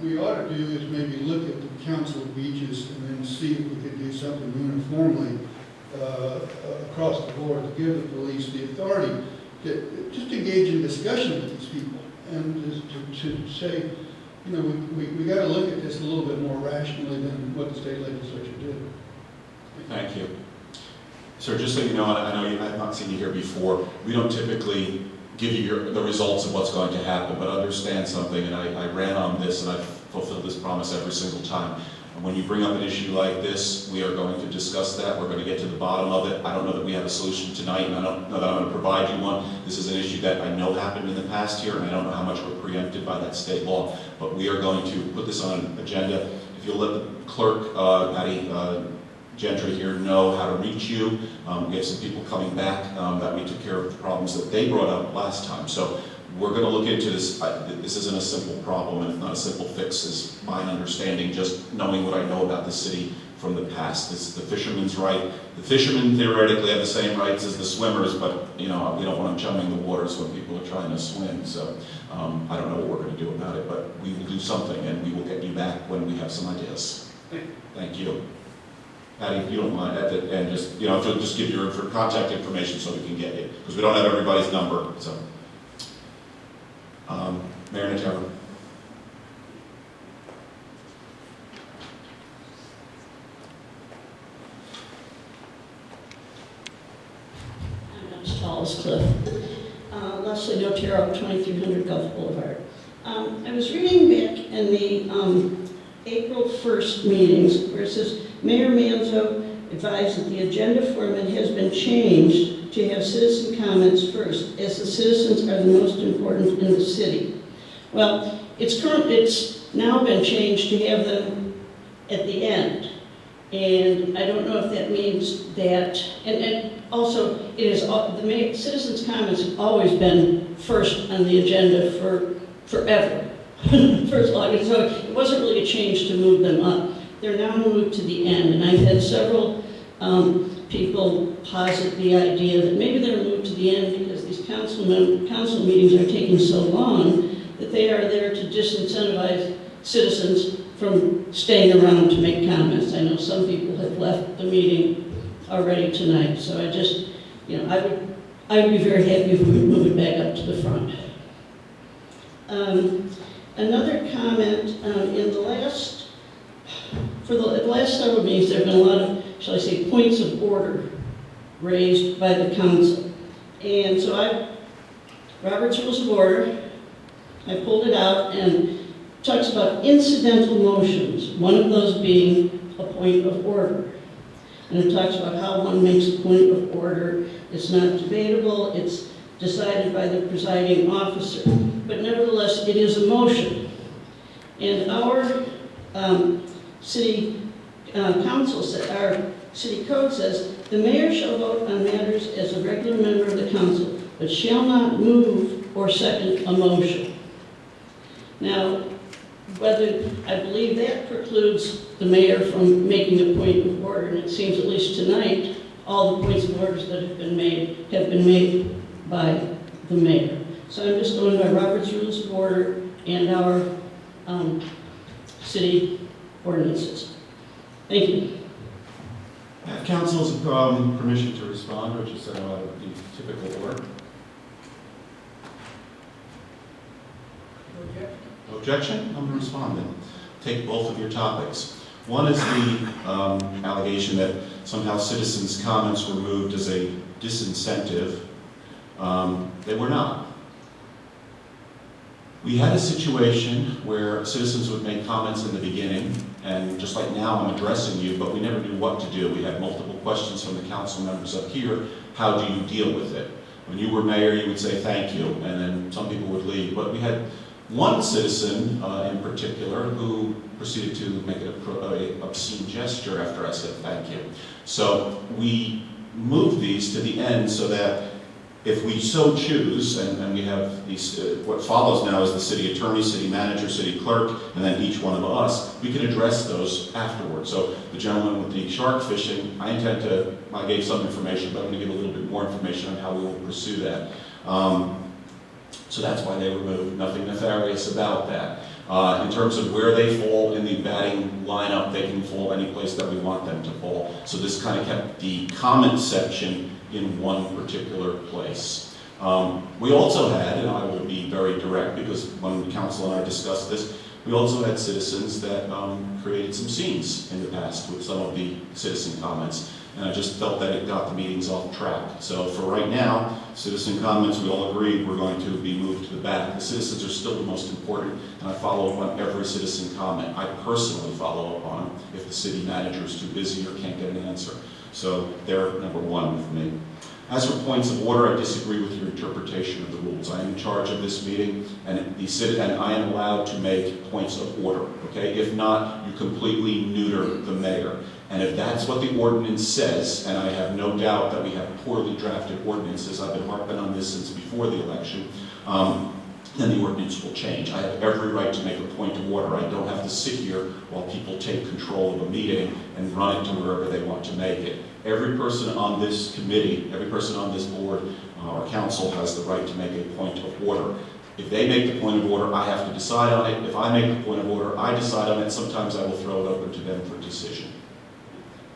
we ought to do is maybe look at the council of beaches and then see if we could do something uniformly across the board to give the police the authority to just engage in discussion with these people and to say, you know, we got to look at this a little bit more rationally than what the state legislature did. Thank you. Sir, just so you know, and I know I've not seen you here before, we don't typically give you the results of what's going to happen, but understand something, and I ran on this and I've fulfilled this promise every single time. And when you bring up an issue like this, we are going to discuss that. We're going to get to the bottom of it. I don't know that we have a solution tonight, and I don't know that I'm going to provide you one. This is an issue that I know happened in the past here, and I don't know how much we're preempted by that state law, but we are going to put this on an agenda. If you'll let the clerk, Patty Gentry here, know how to reach you. We have some people coming back that we took care of the problems that they brought up last time. So we're going to look into this. This isn't a simple problem, and it's not a simple fix, is my understanding, just knowing what I know about the city from the past. It's the fisherman's right. The fishermen theoretically have the same rights as the swimmers, but you know, we don't want them chumming the waters when people are trying to swim. So I don't know what we're going to do about it, but we will do something, and we will get you back when we have some ideas. Thank you. Patty, if you don't mind, at the end, just, you know, just give your contact information so we can get you, because we don't have everybody's number. So, Mayor Nataro. Charles Cliff. Leslie Notero, 2300 Gulf Boulevard. I was reading back in the April 1st meetings where it says, Mayor Manzo advised that the agenda format has been changed to have citizen comments first, as the citizens are the most important in the city. Well, it's now been changed to have them at the end. And I don't know if that means that, and also it is, the citizens' comments have always been first on the agenda for forever, for as long as, so it wasn't really a change to move them up. They're now moved to the end, and I've had several people posit the idea that maybe they're moved to the end because these council meetings are taking so long that they are there to disincentivize citizens from staying around to make comments. I know some people have left the meeting already tonight, so I just, you know, I would be very happy if we would move it back up to the front. Another comment, for the last several meetings, there have been a lot of, shall I say, points of order raised by the council. And so Robert's Rules of Order, I pulled it out, and it talks about incidental motions, one of those being a point of order. And it talks about how one makes a point of order. It's not debatable, it's decided by the presiding officer. But nevertheless, it is a motion. And our city council, our city code says, the mayor shall vote on matters as a regular member of the council, but shall not move or second a motion. Now, whether, I believe that precludes the mayor from making a point of order, and it seems at least tonight, all the points of orders that have been made by the mayor. So I'm just going by Robert's Rules of Order and our city ordinances. Thank you. I have council's permission to respond, which is the typical order. No objection? I'm going to respond then. Take both of your topics. One is the allegation that somehow citizens' comments were moved as a disincentive. They were not. We had a situation where citizens would make comments in the beginning, and just like now I'm addressing you, but we never knew what to do. We had multiple questions from the council members up here. How do you deal with it? When you were mayor, you would say thank you, and then some people would leave. But we had one citizen in particular who proceeded to make an obscene gesture after I said thank you. So we moved these to the end so that if we so choose, and we have these, what follows now is the city attorney, city manager, city clerk, and then each one of us, we can address those afterwards. So the gentleman with the shark fishing, I gave some information, but I'm going to give a little bit more information on how we will pursue that. So that's why they were moved. Nothing nefarious about that. In terms of where they fall in the batting lineup, they can fall any place that we want them to fall. So this kind of kept the comment section in one particular place. We also had, and I will be very direct because when council and I discussed this, we also had citizens that created some scenes in the past with some of the citizen comments. And I just felt that it got the meetings off track. So for right now, citizen comments, we all agreed we're going to be moved to the back. The citizens are still the most important, and I follow up on every citizen comment. I personally follow up on them if the city manager is too busy or can't get an answer. So they're number one with me. As for points of order, I disagree with your interpretation of the rules. I am in charge of this meeting, and I am allowed to make points of order, okay? If not, you completely neuter the mayor. And if that's what the ordinance says, and I have no doubt that we have poorly drafted ordinances, I've been harping on this since before the election, then the ordinance will change. I have every right to make a point of order. I don't have to sit here while people take control of a meeting and run it to wherever they want to make it. Every person on this committee, every person on this board or council has the right to make a point of order. If they make the point of order, I have to decide on it. If I make the point of order, I decide on it. Sometimes I will throw it open to them for decision.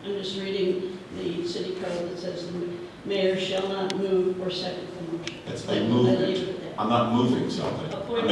I'm just reading the city code that says the mayor shall not move or second the motion. That's a movement. I'm not moving something. A point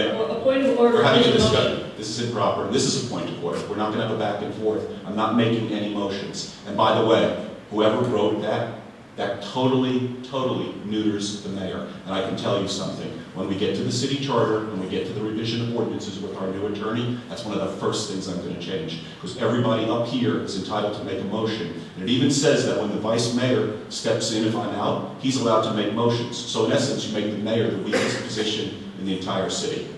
of order. We're having a discussion. This is improper. This is a point of order. We're not going to have a back and forth. I'm not making any motions. And by the way, whoever wrote that totally neuters the mayor. And I can tell you something. When we get to the city charter, when we get to the revision of ordinances with our new attorney, that's one of the first things I'm going to change. Because everybody up here is entitled to make a motion. And it even says that when the vice mayor steps in, if I'm out, he's allowed to make motions. So in essence, you make the mayor the weakest position in the entire city.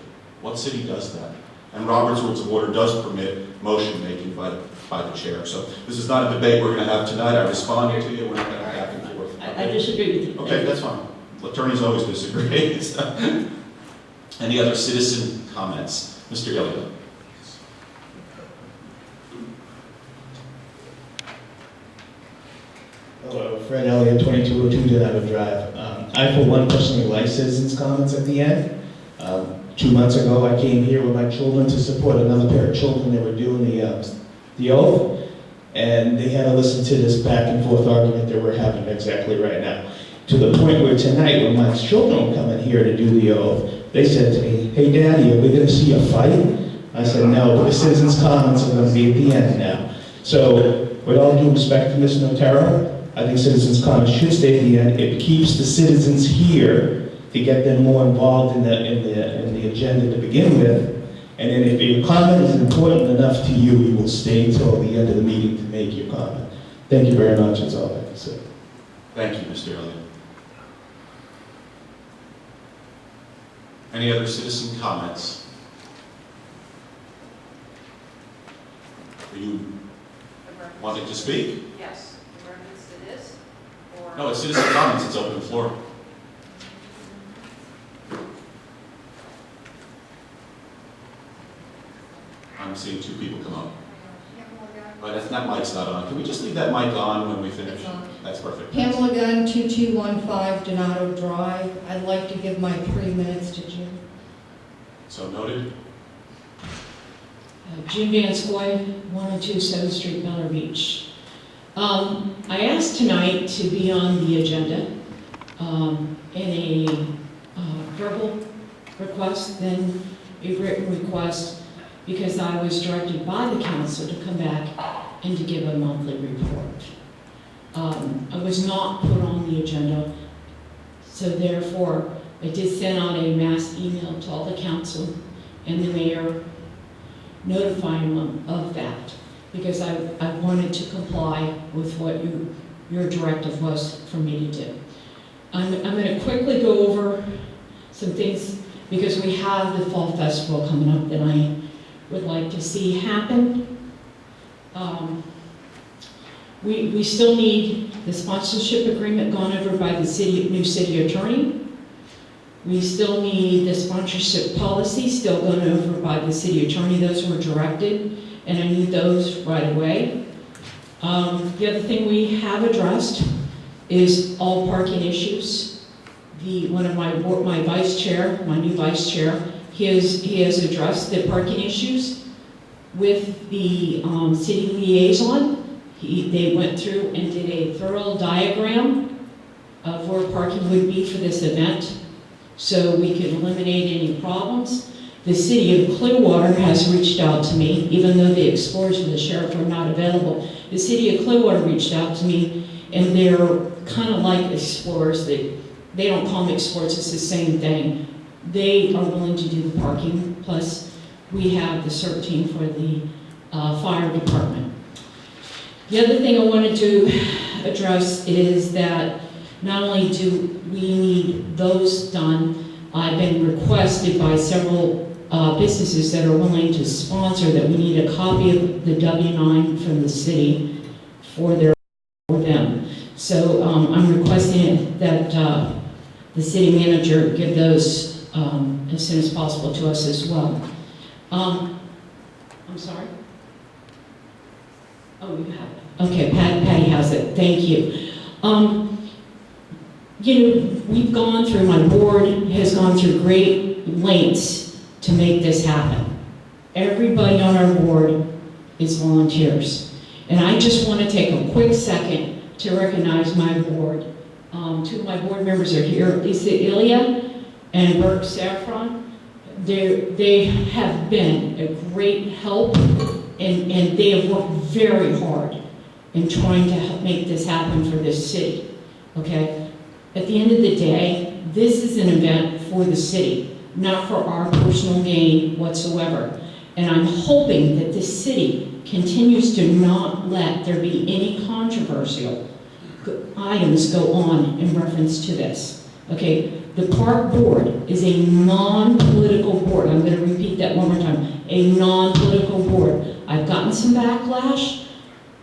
What city does that? And Robert's Rules of Order does permit motion making by the chair. So this is not a debate we're going to have tonight. I responded to you. We're not going to have back and forth. I disagree with you. Okay, that's fine. Attorneys always disagree. Any other citizen comments? Mr. Elliott. Hello, Fred Elliott, 2202 Donato Drive. I, for one, personally like citizens' comments at the end. 2 months ago, I came here with my children to support another pair of children that were doing the oath, and they had to listen to this back and forth argument that we're having exactly right now. To the point where tonight, when my children were coming here to do the oath, they said to me, "Hey, Daddy, are we going to see a fight?" I said, "No, but the citizens' comments are going to be at the end now." So, with all due respect to Ms. Notaro, I think citizens' comments should stay at the end. It keeps the citizens here to get them more involved in the agenda to begin with. And then if your comment is important enough to you, you will stay until the end of the meeting to make your comment. Thank you very much. That's all I have to say. Thank you, Mr. Elliott. Any other citizen comments? Are you wanting to speak? Yes. In reference to this? Or No, it's citizen comments. It's open floor. I'm seeing two people come up. But if that mic's not on, can we just leave that mic on when we finish? It's on. That's perfect. Pamela Gunn, 2215 Donato Drive. I'd like to give my 3 minutes to Jim. So noted. Jim Van Scoy, 102 7th Street, Miller Beach. I asked tonight to be on the agenda in a verbal request, then a written request, because I was directed by the council to come back and to give a monthly report. I was not put on the agenda, so therefore I did send out a mass email to all the council and the mayor notifying them of that, because I wanted to comply with what your directive was for me to do. I'm going to quickly go over some things, because we have the Fall Festival coming up that I would like to see happen. We still need the sponsorship agreement gone over by the new city attorney. We still need the sponsorship policy still gone over by the city attorney. Those were directed, and I need those right away. The other thing we have addressed is all parking issues. One of my vice chair, my new vice chair, he has addressed the parking issues with the city liaison. They went through and did a thorough diagram of where parking would be for this event, so we could eliminate any problems. The city of Clearwater has reached out to me, even though the Explorers and the sheriff are not available. The city of Clearwater reached out to me, and they're kind of like Explorers. They don't call them Explorers, it's the same thing. They are willing to do the parking, plus we have the CERT team for the fire department. The other thing I wanted to address is that not only do we need those done, I've been requested by several businesses that are willing to sponsor that we need a copy of the W-9 from the city for them. So I'm requesting that the city manager give those as soon as possible to us as well. I'm sorry? Oh, you have it. Okay, Patty has it. Thank you. We've gone through, my board has gone through great lengths to make this happen. Everybody on our board is volunteers. And I just want to take a quick second to recognize my board. Two of my board members are here, Lisa Ilya and Burke Saffron. They have been a great help, and they have worked very hard in trying to help make this happen for this city, okay? At the end of the day, this is an event for the city, not for our personal gain whatsoever. And I'm hoping that the city continues to not let there be any controversial items go on in reference to this, okay? The park board is a non-political board. I'm going to repeat that one more time. A non-political board. I've gotten some backlash.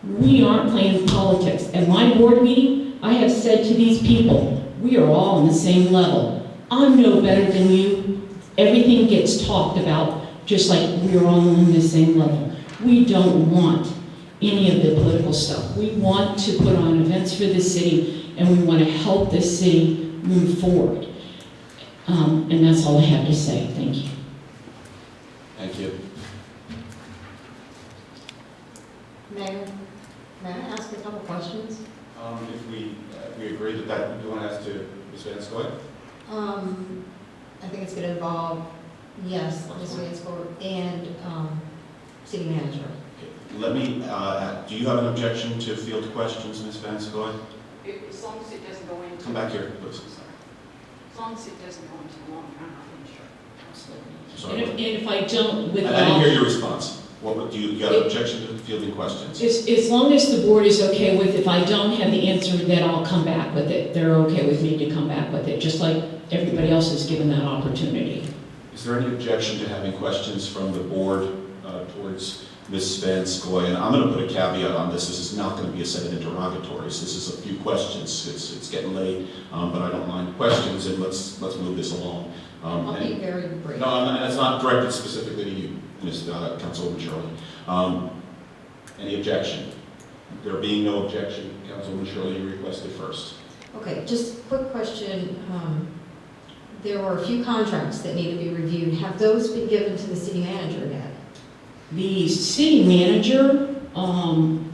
We aren't playing politics. At my board meeting, I have said to these people, we are all on the same level. I'm no better than you. Everything gets talked about just like we're all on the same level. We don't want any of the political stuff. We want to put on events for the city, and we want to help the city move forward. And that's all I have to say. Thank you. Thank you. Mayor, may I ask a couple questions? If we agree that you want to ask to Ms. Van Scoy? I think it's going to involve, yes, Ms. Vanscoy and city manager. Okay. Let me, do you have an objection to field questions, Ms. Van Scoy? As long as it doesn't go into. Come back here, please. As long as it doesn't go into a long time, I'm sure. Sorry. And if I don't, I didn't hear your response. Do you got an objection to fielding questions? As long as the board is okay with, if I don't have the answer, then I'll come back with it. They're okay with me to come back with it, just like everybody else is given that opportunity. Is there any objection to having questions from the board towards Ms. Van Scoy? And I'm going to put a caveat on this. This is not going to be a set of interrogatories. This is a few questions. It's getting late, but I don't mind questions, and let's move this along. I'll be very brief. No, and it's not directed specifically to you, Ms. Councilwoman Shirley. Any objection? There being no objection, Councilwoman Shirley, you requested first. Okay, just a quick question. There were a few contracts that need to be reviewed. Have those been given to the city manager yet? The city manager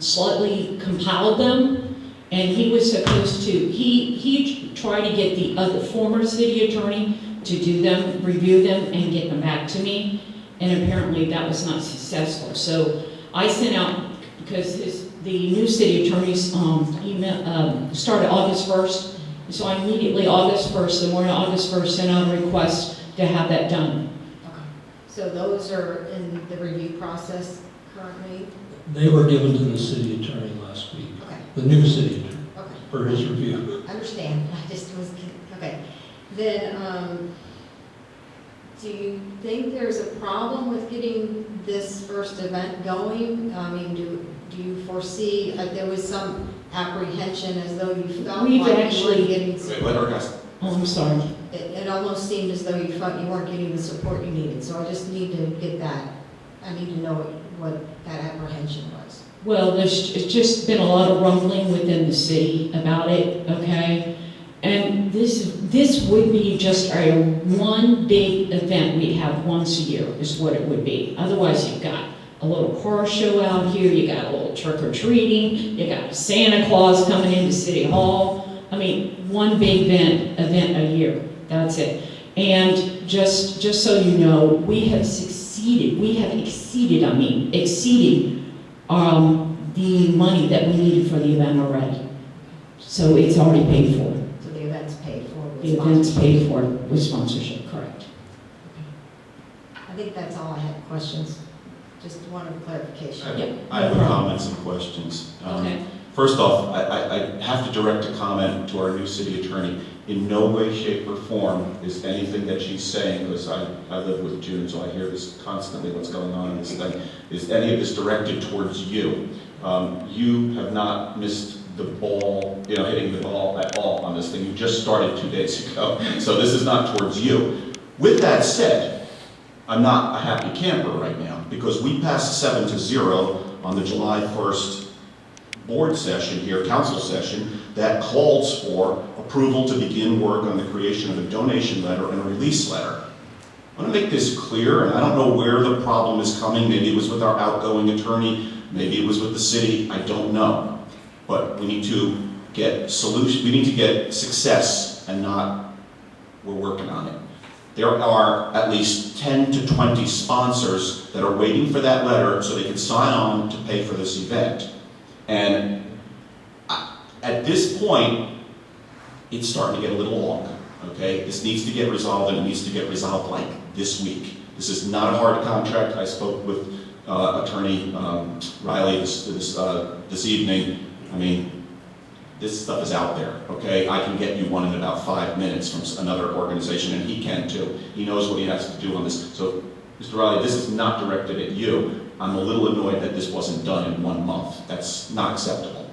slightly compiled them, and he was supposed to, he tried to get the former city attorney to do them, review them, and get them back to me, and apparently that was not successful. So I sent out, because the new city attorney's email started August 1st, so I immediately, August 1st, the morning of August 1st, sent out a request to have that done. Okay. So those are in the review process currently? They were given to the city attorney last week, Okay. the new city attorney, Okay. for his review. I understand, I just was, okay. Then, do you think there's a problem with getting this first event going? I mean, do you foresee, there was some apprehension as though you felt We've like you actually- weren't getting Wait, support? let her ask. Oh, I'm sorry. It almost seemed as though you felt you weren't getting the support you needed, so I just need to get that, I need to know what that apprehension was. Well, there's just been a lot of rumbling within the city about it, okay? And this would be just a one big event we'd have once a year is what it would be. Otherwise, you've got a little car show out here, you got a little trick-or-treating, you got Santa Claus coming into City Hall. I mean, one big event a year, that's it. And just so you know, we have exceeded the money that we needed for the event already. So it's already paid for. So the event's paid for with The event's sponsorship? paid for with sponsorship, correct. I think that's all I had, questions. Just wanted clarification. Yep. I have comments and questions. Okay. First off, I have to direct a comment to our new city attorney. In no way, shape, or form is anything that she's saying, because I live with June, so I hear this constantly, what's going on in this thing, is any of this directed towards you. You have not missed the ball, hitting the ball at all on this thing. You just started 2 days ago, so this is not towards you. With that said, I'm not a happy camper right now, because we passed 7-0 on the July 1st board session here, council session, that calls for approval to begin work on the creation of a donation letter and a release letter. I want to make this clear, and I don't know where the problem is coming. Maybe it was with our outgoing attorney, maybe it was with the city, I don't know. But we need to get solution, we need to get success, and not, we're working on it. There are at least 10 to 20 sponsors that are waiting for that letter so they can sign on to pay for this event. And at this point, it's starting to get a little long, okay? This needs to get resolved, and it needs to get resolved like this week. This is not a hard contract. I spoke with Attorney Riley this evening. I mean, this stuff is out there, okay? I can get you one in about 5 minutes from another organization, and he can too. He knows what he has to do on this. So, Mr. Riley, this is not directed at you. I'm a little annoyed that this wasn't done in 1 month. That's not acceptable.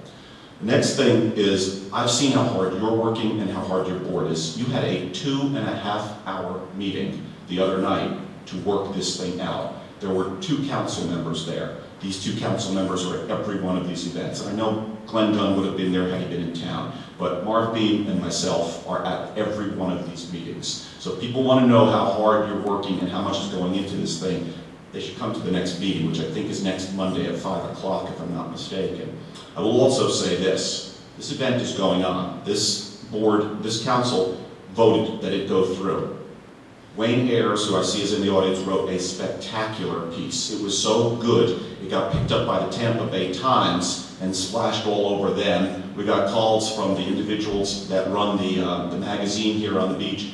The next thing is, I've seen how hard you're working and how hard your board is. You had a 2.5-hour meeting the other night to work this thing out. There were 2 council members there. These 2 council members are at every one of these events. And I know Glenn Dunn would have been there had he been in town, but Marv Beam and myself are at every one of these meetings. So if people want to know how hard you're working and how much is going into this thing, they should come to the next meeting, which I think is next Monday at 5 o'clock, if I'm not mistaken. I will also say this event is going on. This board, this council voted that it go through. Wayne Ayers, who I see is in the audience, wrote a spectacular piece. It was so good, it got picked up by the Tampa Bay Times and splashed all over them. We got calls from the individuals that run the magazine here on the beach.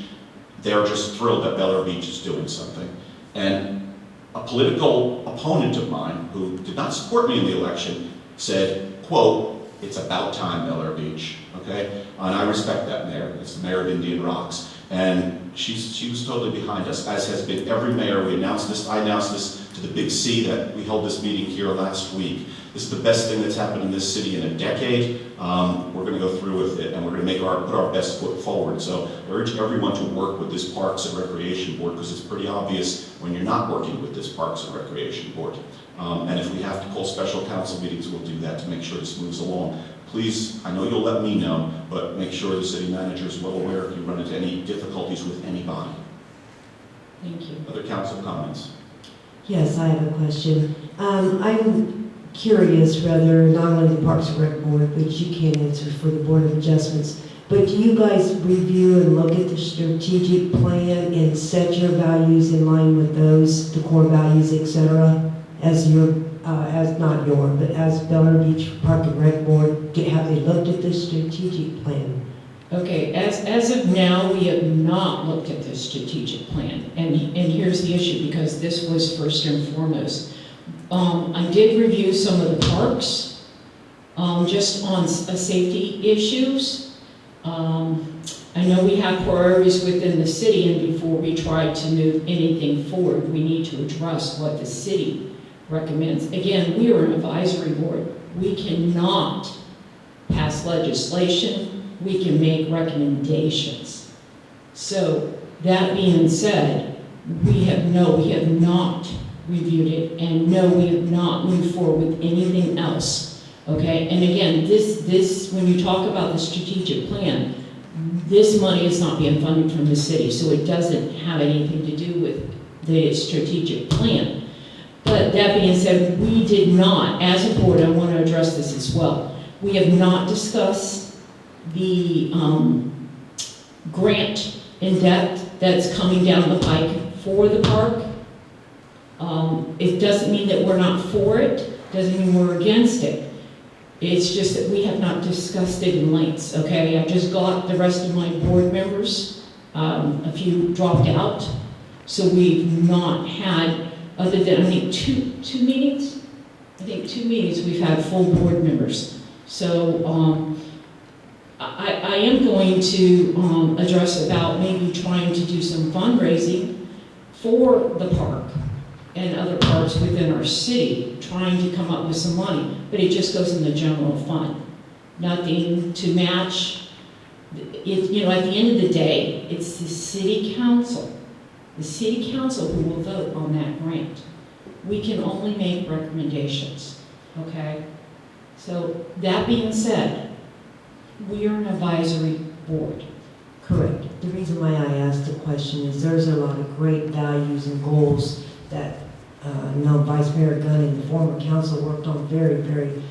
They're just thrilled that Bel Air Beach is doing something. And a political opponent of mine, who did not support me in the election, said, quote, "It's about time, Bel Air Beach," okay? And I respect that mayor. It's the mayor of Indian Rocks. And she was totally behind us, as has been every mayor. I announced this to the Big C that we held this meeting here last week. This is the best thing that's happened in this city in a decade. We're going to go through with it, and we're going to put our best foot forward. So I urge everyone to work with this Parks and Recreation Board, because it's pretty obvious when you're not working with this Parks and Recreation Board. And if we have to call special council meetings, we'll do that to make sure this moves along. Please, I know you'll let me know, but make sure the city manager is well aware if you run into any difficulties with anybody. Thank you. Other council comments? Yes, I have a question. I'm curious, rather, not only the Parks and Rec Board, but you can't answer for the Board of Adjustments, but do you guys review and look at the strategic plan and set your values in line with those, the core values, et cetera, as your, as not your, but as Belmar Beach Park and Rec Board, have they looked at the strategic plan? Okay, as of now, we have not looked at this strategic plan, and here's the issue, because this was first and foremost. I did review some of the parks, just on safety issues. I know we have priorities within the city, and before we try to move anything forward, we need to address what the city recommends. Again, we are an advisory board. We cannot pass legislation. We can make recommendations. So that being said, we have not reviewed it, and no, we have not moved forward with anything else. Okay, and again, this when you talk about the strategic plan, this money is not being funded from the city, so it doesn't have anything to do with the strategic plan. But that being said, we did not, as a board, I want to address this as well. We have not discussed the grant in depth that's coming down the pike for the park. It doesn't mean that we're not for it, doesn't mean we're against it. It's just that we have not discussed it in lengths, okay? I just got the rest of my board members, a few dropped out, so we've not had, other than I think two meetings? I think 2 meetings we've had full board members. So I am going to address about maybe trying to do some fundraising for the park and other parks within our city, trying to come up with some money, but it just goes in the general fund. Nothing to match. You know, at the end of the day, it's the city council who will vote on that grant. We can only make recommendations, okay? So that being said, we are an advisory board. Correct. The reason why I asked the question is there's a lot of great values and goals that Vice Mayor Gunn and the former council worked on very, very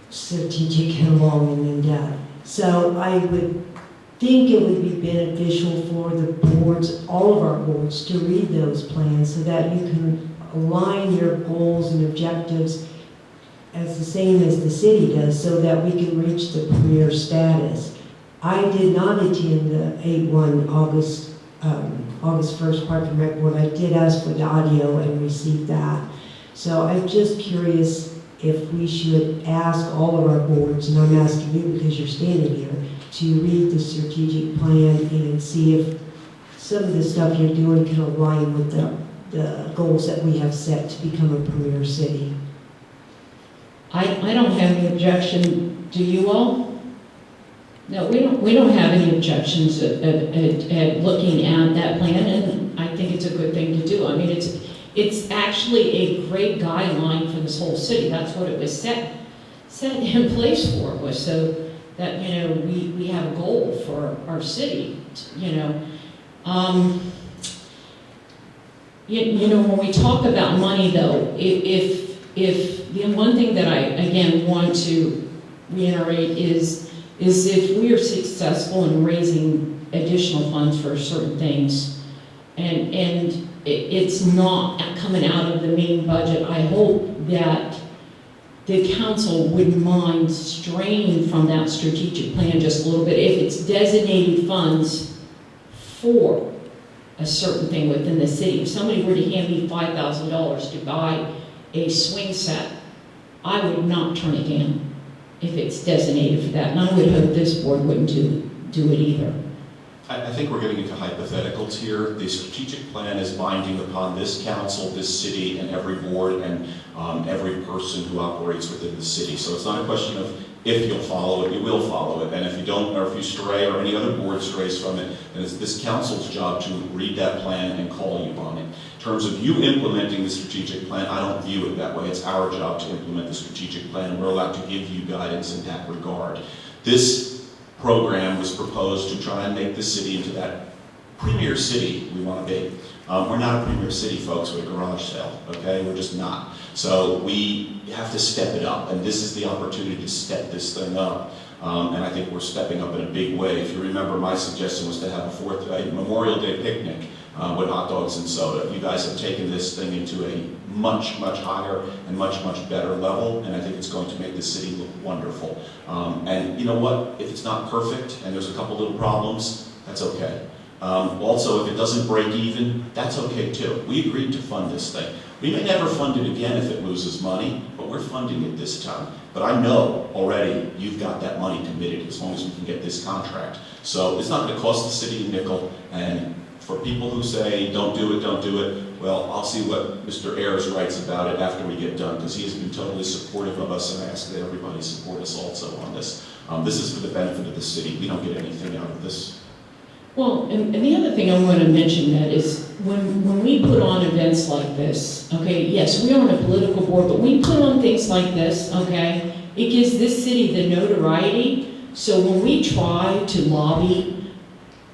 strategic and long and in-depth. So I would think it would be beneficial for the boards, all of our boards, to read those plans so that you can align your goals and objectives as the same as the city does, so that we can reach the premier status. I did not attend the 8/1 August 1st Park and Rec Board. I did ask for the audio and received that. So I'm just curious if we should ask all of our boards, and I'm asking you because you're standing here, to read the strategic plan and see if some of the stuff you're doing can align with the goals that we have set to become a premier city. I don't have any objection. Do you all? No, we don't have any objections at looking at that plan, and I think it's a good thing to do. I mean, it's actually a great guideline for this whole city. That's what it was set in place for, was so that, you know, we have a goal for our city, you know. You know, when we talk about money, though, if the one thing that I, again, want to reiterate is if we are successful in raising additional funds for certain things, and it's not coming out of the main budget, I hope that the council wouldn't mind straying from that strategic plan just a little bit. If it's designated funds for a certain thing within the city, if somebody were to hand me $5,000 to buy a swing set, I would not turn it down if it's designated for that, and I would hope this board wouldn't do it either. I think we're getting into hypotheticals here. The strategic plan is binding upon this council, this city, and every board, and every person who operates within the city. So it's not a question of if you'll follow it, you will follow it. And if you don't, or if you stray, or any other board strays from it, then it's this council's job to read that plan and call you on it. In terms of you implementing the strategic plan, I don't view it that way. It's our job to implement the strategic plan, and we're allowed to give you guidance in that regard. This program was proposed to try and make the city into that premier city we want to be. We're not a premier city, folks, with a garage sale, okay? We're just not. So we have to step it up, and this is the opportunity to step this thing up. And I think we're stepping up in a big way. If you remember, my suggestion was to have a Memorial Day picnic with hot dogs and soda. You guys have taken this thing into a much, much higher and much, much better level, and I think it's going to make the city look wonderful. And you know what? If it's not perfect and there's a couple little problems, that's okay. Also, if it doesn't break even, that's okay too. We agreed to fund this thing. We may never fund it again if it loses money, but we're funding it this time. But I know already you've got that money committed as long as we can get this contract. So it's not going to cost the city a nickel, and for people who say, don't do it, well, I'll see what Mr. Ayers writes about it after we get done, because he has been totally supportive of us, and I ask that everybody support us also on this. This is for the benefit of the city. We don't get anything out of this. Well, and the other thing I want to mention, that is when we put on events like this, okay, yes, we are on a political board, but we put on things like this, okay, it gives this city the notoriety. So when we try to lobby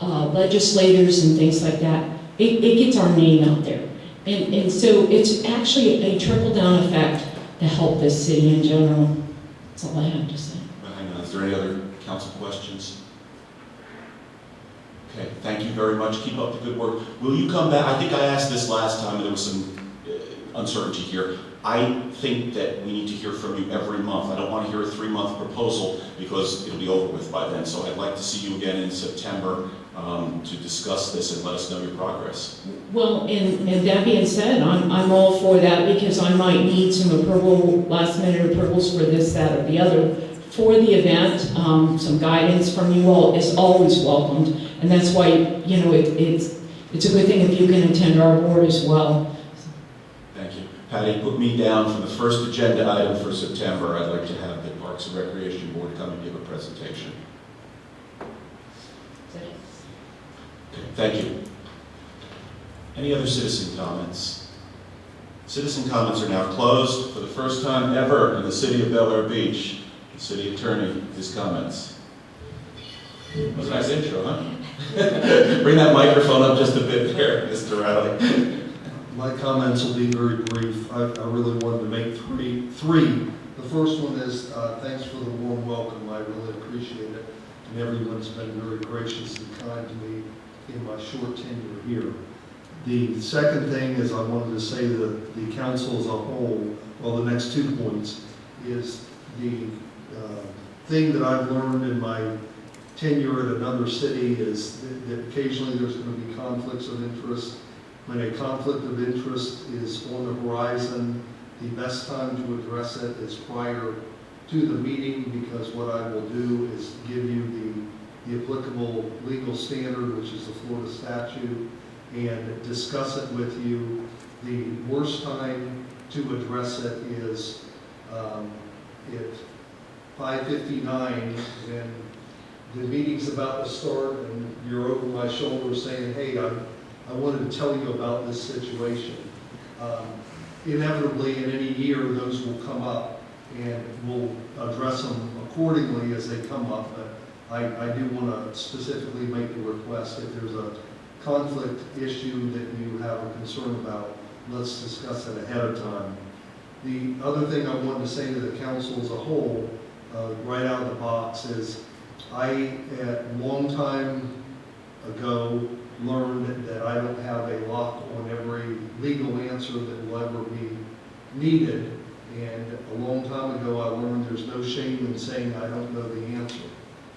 legislators and things like that, it gets our name out there. And so it's actually a trickle-down effect to help this city in general. That's all I have to say. Hang on, is there any other council questions? Okay, thank you very much. Keep up the good work. Will you come back? I think I asked this last time and there was some uncertainty here. I think that we need to hear from you every month. I don't want to hear a 3-month proposal because it'll be over with by then. So I'd like to see you again in September to discuss this and let us know your progress. Well, and that being said, I'm all for that, because I might need some approval, last-minute approvals for this, that, or the other. For the event, some guidance from you all is always welcomed, and that's why, you know, it's a good thing if you can attend our board as well. Thank you. Patty, put me down for the first agenda item for September. I'd like to have the Parks and Recreation Board come and give a presentation. Okay, thank you. Any other citizen comments? Citizen comments are now closed. For the first time ever in the city of Bel Air Beach, the city attorney, his comments. That was a nice intro, huh? Bring that microphone up just a bit there, Mr. Riley. My comments will be very brief. I really wanted to make three. The first one is thanks for the warm welcome. I really appreciate it. And everyone's been very gracious and kind to me in my short tenure here. The second thing is I wanted to say that the council as a whole, well, the next 2 points, is the thing that I've learned in my tenure at another city is that occasionally there's going to be conflicts of interest. When a conflict of interest is on the horizon, the best time to address it is prior to the meeting, because what I will do is give you the applicable legal standard, which is the Florida statute, and discuss it with you. The worst time to address it is at 5:59, when the meeting's about to start and you're over my shoulder saying, hey, I wanted to tell you about this situation. Inevitably, in any year, those will come up, and we'll address them accordingly as they come up. But I do want to specifically make a request. If there's a conflict issue that you have a concern about, let's discuss it ahead of time. The other thing I wanted to say to the council as a whole, right out of the box, is I, a long time ago, learned that I don't have a lock on every legal answer that will ever be needed. And a long time ago, I learned there's no shame in saying I don't know the answer.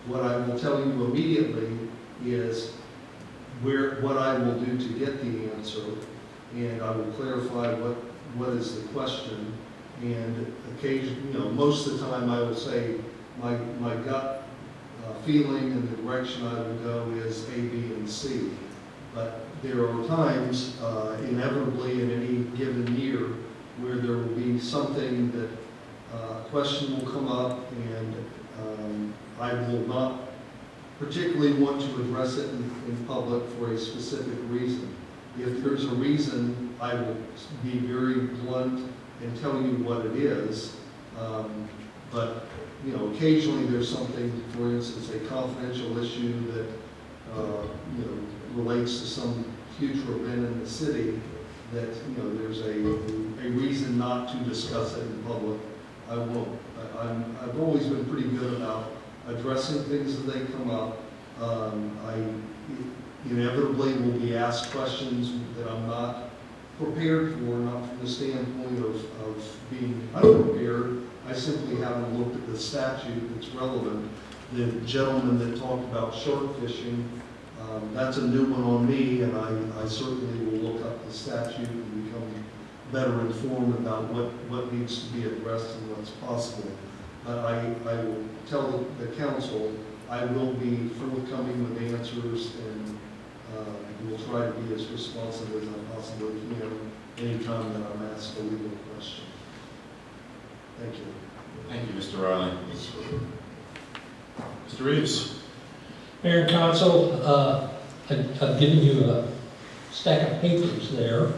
What I will tell you immediately is what I will do to get the answer, and I will clarify what is the question. And occasionally, most of the time, I will say my gut feeling and the direction I will go is A, B, and C. But there are times, inevitably in any given year, where there will be something that a question will come up, and I will not particularly want to address it in public for a specific reason. If there's a reason, I will be very blunt and tell you what it is. But occasionally there's something, for instance, a confidential issue that relates to some future event in the city, that, you know, there's a reason not to discuss it in public, I won't. I've always been pretty good about addressing things as they come up. I inevitably will be asked questions that I'm not prepared for, not from the standpoint of being unprepared. I simply haven't looked at the statute that's relevant. The gentleman that talked about shark fishing, that's a new one on me, and I certainly will look up the statute and become better informed about what needs to be addressed and what's possible. But I will tell the council I will be forthcoming with answers, and will try to be as responsive as I possibly can anytime that I'm asked a legal question. Thank you. Thank you, Mr. Riley. Mr. Reeves. Mayor and Council, I've given you a stack of papers there.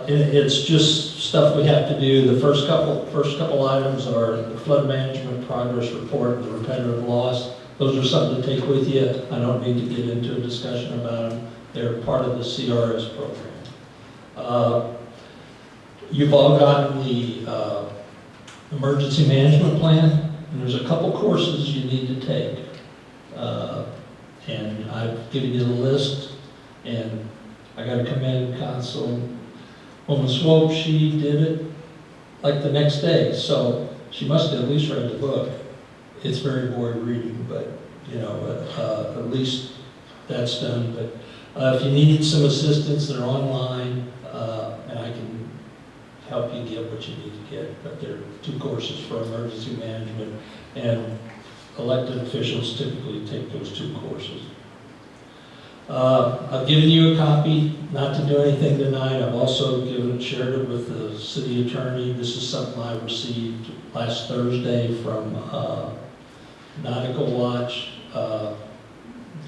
It's just stuff we have to do. The first couple items are the flood management progress report, the repetitive loss. Those are something to take with you. I don't need to get into a discussion about them. They're part of the CRS program. You've all gotten the emergency management plan, and there's a couple courses you need to take. And I've given you the list, and I got to commend Councilwoman Swope. She did it like the next day, so she must have at least read the book. It's very boring reading, but you know, at least that's done. But if you need some assistance, they're online, and I can help you get what you need to get. But there are 2 courses for emergency management, and elected officials typically take those 2 courses. I've given you a copy, not to do anything tonight. I've also shared it with the city attorney. This is something I received last Thursday from Nautical Watch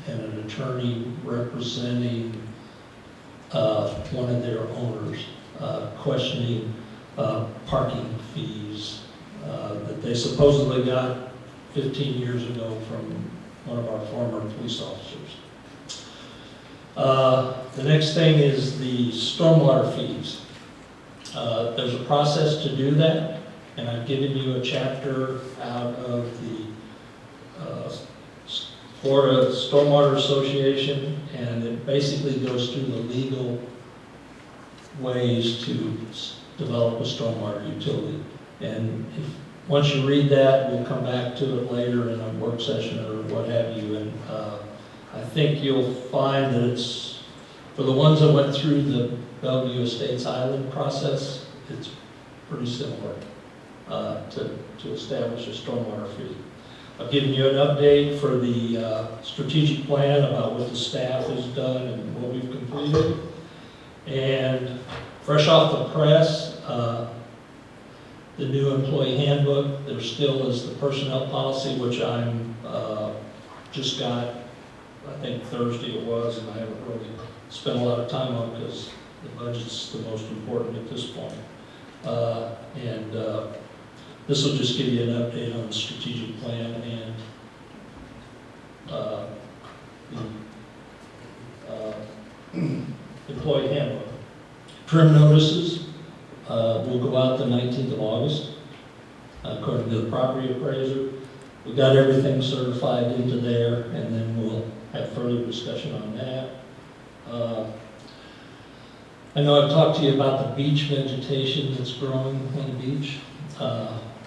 and an attorney representing one of their owners, questioning parking fees that they supposedly got 15 years ago from one of our former police officers. The next thing is the stormwater fees. There's a process to do that, and I've given you a chapter out of the Florida Stormwater Association, and it basically goes through the legal ways to develop a stormwater utility. And once you read that, we'll come back to it later in a work session or what have you, and I think you'll find that it's, for the ones that went through the Bellevue Estates Island process, it's pretty similar to establish a stormwater fee. I've given you an update for the strategic plan about what the staff has done and what we've completed. And fresh off the press, the new employee handbook, there still is the personnel policy, which I'm just got, I think Thursday it was, and I haven't really spent a lot of time on it because the budget's the most important at this point. This will just give you an update on the strategic plan and the employee handbook. Trim notices will go out the 19th of August, according to the property appraiser. We got everything certified into there, and then we'll have further discussion on that. I know I've talked to you about the beach vegetation that's growing on the beach.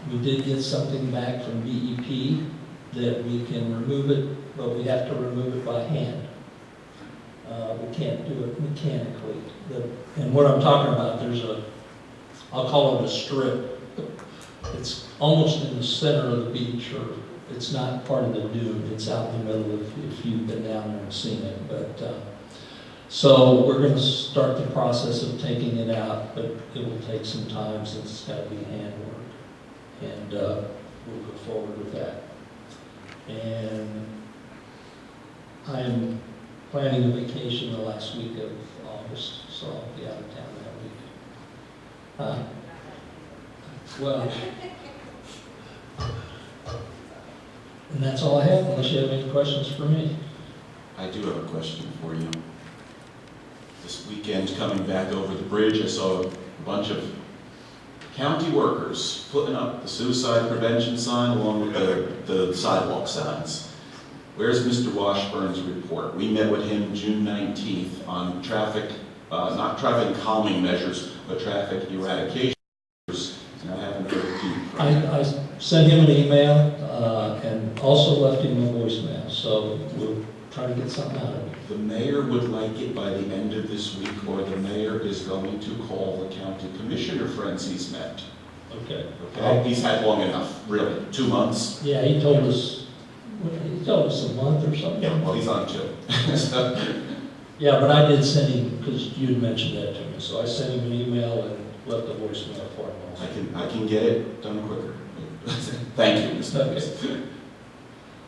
We did get something back from BEP that we can remove it, but we have to remove it by hand. We can't do it mechanically. And what I'm talking about, there's I'll call it a strip. It's almost in the center of the beach, or it's not part of the dune. It's out in the middle if you've been down there and seen it. But so we're going to start the process of taking it out, but it will take some time since it's got to be handwork. And we'll go forward with that. And I am planning a vacation the last week of August, so I'll be out of town that week. Well, and that's all I have, unless you have any questions for me. I do have a question for you. This weekend, coming back over the bridge, I saw a bunch of county workers putting up the suicide prevention sign along with the sidewalk signs. Where's Mr. Washburn's report? We met with him June 19th on traffic, not traffic calming measures, but traffic eradication measures, and I haven't heard a peep from him. I sent him an email and also left him a voicemail, so we'll try to get something out of it. The mayor would like it by the end of this week, or the mayor is going to call the county commissioner friends he's met. Okay. Okay, he's had long enough, really, 2 months. Yeah, he told us a month or something. Yeah, well, he's on 2. So, Yeah, but I did send him, because you had mentioned that to me, so I sent him an email and left a voicemail for him also. I can get it done quicker. Thank you, Mr. Davis.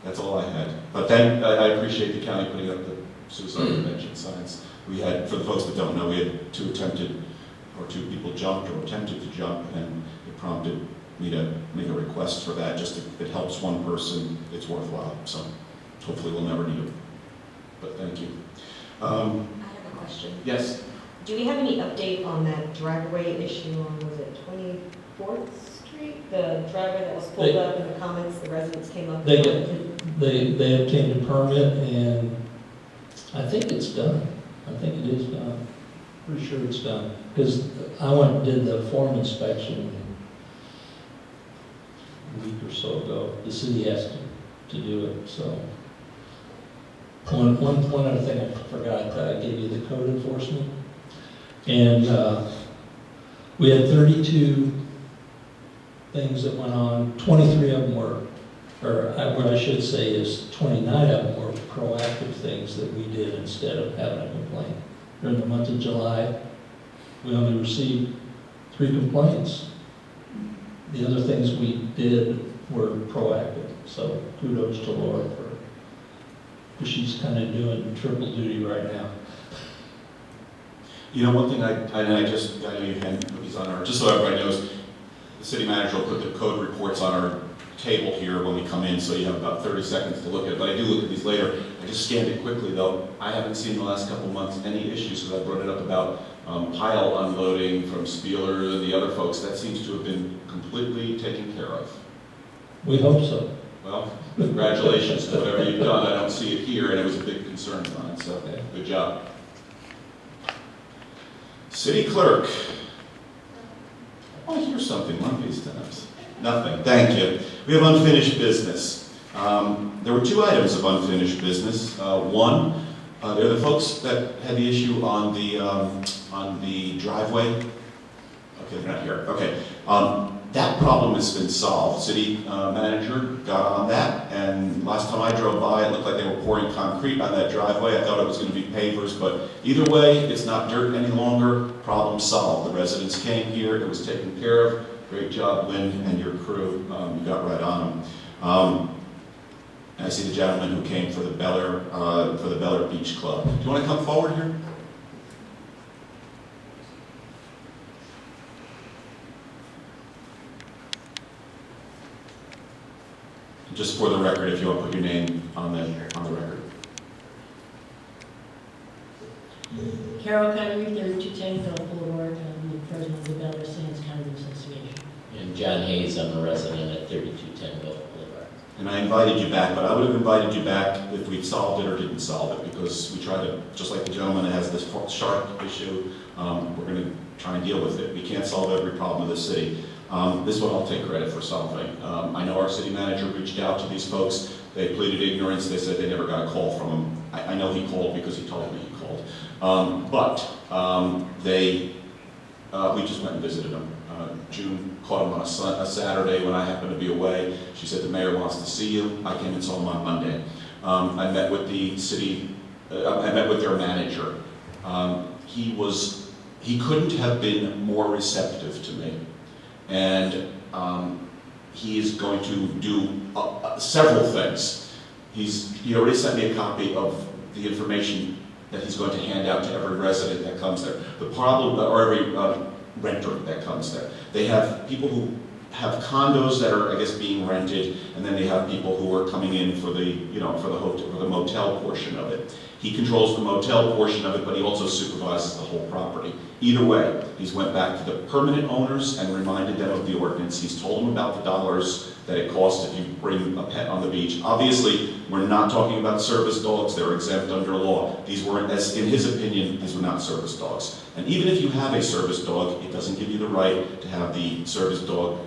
That's all I had. But then I appreciate the county putting up the suicide prevention signs. We had, for the folks that don't know, we had 2 people jumped or attempted to jump, and it prompted me to make a request for that. Just if it helps one person, it's worthwhile. So hopefully we'll never need it. But thank you. I have a question. Yes. Do we have any update on that driveway issue on, was it 24th Street? The driveway that was pulled up in the comments, the residents came up. They obtained a permit, and I think it's done. I think it is done. Pretty sure it's done. Because I went and did the form inspection a week or so ago. The city has to do it, so. One other thing I forgot, I gave you the code enforcement. And we had 32 things that went on. 23 of them were, or what I should say is 29 of them were proactive things that we did instead of having a complaint. During the month of July, we only received 3 complaints. The other things we did were proactive. So kudos to Laura because she's kind of doing triple duty right now. You know, one thing I know you hand cookies on our, just so everybody knows, the city manager will put the code reports on our table here when we come in, so you have about 30 seconds to look at it. But I do look at these later. I just scanned it quickly, though. I haven't seen in the last couple months any issues, because I brought it up about pile unloading from Spieler and the other folks. That seems to have been completely taken care of. We hope so. Well, congratulations to whatever you've done. I don't see it here, and it was a big concern of mine, so good job. City clerk. Oh, here's something one of these times. Nothing. Thank you. We have unfinished business. There were 2 items of unfinished business. One, they're the folks that had the issue on the driveway. Okay, they're not here. Okay. That problem has been solved. City manager got on that, and last time I drove by, it looked like they were pouring concrete on that driveway. I thought it was going to be pavers, but either way, it's not dirt any longer. Problem solved. The residents came here. It was taken care of. Great job, Lynn and your crew. You got right on them. And I see the gentleman who came for the Bel Air Beach Club. Do you want to come forward here? Just for the record, if you want to put your name on the record. Carol Kyrie, 3210 Gulf Boulevard. I'm the president of the Bel Air Sands County Association. And John Hayes, I'm a resident at 3210 Gulf Boulevard. And I invited you back, but I would have invited you back if we'd solved it or didn't solve it, because we try to, just like the gentleman that has this shark issue, we're going to try and deal with it. We can't solve every problem of the city. This one I'll take credit for solving. I know our city manager reached out to these folks. They pleaded ignorance. They said they never got a call from him. I know he called because he told me he called. We just went and visited him. June caught him on a Saturday when I happened to be away. She said, the mayor wants to see you. I came and saw him on Monday. I met with the city, I met with their manager. He couldn't have been more receptive to me. And he is going to do several things. He already sent me a copy of the information that he's going to hand out to every resident that comes there. The problem, or every renter that comes there. They have people who have condos that are, I guess, being rented, and then they have people who are coming in for the, you know, for the hotel, for the motel portion of it. He controls the motel portion of it, but he also supervises the whole property. Either way, he's went back to the permanent owners and reminded them of the ordinance. He's told them about the dollars that it costs if you bring a pet on the beach. Obviously, we're not talking about service dogs. They're exempt under law. These weren't, as in his opinion, these were not service dogs. And even if you have a service dog, it doesn't give you the right to have the service dog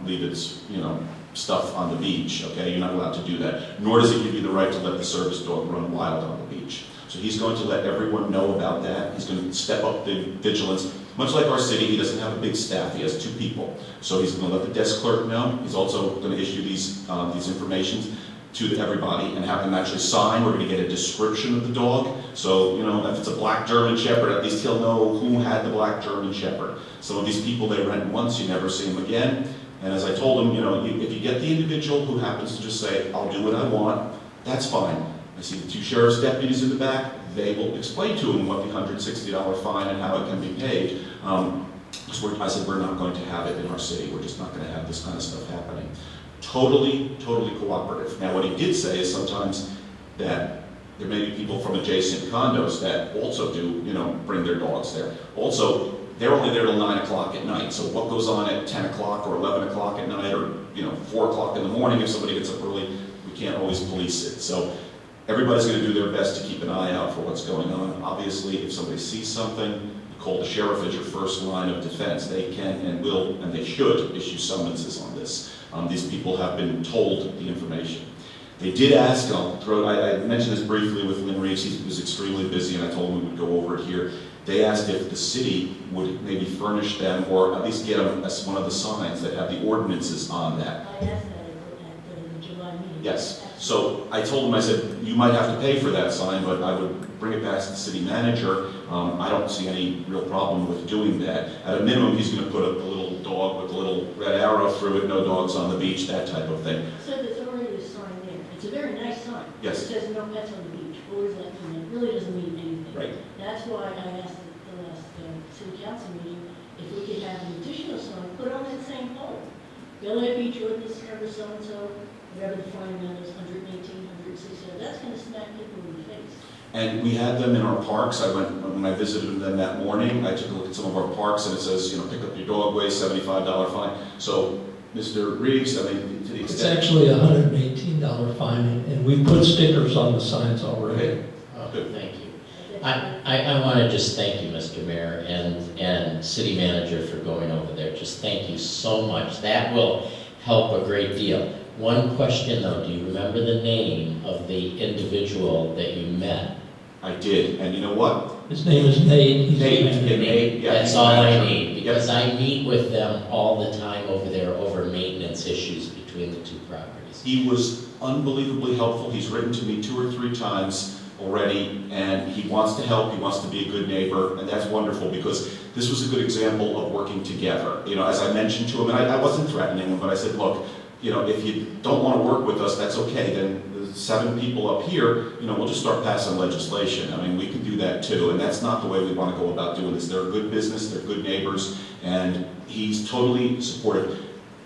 leave its, you know, stuff on the beach, okay? You're not allowed to do that. Nor does it give you the right to let the service dog run wild on the beach. So he's going to let everyone know about that. He's going to step up the vigilance. Much like our city, he doesn't have a big staff. He has 2 people. So he's going to let the desk clerk know. He's also going to issue these informations to everybody and have them actually sign. We're going to get a description of the dog. So, you know, if it's a black German Shepherd, at least he'll know who had the black German Shepherd. Some of these people, they rent once, you never see them again. And as I told him, you know, if you get the individual who happens to just say, I'll do what I want, that's fine. I see the 2 sheriff's deputies in the back. They will explain to him what the $160 fine and how it can be paid. I said, we're not going to have it in our city. We're just not going to have this kind of stuff happening. Totally cooperative. Now, what he did say is sometimes that there may be people from adjacent condos that also do, you know, bring their dogs there. Also, they're only there till 9 o'clock at night. So what goes on at 10 o'clock or 11 o'clock at night or, you know, 4 o'clock in the morning if somebody gets up early, we can't always police it. So everybody's going to do their best to keep an eye out for what's going on. Obviously, if somebody sees something, you call the sheriff as your first line of defense. They can and will and they should issue summonses on this. These people have been told the information. They did ask, I mentioned this briefly with Lynn Reeves, he was extremely busy and I told him we would go over it here. They asked if the city would maybe furnish them or at least get them as one of the signs that have the ordinances on that. I asked that at the July meeting. Yes. So I told him, I said, you might have to pay for that sign, but I would bring it back to the city manager. I don't see any real problem with doing that. At a minimum, he's going to put a little dog with a little red arrow through it, no dogs on the beach, that type of thing. So there's already a sign there. It's a very nice sign. Yes. It says no pets on the beach. Always let them in. It really doesn't mean anything. Right. That's why I asked at the last city council meeting if we could have an additional sign put on that same pole. Bel-Air Beach ordinance cover so-and-so, whatever the fine amount is, 118, 160, that's going to smack people in the face. And we had them in our parks. When I visited them that morning, I took a look at some of our parks and it says, you know, pick up your dog waste, $75 fine. So, Mr. Reeves, I mean, to the extent... It's actually a $118 fine, and we put stickers on the signs already. Okay. Good, thank you. I want to just thank you, Mr. Mayor, and City Manager for going over there. Just thank you so much. That will help a great deal. One question though, do you remember the name of the individual that you met? I did, and you know what? His name is Nate. He's Nate, yeah. That's all I need, because I meet with them all the time over there over maintenance issues between the 2 properties. He was unbelievably helpful. He's written to me 2 or 3 times already, and he wants to help, he wants to be a good neighbor, and that's wonderful because this was a good example of working together. You know, as I mentioned to him, and I wasn't threatening him, but I said, look, you know, if you don't want to work with us, that's okay. Then the 7 people up here, you know, we'll just start passing legislation. I mean, we can do that too, and that's not the way we want to go about doing this. They're a good business, they're good neighbors, and he's totally supportive.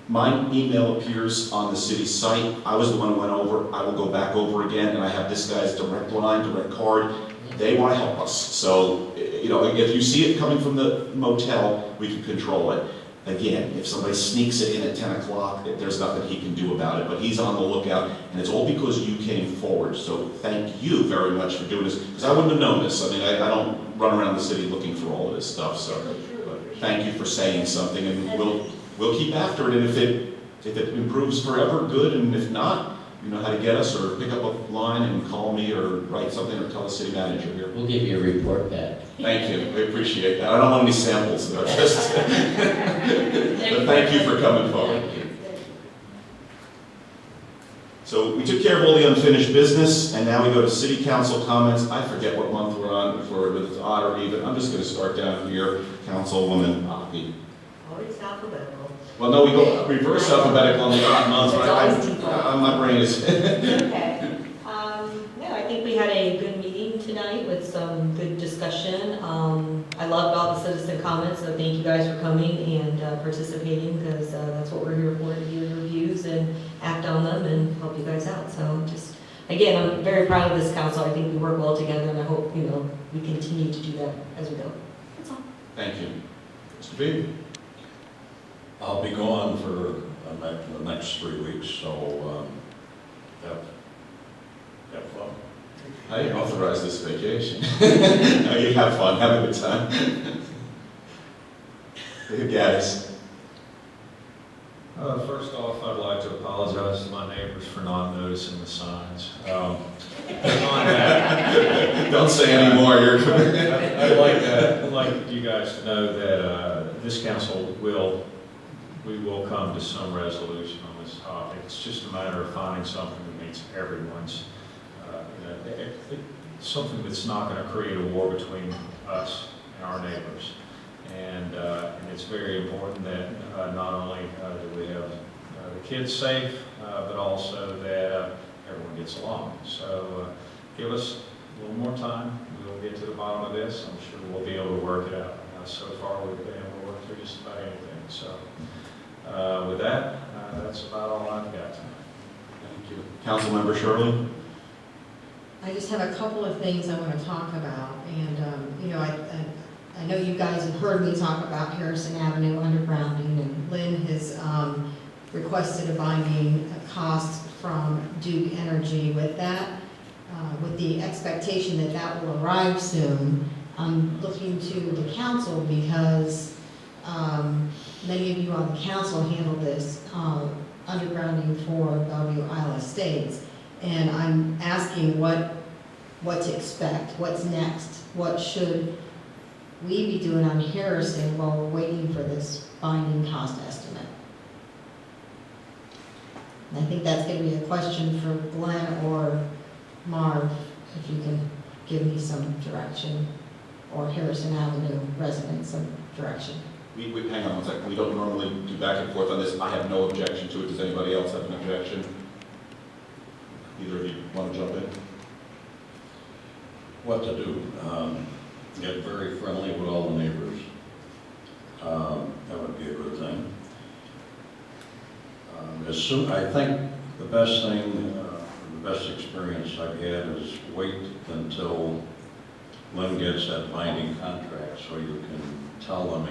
My email appears on the city site. I was the one who went over. I will go back over again, and I have this guy's direct line, direct card. They want to help us. So, you know, if you see it coming from the motel, we can control it. Again, if somebody sneaks it in at 10 o'clock, there's nothing he can do about it. But he's on the lookout, and it's all because you came forward. So thank you very much for doing this, because I wouldn't have known this. I mean, I don't run around the city looking for all of this stuff. So but thank you for saying something, and we'll keep after it. And if it improves forever, good. And if not, you know how to get us, or pick up a line and call me, or write something, or tell the city manager here. We'll give you a report back. Thank you. I appreciate that. I don't want any samples, though. Just but thank you for coming forward. So we took care of all the unfinished business, and now we go to city council comments. I forget what month we're on, whether it's odd or even. I'm just going to start down here. Councilwoman Hockey. Oh, it's alphabetical. Well, no, we go reverse alphabetical on the odd months. It's always default. My brain is... Okay. No, I think we had a good meeting tonight. tonight with some good discussion. I loved all the citizen comments, so thank you guys for coming and participating, because that's what we're here for, to hear your views and act on them and help you guys out. So just, again, I'm very proud of this council. I think we work well together, and I hope, we continue to do that as we go. That's all. Thank you. Mr. B? I'll be gone for the next 3 weeks, so have fun. I authorized this vacation. No, you have fun, have a good time. Hey, guys. First off, I'd like to apologize to my neighbors for not noticing the signs. On that, don't say any more. I'd like you guys to know that this council will come to some resolution on this topic. It's just a matter of finding something that meets everyone's, something that's not going to create a war between us and our neighbors. And it's very important that not only do we have the kids safe, but also that everyone gets along. So give us a little more time. We'll get to the bottom of this. I'm sure we'll be able to work it out. So far, we've been able to work through just about anything. So with that, that's about all I've got tonight. Thank you. Councilmember Shirley? I just have a couple of things I want to talk about, and I know you guys have heard me talk about Harrison Avenue undergrounding, and Lynn has requested a binding cost from Duke Energy with that, with the expectation that that will arrive soon. I'm looking to the council because many of you on the council handle this undergrounding for Bellevue Isle Estates, and I'm asking what to expect, what's next, what should we be doing on Harrison while we're waiting for this binding cost estimate? And I think that's going to be a question for Glenn or Marv, if you can give me some direction, or Harrison Avenue residents some direction. Hang on one second. We don't normally do back and forth on this. I have no objection to it. Does anybody else have an objection? Either of you want to jump in? What to do? Get very friendly with all the neighbors. That would be a good thing. I think the best thing, the best experience I've had is wait until Lynn gets that binding contract so you can tell them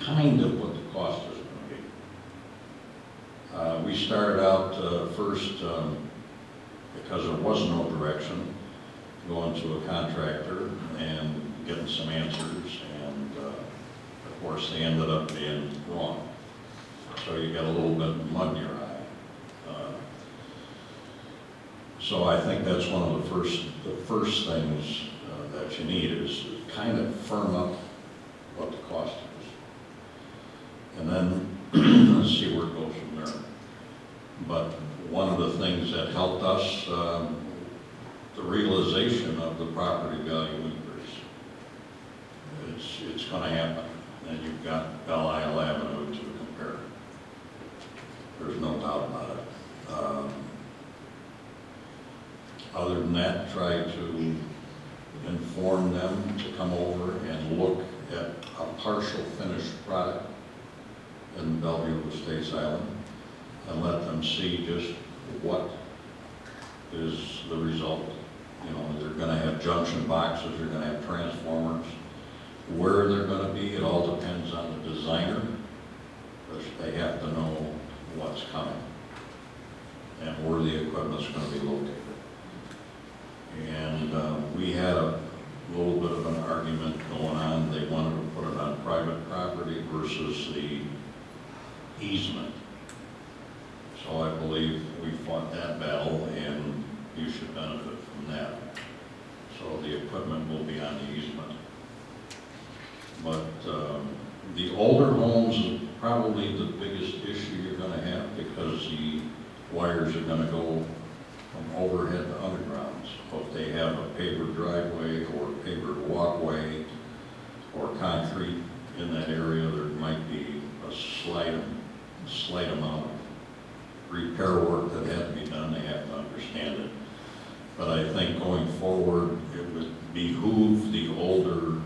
kind of what the cost is going to be. We started out first, because there was no direction, going to a contractor and getting some answers, and of course they ended up being wrong. So you got a little bit of mud in your eye. So I think that's one of the first things that you need is to kind of firm up what the cost is. And then let's see where it goes from there. But one of the things that helped us, the realization of the property value increase. It's going to happen. And you've got Belle Isle Avenue to compare. There's no doubt about it. Other than that, try to inform them to come over and look at a partial finished product in Bellevue Estates Island and let them see just what is the result. They're going to have junction boxes, they're going to have transformers. Where they're going to be, it all depends on the designer, because they have to know what's coming and where the equipment's going to be located. And we had a little bit of an argument going on. They wanted to put it on private property versus the easement. So I believe we fought that battle, and you should benefit from that. So the equipment will be on the easement. But the older homes is probably the biggest issue you're going to have, because the wires are going to go from overhead to underground. So if they have a paver driveway or paver walkway or concrete in that area, there might be a slight amount of repair work that had to be done. They have to understand it. But I think going forward, it would behoove the older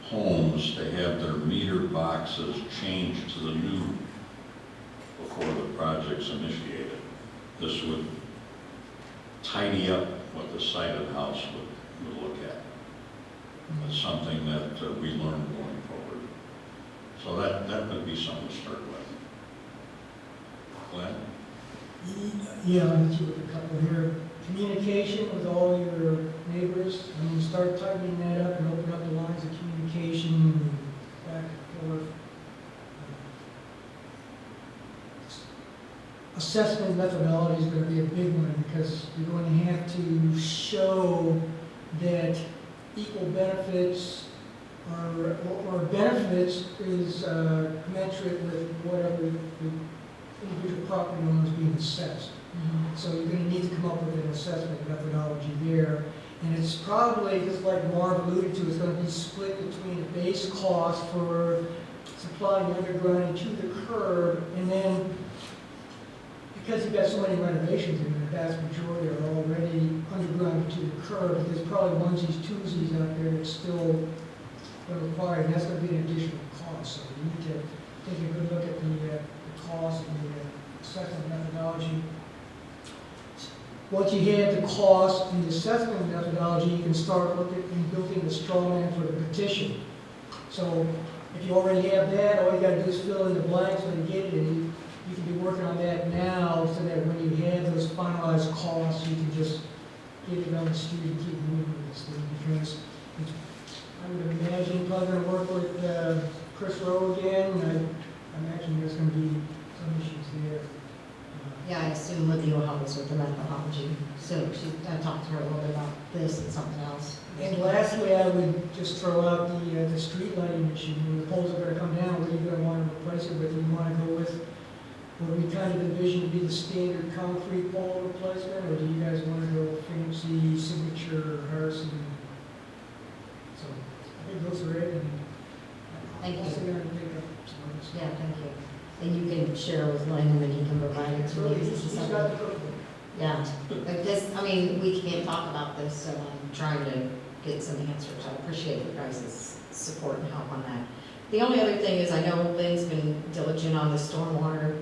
homes to have their meter boxes changed to the new before the project's initiated. This would tidy up what the side of the house would look at. It's something that we learned going forward. So that would be something to start with. Glenn? Yeah, I'll let you look a couple here. Communication with all your neighbors, I mean, start tightening that up and open up the lines of communication back and forth. Assessment methodology is going to be a big one because you're going to have to show that equal benefits or benefits is commensurate with whatever the individual property owner is being assessed. So you're going to need to come up with an assessment methodology there. And it's probably, just like Marv alluded to, it's going to be split between the base cost for supplying undergrounding to the curb, and then because you've got so many renovations in the vast majority are already underground to the curb, but there's probably onesies, twosies out there that's still going to require, and that's going to be an additional cost. So you need to take a good look at the cost and the assessment methodology. Once you have the cost and the assessment methodology, you can start looking and building the straw man for the petition. So if you already have that, all you got to do is fill in the blanks when you get it, and you can be working on that now so that when you have those finalized costs, you can just get it on the street and keep moving with this thing. Because I would imagine probably going to work with Chris Rowe again. I imagine there's going to be some issues there. Yeah, I assume Libby will help us with the methodology. So I talked to her a little bit about this and something else. And lastly, I would just throw out the street lighting issue. When the poles are going to come down, what are you going to want to replace it with? Do you want to go with what we kind of envision to be the standard concrete pole replacement, or do you guys want to go fancy signature Harrison? So I think those are it. And Thank you. also going to pick up some others. Yeah, thank you. And you can share with Glenn, and then he can provide it to me. He's got the cookbook. Yeah, because, I mean, we can't talk about this, so I'm trying to get some answers. I appreciate your guys' support and help on that. The only other thing is, I know Lynn's been diligent on the stormwater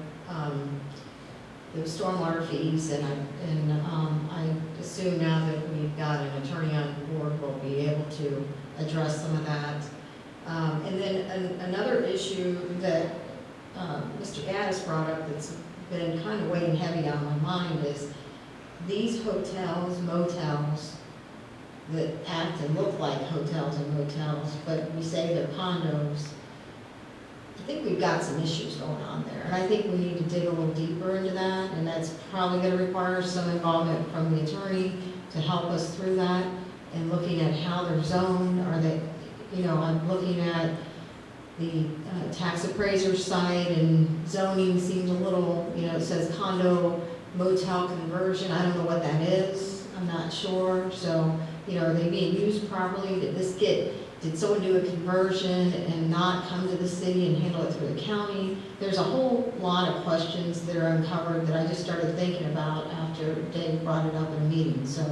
fees, and I assume now that we've got an attorney on board, we'll be able to address some of that. And then another issue that Mr. Gaddis brought up that's been kind of weighing heavy on my mind is these hotels, motels that act and look like hotels and motels, but we say they're condos. I think we've got some issues going on there, and I think we need to dig a little deeper into that, and that's probably going to require some involvement from the attorney to help us through that, and looking at how they're zoned. Are they, I'm looking at the tax appraiser site, and zoning seems a little, it says condo motel conversion. I don't know what that is. I'm not sure. So, are they being used properly? Did someone do a conversion and not come to the city and handle it through the county? There's a whole lot of questions that are uncovered that I just started thinking about after Dave brought it up in a meeting. So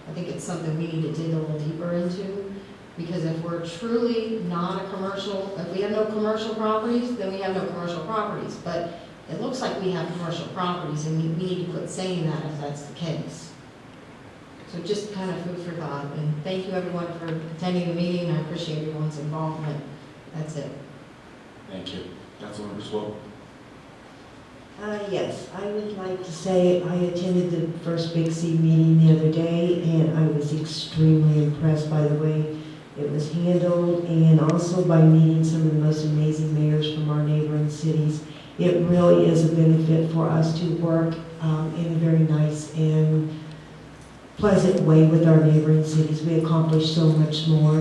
I think it's something we need to dig a little deeper into. Because if we're truly not a commercial, if we have no commercial properties, then we have no commercial properties. But it looks like we have commercial properties, and we need to quit saying that if that's the case. So just kind of food for thought. And thank you everyone for attending the meeting. I appreciate everyone's involvement. That's it. Thank you. Councilmember Swope? Yes, I would like to say I attended the first Big C meeting the other day, and I was extremely impressed by the way it was handled, and also by meeting some of the most amazing mayors from our neighboring cities. It really is a benefit for us to work in a very nice and pleasant way with our neighboring cities. We accomplish so much more.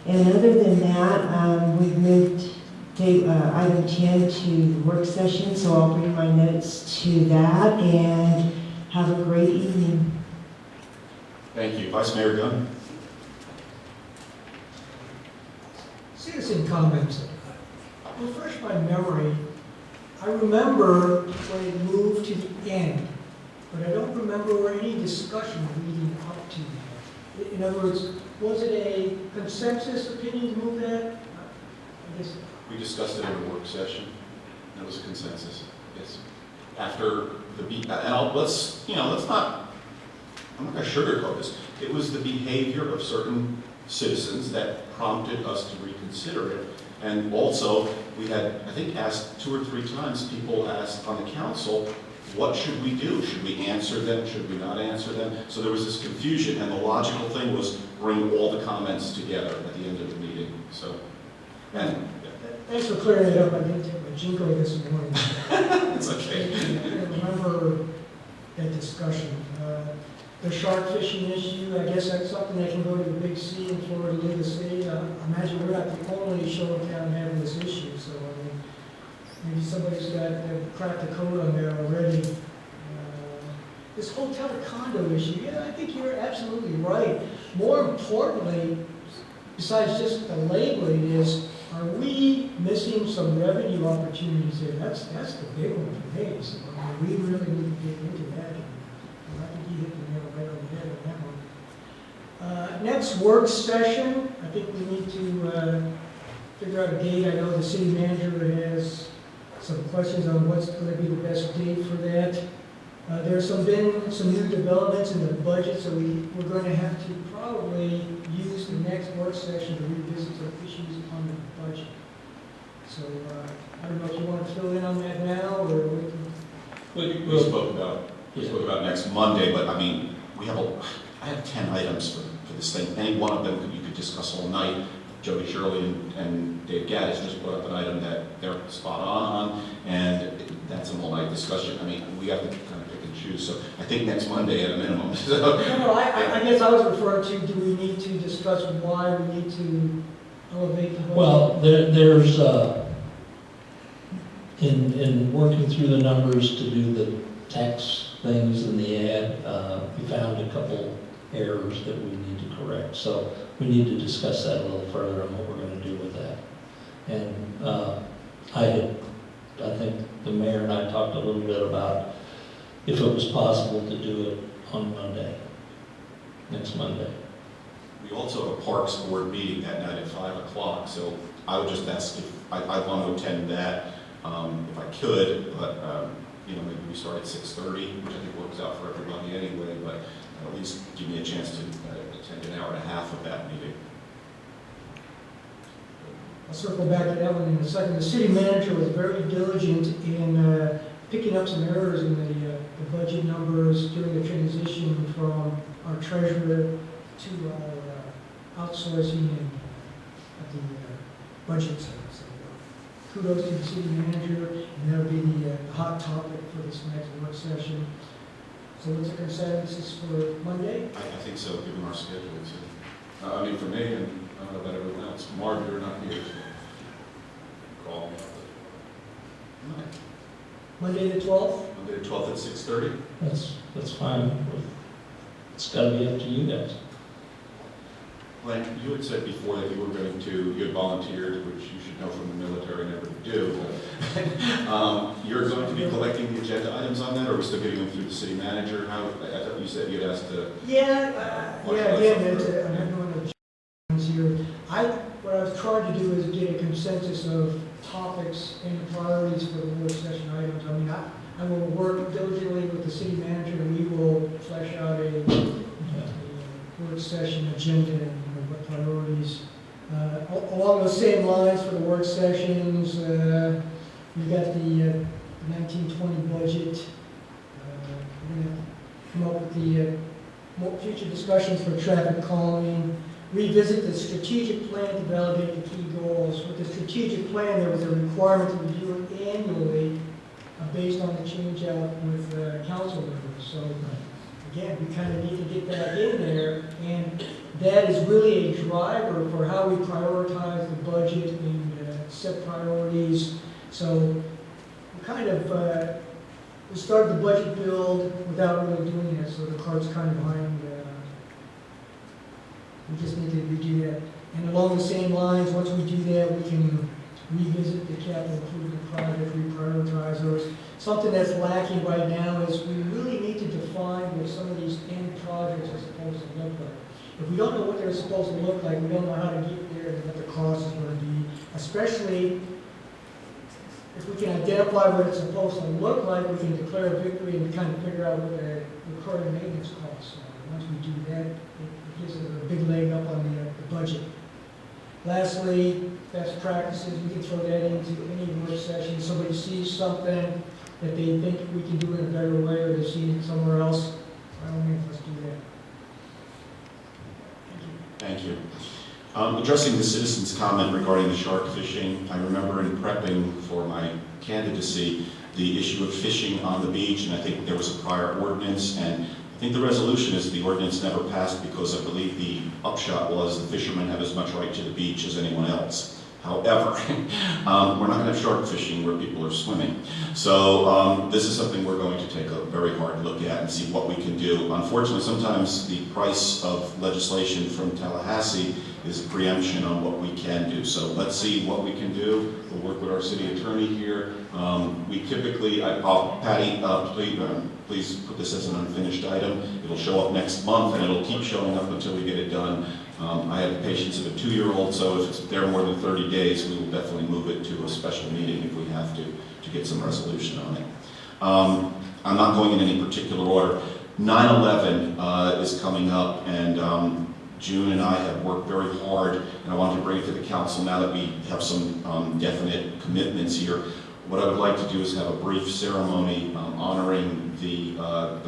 And other than that, we've moved to item 10 to the work session, so I'll bring my notes to that, and have a great evening. Thank you. Vice Mayor Gunn? Citizen comments. Refresh my memory. I remember when it moved to the end, but I don't remember any discussion leading up to that. In other words, was it a consensus opinion to move that? I guess. We discussed it in a work session. That was a consensus, yes. After the let's not, I'm not going to sugarcoat this. It was the behavior of certain citizens that prompted us to reconsider it. And also, we had, I think, asked 2 or 3 times, people asked on the council, what should we do? Should we answer them? Should we not answer them? So there was this confusion, and the logical thing was bring all the comments together at the end of the meeting. So, and thanks for clearing it up. I didn't take my jingle this morning. it's okay. I remember that discussion. The shark fishing issue, I guess that's something that can go to the Big C in Florida, League of Cities. I imagine we're not the only show in town having this issue, so I mean, maybe somebody's got cracked the code on there already. This hotel condo issue, yeah, I think you're absolutely right. More importantly, besides just the labeling, is are we missing some revenue opportunities there? That's the big one for me. So, I mean, we really need to get into that. And I think you hit the nail right on the head on that one. Next work session, I think we need to figure out a date. I know the city manager has some questions on what's going to be the best date for that. There's been some new developments in the budget, so we're going to have to probably use the next work session to revisit some issues on the budget. So I don't know if you want to fill in on that now, or we can... We spoke about next Monday, but I mean, I have 10 items for this thing. Any one of them you could discuss all night. Jody Shirley and Dave Gaddis just put up an item that they're spot on, and that's an all-night discussion. I mean, we have to kind of pick and choose. So I think next Monday at a minimum. No, I guess I was referring to, do we need to discuss why we need to elevate the budget? Well, there's, in working through the numbers to do the tax things in the ad, we found a couple errors that we need to correct. So we need to discuss that a little further on what we're going to do with that. And I think the mayor and I talked a little bit about if it was possible to do it on Monday, next Monday. We also have a Parks Board meeting that night at 5 o'clock, so I would just ask if I want to attend that if I could, but maybe we start at 6:30, which I think works out for everybody anyway, but at least give me a chance to attend an hour and a half of that meeting. I'll circle back to that one in a second. The city manager was very diligent in picking up some errors in the budget numbers during the transition from our treasurer to our outsourcing of the budget side. So kudos to the city manager, and that'll be the hot topic for this next work session. So what's the consensus for Monday? I think so, given our schedule. So, I mean, for me, and I don't know about everyone else. Marv, you're not here. So. Call me. Monday the 12th? Monday the 12th at 6:30? That's fine. It's got to be up to you guys. Glenn, you had said before that you had volunteered, which you should know from the military never to do. You're going to be collecting the agenda items on that, or are we still getting them through the city manager? I thought you said you'd asked to... Again, I'm not going to here. What I was trying to do is get a consensus of topics and priorities for the work session items. I mean, I will work diligently with the city manager, and we will flesh out a work session agenda and what priorities. Along those same lines for the work sessions, we've got the 1920 budget. We're going to come up with the more future discussions for traffic calming, revisit the strategic plan to validate the key goals. With the strategic plan, there was a requirement to review it annually based on the change out with council members. So again, we kind of need to get that in there, and that is really a driver for how we prioritize the budget and set priorities. So we kind of we started the budget build without really doing that, so the cart's kind of behind. We just need to redo that. And along the same lines, once we do that, we can revisit the capital improvement project, reprioritize those. Something that's lacking right now is we really need to define define what some of these end projects are supposed to look like. If we don't know what they're supposed to look like, we don't know how to get there and what the cost is going to be, especially if we can identify what it's supposed to look like, we can declare a victory and kind of figure out what the recurring maintenance costs are. Once we do that, it gives us a big leg up on the budget. Lastly, best practices, we can throw that into any work session. Somebody sees something that they think we can do in a better way, or they've seen it somewhere else, by all means, let's do that. Thank you. Addressing the citizen's comment regarding the shark fishing, I remember in prepping for my candidacy the issue of fishing on the beach, and I think there was a prior ordinance, and I think the resolution is the ordinance never passed because I believe the upshot was the fishermen have as much right to the beach as anyone else. However, we're not going to have shark fishing where people are swimming. So this is something we're going to take a very hard look at and see what we can do. Unfortunately, sometimes the price of legislation from Tallahassee is a preemption on what we can do. So let's see what we can do. We'll work with our city attorney here. We typically, Patty, please put this as an unfinished item. It'll show up next month and it'll keep showing up until we get it done. I have the patience of a 2-year-old, so if it's there more than 30 days, we will definitely move it to a special meeting if we have to get some resolution on it. I'm not going in any particular order. 9/11 is coming up, and June and I have worked very hard, and I wanted to bring it to the council now that we have some definite commitments here. What I would like to do is have a brief ceremony honoring the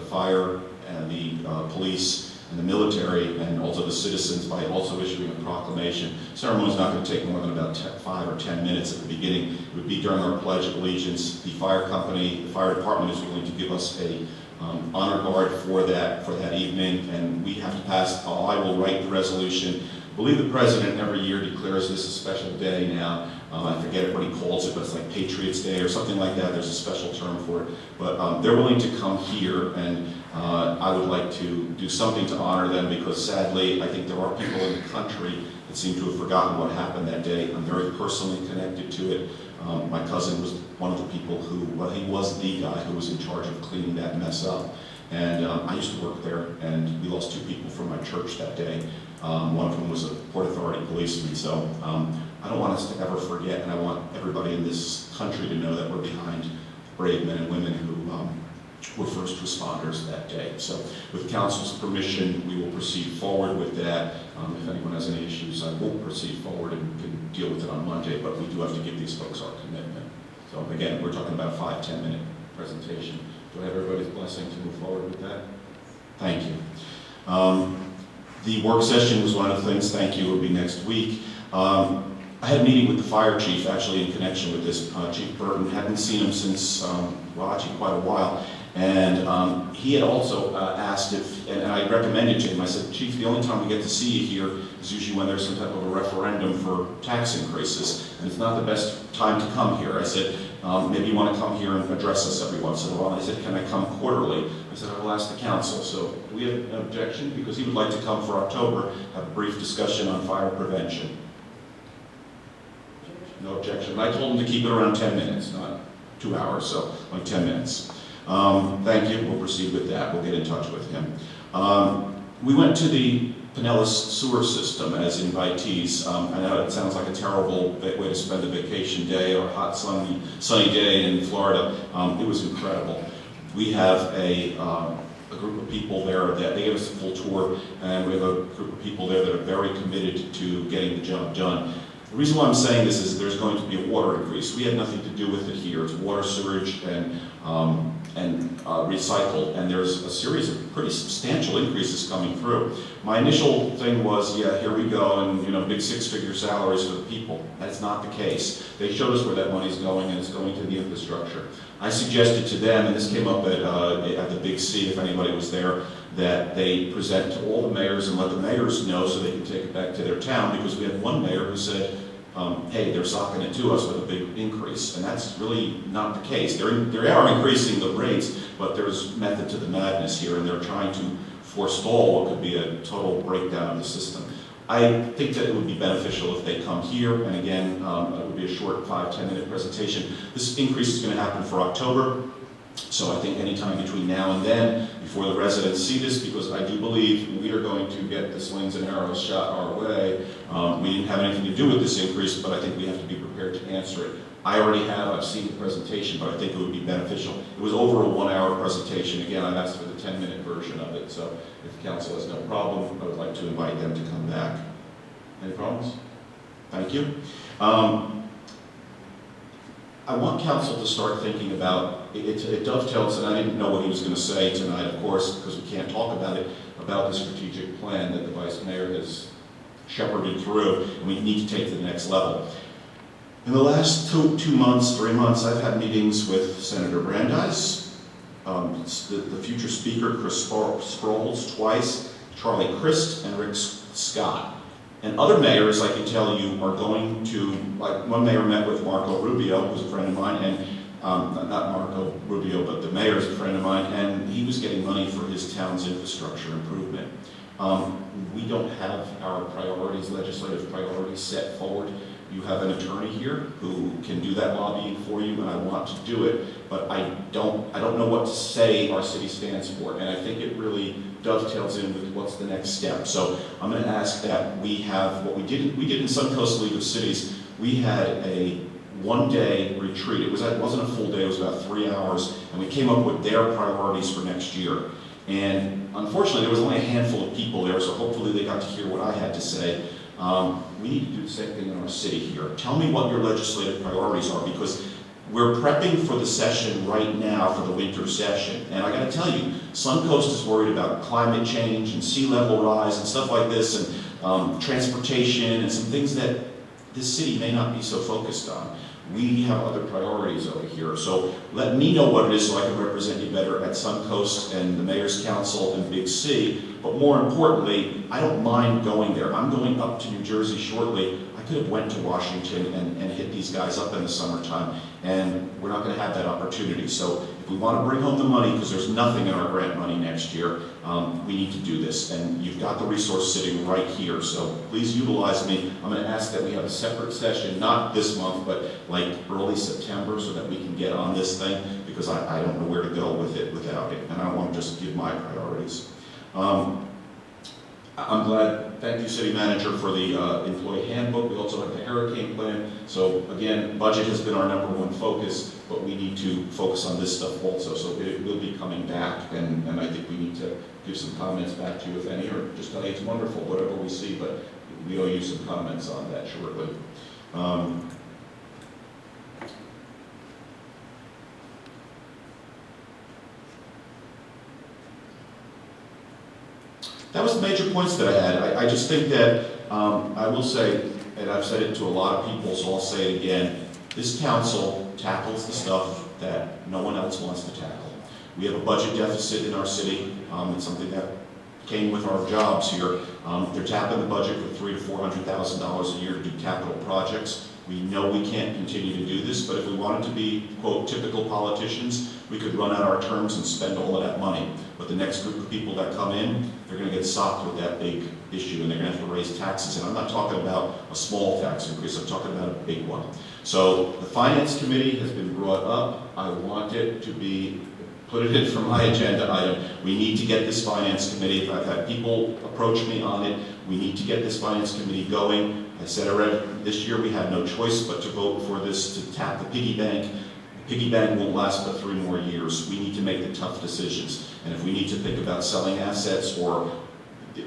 fire and the police and the military and also the citizens by also issuing a proclamation. The ceremony is not going to take more than about 5 or 10 minutes at the beginning. It would be during our Pledge of Allegiance. The fire company, the fire department is willing to give us a honor guard for that evening, and we have to pass. I will write the resolution. I believe the president every year declares this a special day now. I forget what he calls it, but it's like Patriots Day or something like that. There's a special term for it. But they're willing to come here, and I would like to do something to honor them because sadly, I think there are people in the country that seem to have forgotten what happened that day. I'm very personally connected to it. My cousin was one of the people who, well, he was the guy who was in charge of cleaning that mess up. And I used to work there, and we lost 2 people from my church that day. One of them was a Port Authority policeman. So I don't want us to ever forget, and I want everybody in this country to know that we're behind brave men and women who were first responders that day. So with council's permission, we will proceed forward with that. If anyone has any issues, I will proceed forward and can deal with it on Monday, but we do have to give these folks our commitment. So again, we're talking about a 5-10 minute presentation. Do I have everybody's blessing to move forward with that? Thank you. The work session was one of the things, thank you, it will be next week. I had a meeting with the fire chief actually in connection with this. Chief Burton, hadn't seen him since, well, actually quite a while. And he had also asked if, and I recommended to him, I said, Chief, the only time we get to see you here is usually when there's some type of a referendum for tax increases, and it's not the best time to come here. I said, maybe you want to come here and address us every once in a while. And I said, can I come quarterly? I said, I will ask the council. So do we have an objection? Because he would like to come for October, have a brief discussion on fire prevention. No objection. I told him to keep it around 10 minutes, not 2 hours, so like 10 minutes. Thank you. We'll proceed with that. We'll get in touch with him. We went to the Pinellas sewer system as invitees. I know it sounds like a terrible way to spend a vacation day or a hot sunny day in Florida. It was incredible. We have a group of people there that they gave us a full tour, and we have a group of people there that are very committed to getting the job done. The reason why I'm saying this is there's going to be a water increase. We had nothing to do with it here. It's water, sewage, and recycled, and there's a series of pretty substantial increases coming through. My initial thing was, yeah, here we go, and big 6-figure salaries for the people. That's not the case. They showed us where that money's going, and it's going to the infrastructure. I suggested to them, and this came up at the Big C, if anybody was there, that they present to all the mayors and let the mayors know so they can take it back to their town, because we had one mayor who said, hey, they're socking it to us with a big increase, and that's really not the case. They are increasing the rates, but there's method to the madness here, and they're trying to forestall what could be a total breakdown of the system. I think that it would be beneficial if they come here, and again, it would be a short 5-10 minute presentation. This increase is going to happen for October. So I think anytime between now and then, before the residents see this, because I do believe we are going to get the slings and arrows shot our way. We didn't have anything to do with this increase, but I think we have to be prepared to answer it. I already have, I've seen the presentation, but I think it would be beneficial. It was over a 1-hour presentation. Again, I've asked for the 10-minute version of it, so if the council has no problem, I would like to invite them to come back. Any problems? Thank you. I want council to start thinking about, it dovetails, and I didn't know what he was going to say tonight, of course, because we can't talk about it, about the strategic plan that the Vice Mayor has shepherded through, and we need to take to the next level. In the last 3 months, I've had meetings with Senator Brandeis, the future speaker, Chris Sproles, twice, Charlie Crist, and Rick Scott. And other mayors, I can tell you, are going to, like one mayor met with Marco Rubio, who's a friend of mine, and not Marco Rubio, but the mayor's a friend of mine, and he was getting money for his town's infrastructure improvement. We don't have our priorities, legislative priorities set forward. You have an attorney here who can do that lobbying for you, and I want to do it, but I don't know what to say our city stands for, and I think it really dovetails in with what's the next step. So I'm going to ask that we have what we did in Suncoast League of Cities. We had a one-day retreat. It wasn't a full day, it was about 3 hours, and we came up with their priorities for next year. And unfortunately, there was only a handful of people there, so hopefully they got to hear what I had to say. We need to do the same thing in our city here. Tell me what your legislative priorities are, because we're prepping for the session right now, for the winter session. And I got to tell you, Suncoast is worried about climate change and sea level rise and stuff like this, and transportation and some things that this city may not be so focused on. We have other priorities over here. So let me know what it is so I can represent you better at Suncoast and the Mayor's Council and Big C. But more importantly, I don't mind going there. I'm going up to New Jersey shortly. I could have went to Washington and hit these guys up in the summertime, and we're not going to have that opportunity. So if we want to bring home the money, because there's nothing in our grant money next year, we need to do this. And you've got the resource sitting right here, so please utilize me. I'm going to ask that we have a separate session, not this month, but like early September, so that we can get on this thing, because I don't know where to go with it without it, and I want to just give my priorities. I'm glad, thank you City Manager for the employee handbook. We also have the hurricane plan. So again, budget has been our #1 focus, but we need to focus on this stuff also. So it will be coming back, and I think we need to give some comments back to you, if any, or just tell you it's wonderful, whatever we see, but we owe you some comments on that shortly. That was the major points that I had. I just think that, I will say, and I've said it to a lot of people, so I'll say it again, this council tackles the stuff that no one else wants to tackle. We have a budget deficit in our city. It's something that came with our jobs here. They're tapping the budget for $300,000 to $400,000 a year to do capital projects. We know we can't continue to do this, but if we wanted to be, quote, typical politicians, we could run out our terms and spend all of that money. But the next group of people that come in, they're going to get socked with that big issue, and they're going to have to raise taxes. And I'm not talking about a small tax increase, I'm talking about a big one. So the Finance Committee has been brought up. I want it to be, put it in for my agenda item. We need to get this Finance Committee. I've had people approach me on it. We need to get this Finance Committee going. I said already, this year we have no choice but to vote for this, to tap the piggy bank. The piggy bank won't last but 3 more years. We need to make the tough decisions. And if we need to think about selling assets, or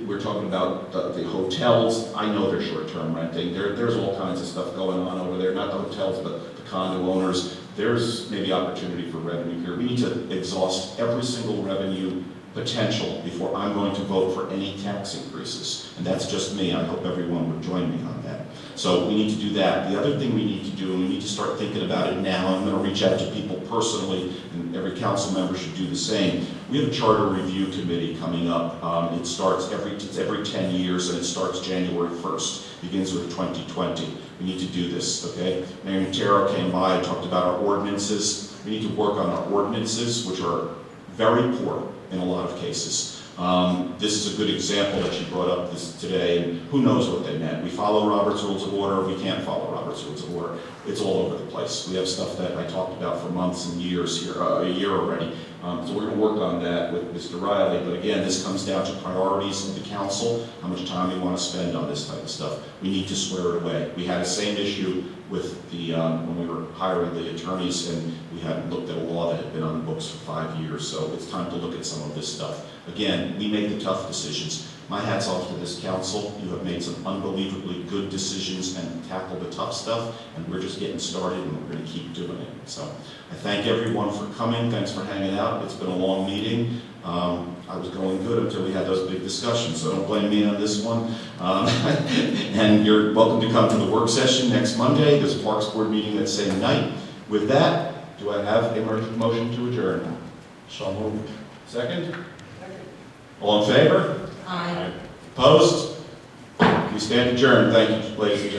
we're talking about the hotels, I know they're short-term renting. There's all kinds of stuff going on over there, not the hotels, but the condo owners. There's maybe opportunity for revenue here. We need to exhaust every single revenue potential before I'm going to vote for any tax increases. And that's just me. I hope everyone would join me on that. So we need to do that. The other thing we need to do, and we need to start thinking about it now, I'm going to reach out to people personally, and every council member should do the same. We have a charter review committee coming up. It starts every 10 years, and it starts January 1st. Begins with 2020. We need to do this, okay? Mayor Notaro came by and talked about our ordinances. We need to work on our ordinances, which are very poor in a lot of cases. This is a good example that you brought up this today, and who knows what they meant. We follow Robert's Rules of Order, we can't follow Robert's Rules of Order. It's all over the place. We have stuff that I talked about for months and years here, a year already. So we're going to work on that with Mr. Riley. But again, this comes down to priorities of the council, how much time we want to spend on this type of stuff. We need to square it away. We had the same issue with the, when we were hiring the attorneys, and we hadn't looked at a law that had been on the books for 5 years. So it's time to look at some of this stuff. Again, we make the tough decisions. My hat's off to this council. You have made some unbelievably good decisions and tackled the tough stuff, and we're just getting started, and we're going to keep doing it. So I thank everyone for coming. Thanks for hanging out. It's been a long meeting. I was going good until we had those big discussions, so don't blame me on this one. And you're welcome to come to the work session next Monday. There's a Parks Board meeting that same night. With that, do I have a motion to adjourn? So moved. Second? All in favor? Aye. Opposed? We stand adjourned. Thank you, ladies and gentlemen.